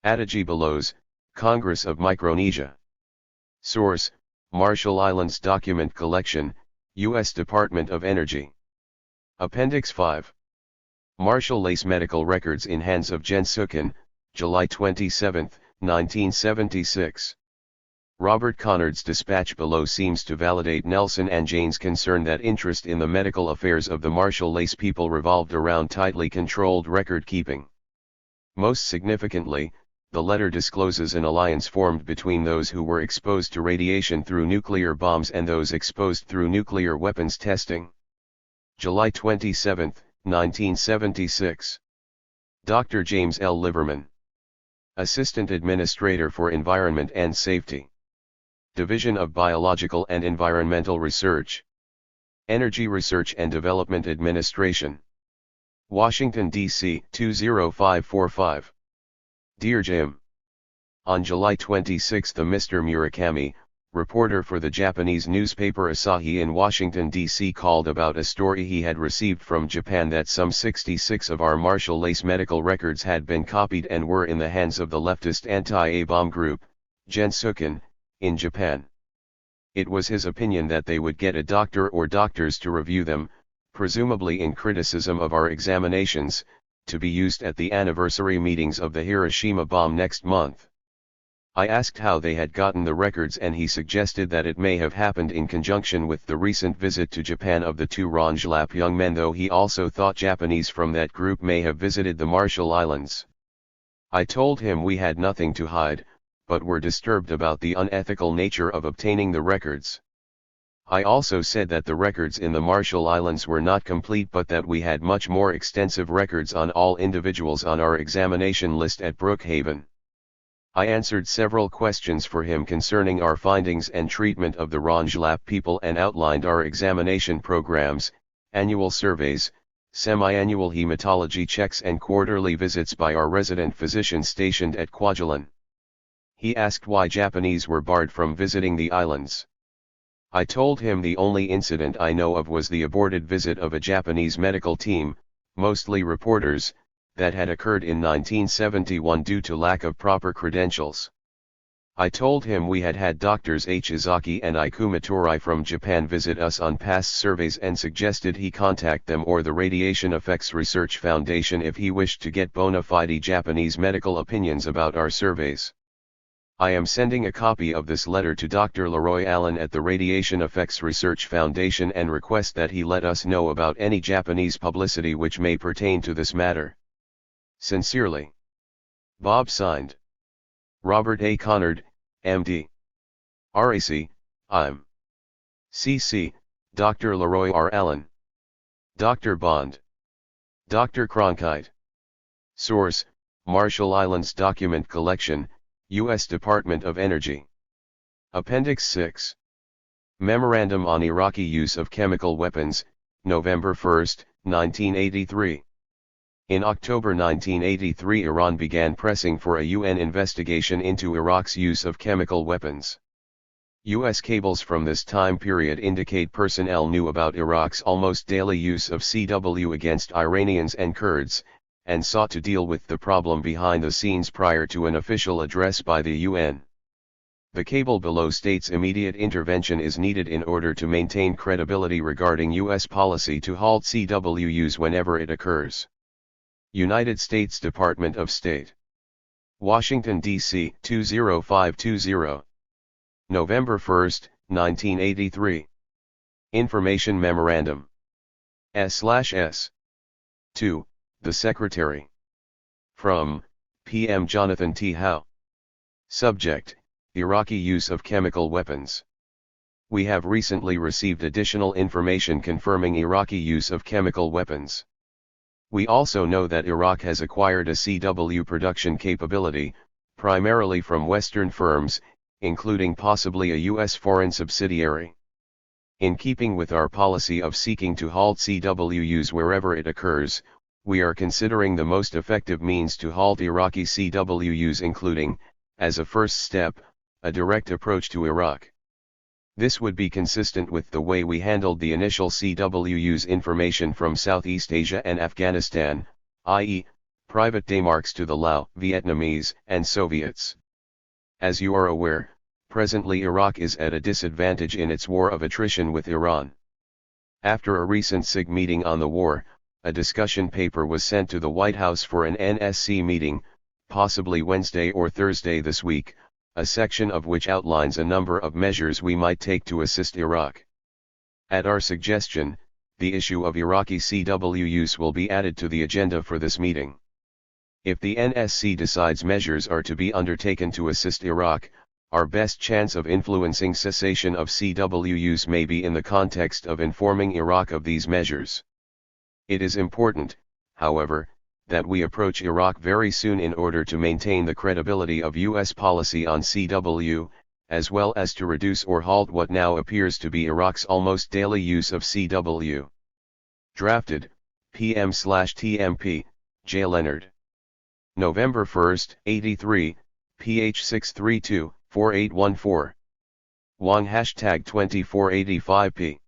Adagi Belows, Congress of Micronesia. Source: Marshall Islands Document Collection, U.S. Department of Energy. Appendix 5. Marshall Lace Medical Records in hands of Jen Sukin, July 27, 1976. Robert Conard's dispatch below seems to validate Nelson and Jane's concern that interest in the medical affairs of the Marshall Lace people revolved around tightly controlled record-keeping. Most significantly, the letter discloses an alliance formed between those who were exposed to radiation through nuclear bombs and those exposed through nuclear weapons testing. July 27, 1976. Dr. James L. Liverman, Assistant Administrator for Environment and Safety, Division of Biological and Environmental Research, Energy Research and Development Administration, Washington, D.C. 20545. Dear Jim. On July 26, Mr. Murakami, reporter for the Japanese newspaper Asahi in Washington, D.C. called about a story he had received from Japan that some 66 of our Marshall Lace medical records had been copied and were in the hands of the leftist anti-A-bomb group, Gensuken, in Japan. It was his opinion that they would get a doctor or doctors to review them, presumably in criticism of our examinations, to be used at the anniversary meetings of the Hiroshima bomb next month. I asked how they had gotten the records, and he suggested that it may have happened in conjunction with the recent visit to Japan of the two Rongelap young men, though he also thought Japanese from that group may have visited the Marshall Islands. I told him we had nothing to hide, but were disturbed about the unethical nature of obtaining the records. I also said that the records in the Marshall Islands were not complete, but that we had much more extensive records on all individuals on our examination list at Brookhaven. I answered several questions for him concerning our findings and treatment of the Rongelap people and outlined our examination programs, annual surveys, semi-annual hematology checks and quarterly visits by our resident physician stationed at Kwajalein. He asked why Japanese were barred from visiting the islands. I told him the only incident I know of was the aborted visit of a Japanese medical team, mostly reporters, that had occurred in 1971 due to lack of proper credentials. I told him we had had Drs. Ishizaki and Ikumatori from Japan visit us on past surveys and suggested he contact them or the Radiation Effects Research Foundation if he wished to get bona fide Japanese medical opinions about our surveys. I am sending a copy of this letter to Dr. Laray Allen at the Radiation Effects Research Foundation and request that he let us know about any Japanese publicity which may pertain to this matter. Sincerely. Bob. Signed. Robert A. Conard, M.D. RAC, I'm. C.C., Dr. Laray R. Allen. Dr. Bond. Dr. Cronkite. Source: Marshall Islands Document Collection, U.S. Department of Energy. Appendix 6. Memorandum on Iraqi Use of Chemical Weapons, November 1, 1983. In October 1983, Iran began pressing for a UN investigation into Iraq's use of chemical weapons. U.S. cables from this time period indicate personnel knew about Iraq's almost daily use of CW against Iranians and Kurds, and sought to deal with the problem behind the scenes prior to an official address by the UN. The cable below states immediate intervention is needed in order to maintain credibility regarding U.S. policy to halt CW use whenever it occurs. United States Department of State. Washington, D.C. 20520. November 1, 1983. Information Memorandum. S/S. 2. The Secretary. From, P.M. Jonathan T. Howe. Subject, Iraqi use of chemical weapons. We have recently received additional information confirming Iraqi use of chemical weapons. We also know that Iraq has acquired a CW production capability, primarily from Western firms, including possibly a U.S. foreign subsidiary. In keeping with our policy of seeking to halt CW use wherever it occurs, we are considering the most effective means to halt Iraqi CW use, including, as a first step, a direct approach to Iraq. This would be consistent with the way we handled the initial CW use information from Southeast Asia and Afghanistan, i.e., private demarques to the Lao, Vietnamese, and Soviets. As you are aware, presently Iraq is at a disadvantage in its war of attrition with Iran. After a recent SIG meeting on the war, a discussion paper was sent to the White House for an NSC meeting, possibly Wednesday or Thursday this week, a section of which outlines a number of measures we might take to assist Iraq. At our suggestion, the issue of Iraqi CW use will be added to the agenda for this meeting. If the NSC decides measures are to be undertaken to assist Iraq, our best chance of influencing cessation of CW use may be in the context of informing Iraq of these measures. It is important, however, that we approach Iraq very soon in order to maintain the credibility of U.S. policy on CW, as well as to reduce or halt what now appears to be Iraq's almost daily use of CW. Drafted, PM/TMP, J. Leonard. November 1, 83, ph 632-4814. Wang #2485p.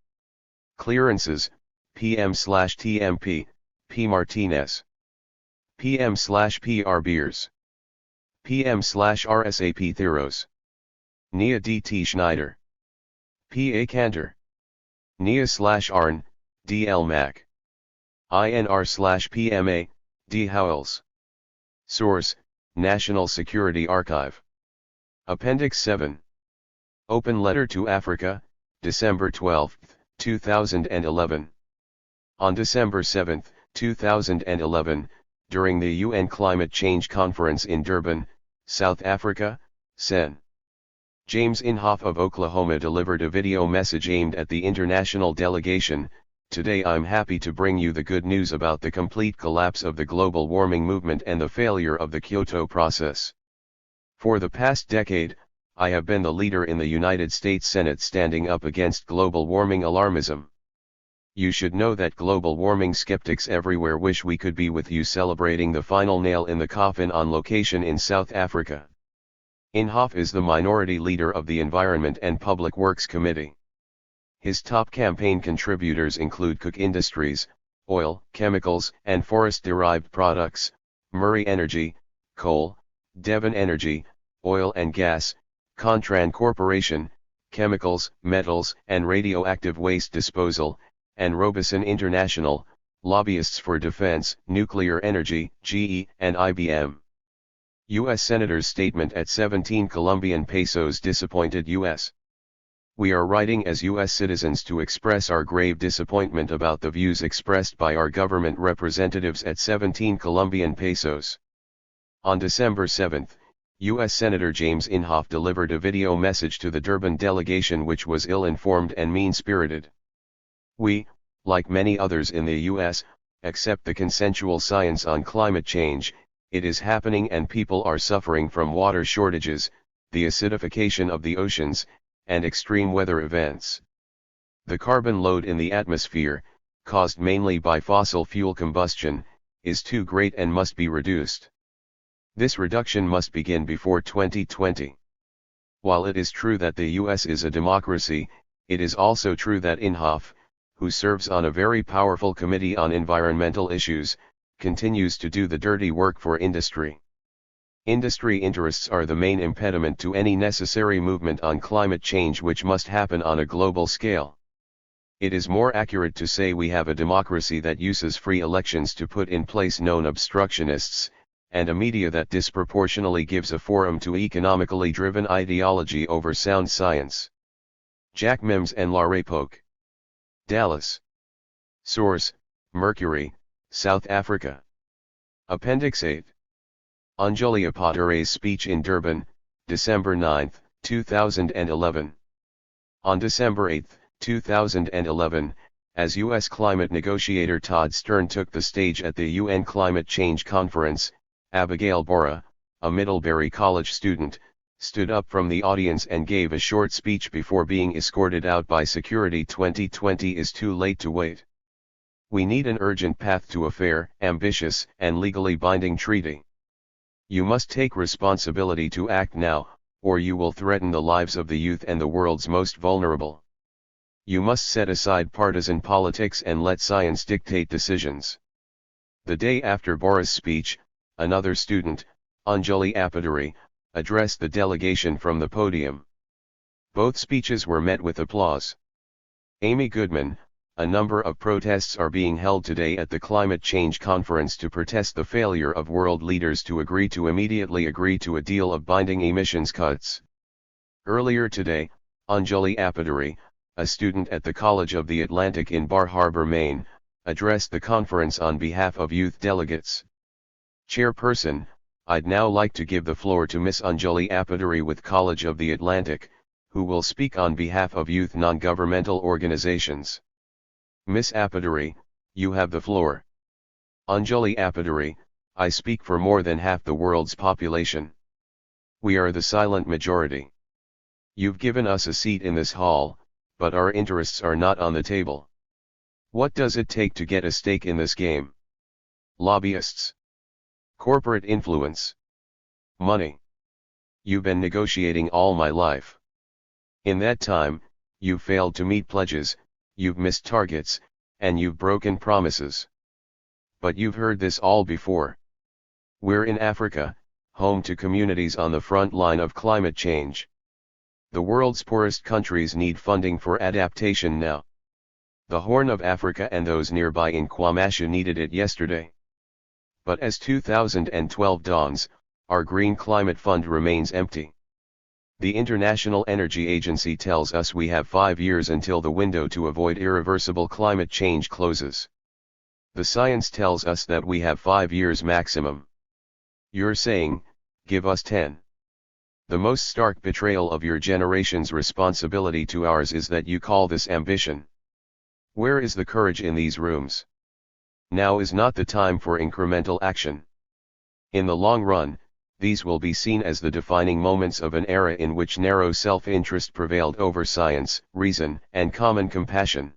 Clearances, PM/TMP, P. Martinez. PM/PR Beers. PM/RSAP Theros. Nia D.T. Schneider. P.A. Cantor. Nia/Arn, D.L. Mac. INR/PMA, D. Howells. Source, National Security Archive. Appendix 7. Open Letter to Africa, December 12, 2011. On December 7, 2011, during the UN Climate Change Conference in Durban, South Africa, Sen. James Inhofe of Oklahoma delivered a video message aimed at the international delegation. Today I'm happy to bring you the good news about the complete collapse of the global warming movement and the failure of the Kyoto process. For the past decade, I have been the leader in the United States Senate standing up against global warming alarmism. You should know that global warming skeptics everywhere wish we could be with you celebrating the final nail in the coffin on location in South Africa. Inhofe is the minority leader of the Environment and Public Works Committee. His top campaign contributors include Cook Industries, oil, chemicals and forest-derived products, Murray Energy, coal, Devon Energy, oil and gas, Contran Corporation, chemicals, metals and radioactive waste disposal, and Robeson International, lobbyists for defense, nuclear energy, GE, and IBM. U.S. Senator's statement at 17 Colombian pesos disappointed U.S. We are writing as U.S. citizens to express our grave disappointment about the views expressed by our government representatives at 17 Colombian pesos. On December 7, U.S. Senator James Inhofe delivered a video message to the Durban delegation which was ill-informed and mean-spirited. We, like many others in the U.S., accept the consensual science on climate change. It is happening and people are suffering from water shortages, the acidification of the oceans, and extreme weather events. The carbon load in the atmosphere, caused mainly by fossil fuel combustion, is too great and must be reduced. This reduction must begin before 2020. While it is true that the US is a democracy, it is also true that Inhofe, who serves on a very powerful committee on environmental issues, continues to do the dirty work for industry. Industry interests are the main impediment to any necessary movement on climate change, which must happen on a global scale. It is more accurate to say we have a democracy that uses free elections to put in place known obstructionists, and a media that disproportionately gives a forum to economically driven ideology over sound science. Jack Mims and Laray Polk. Dallas. Source: Mercury, South Africa. Appendix 8. Anjali Appadurei's speech in Durban, December 9, 2011. On December 8, 2011, as U.S. climate negotiator Todd Stern took the stage at the UN Climate Change Conference, Abigail Bora, a Middlebury College student, stood up from the audience and gave a short speech before being escorted out by security. 2020 is too late to wait. We need an urgent path to a fair, ambitious, and legally binding treaty. You must take responsibility to act now, or you will threaten the lives of the youth and the world's most vulnerable. You must set aside partisan politics and let science dictate decisions. The day after Bora's speech, another student, Anjali Appadurei, addressed the delegation from the podium. Both speeches were met with applause. Amy Goodman: a number of protests are being held today at the climate change conference to protest the failure of world leaders to immediately agree to a deal of binding emissions cuts. Earlier today, Anjali Appadurei, a student at the College of the Atlantic in Bar Harbor, Maine, addressed the conference on behalf of youth delegates. Chairperson: I'd now like to give the floor to Miss Anjali Appadurei with College of the Atlantic, who will speak on behalf of youth non-governmental organizations. Miss Appadurei, you have the floor. Anjali Appadurei: I speak for more than half the world's population. We are the silent majority. You've given us a seat in this hall, but our interests are not on the table. What does it take to get a stake in this game? Lobbyists. Corporate influence. Money. You've been negotiating all my life. In that time, you've failed to meet pledges, you've missed targets, and you've broken promises. But you've heard this all before. We're in Africa, home to communities on the front line of climate change. The world's poorest countries need funding for adaptation now. The Horn of Africa and those nearby in Kwamashu needed it yesterday. But as 2012 dawns, our Green Climate Fund remains empty. The International Energy Agency tells us we have 5 years until the window to avoid irreversible climate change closes. The science tells us that we have 5 years maximum. You're saying, give us 10. The most stark betrayal of your generation's responsibility to ours is that you call this ambition. Where is the courage in these rooms? Now is not the time for incremental action. In the long run, these will be seen as the defining moments of an era in which narrow self-interest prevailed over science, reason, and common compassion.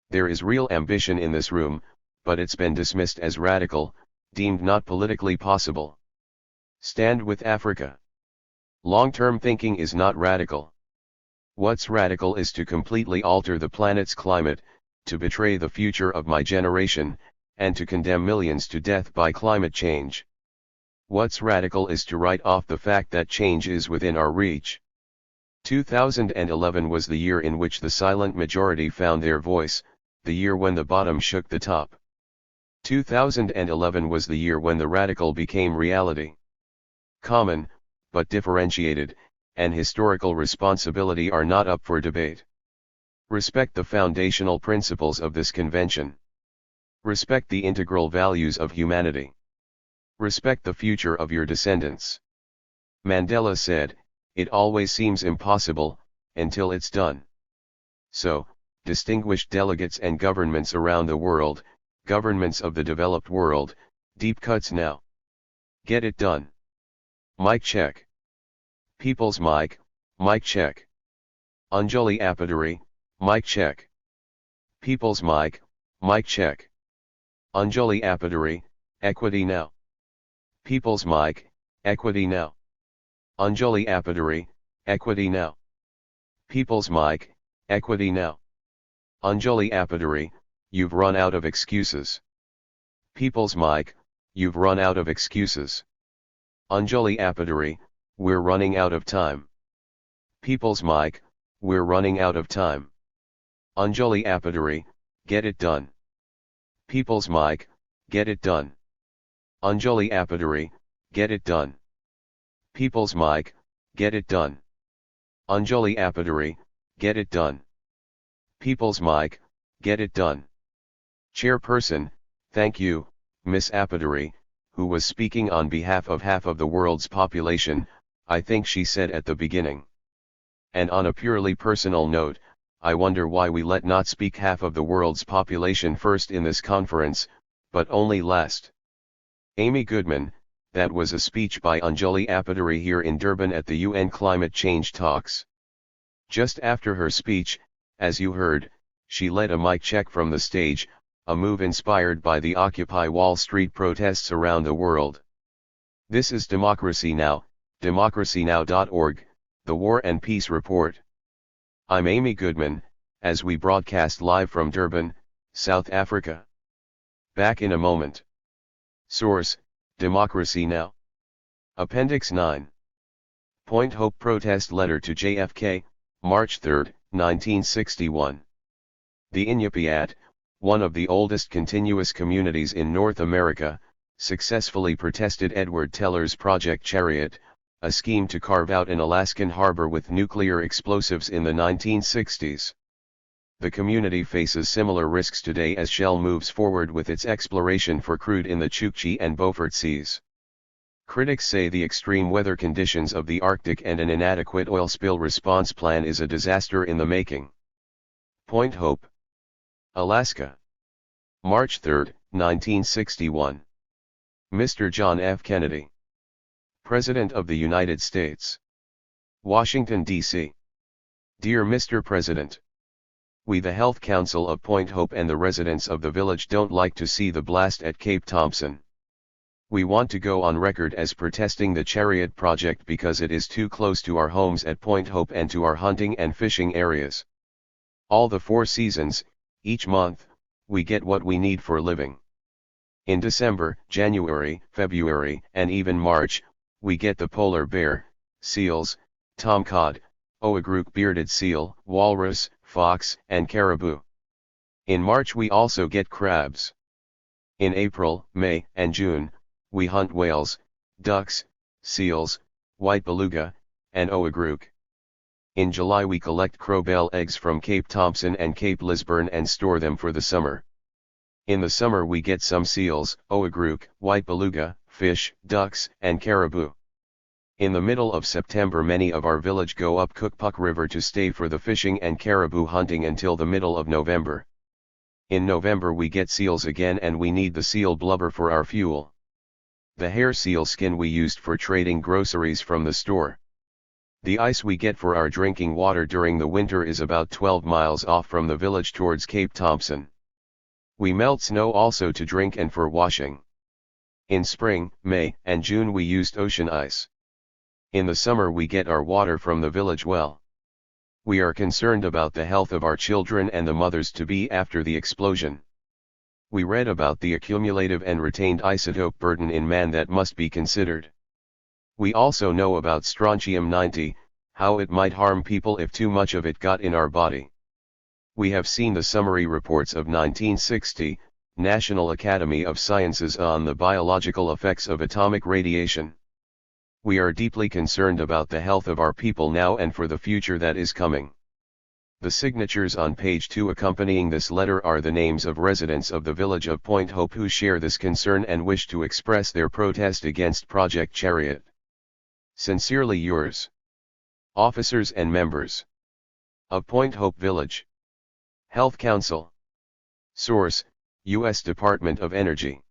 There is real ambition in this room, but it's been dismissed as radical, deemed not politically possible. Stand with Africa. Long-term thinking is not radical. What's radical is to completely alter the planet's climate, to betray the future of my generation, and to condemn millions to death by climate change. What's radical is to write off the fact that change is within our reach. 2011 was the year in which the silent majority found their voice, the year when the bottom shook the top. 2011 was the year when the radical became reality. Common, but differentiated, and historical responsibility are not up for debate. Respect the foundational principles of this convention. Respect the integral values of humanity. Respect the future of your descendants. Mandela said, "It always seems impossible, until it's done." So, distinguished delegates and governments around the world, governments of the developed world, deep cuts now. Get it done. Mic check. People's mic check. Anjali Appadurei, mic check. People's mic Mic check. Anjali Appaduri, Equity Now. People's Mic, Equity Now. Anjali Appaduri, Equity Now. People's Mic, Equity Now. Anjali Appaduri, you've run out of excuses. People's Mic, you've run out of excuses. Anjali Appaduri, we're running out of time. People's Mic, we're running out of time. Anjali Appaduri, get it done. People's Mic, get it done. Anjali Appaduri, get it done. People's Mic, get it done. Anjali Appaduri, get it done. People's Mic, get it done. Chairperson, thank you, Miss Appaduri, who was speaking on behalf of half of the world's population, I think she said at the beginning. And on a purely personal note, I wonder why we let not speak half of the world's population first in this conference, but only last. Amy Goodman, that was a speech by Anjali Appaduri here in Durban at the UN Climate Change Talks. Just after her speech, as you heard, she led a mic check from the stage, a move inspired by the Occupy Wall Street protests around the world. This is Democracy Now!, democracynow.org, the War and Peace Report. I'm Amy Goodman, as we broadcast live from Durban, South Africa. Back in a moment. Source, Democracy Now! Appendix 9. Point Hope Protest Letter to JFK, March 3, 1961. The Iñupiat, one of the oldest continuous communities in North America, successfully protested Edward Teller's Project Chariot, a scheme to carve out an Alaskan harbor with nuclear explosives in the 1960s. The community faces similar risks today as Shell moves forward with its exploration for crude in the Chukchi and Beaufort Seas. Critics say the extreme weather conditions of the Arctic and an inadequate oil spill response plan is a disaster in the making. Point Hope, Alaska. March 3, 1961. Mr. John F. Kennedy, President of the United States. Washington, D.C. Dear Mr. President, we the Health Council of Point Hope and the residents of the village don't like to see the blast at Cape Thompson. We want to go on record as protesting the Chariot project because it is too close to our homes at Point Hope and to our hunting and fishing areas. All the 4 seasons, each month, we get what we need for living. In December, January, February, and even March, we get the polar bear, seals, tomcod, oagruk bearded seal, walrus, fox, and caribou. In March we also get crabs. In April, May, and June, we hunt whales, ducks, seals, white beluga, and oagruk. In July we collect crowbell eggs from Cape Thompson and Cape Lisburne and store them for the summer. In the summer we get some seals, oagruk, white beluga, fish, ducks, and caribou. In the middle of September many of our village go up Cookpuck River to stay for the fishing and caribou hunting until the middle of November. In November we get seals again and we need the seal blubber for our fuel. The hair seal skin we used for trading groceries from the store. The ice we get for our drinking water during the winter is about 12 miles off from the village towards Cape Thompson. We melt snow also to drink and for washing. In spring, May, and June we used ocean ice. In the summer we get our water from the village well. We are concerned about the health of our children and the mothers-to-be after the explosion. We read about the accumulative and retained isotope burden in man that must be considered. We also know about strontium-90, how it might harm people if too much of it got in our body. We have seen the summary reports of 1960, National Academy of Sciences on the biological effects of atomic radiation. We are deeply concerned about the health of our people now and for the future that is coming. The signatures on page 2 accompanying this letter are the names of residents of the village of Point Hope who share this concern and wish to express their protest against Project Chariot. Sincerely yours. Officers and members of Point Hope Village Health Council. Source, U.S. Department of Energy.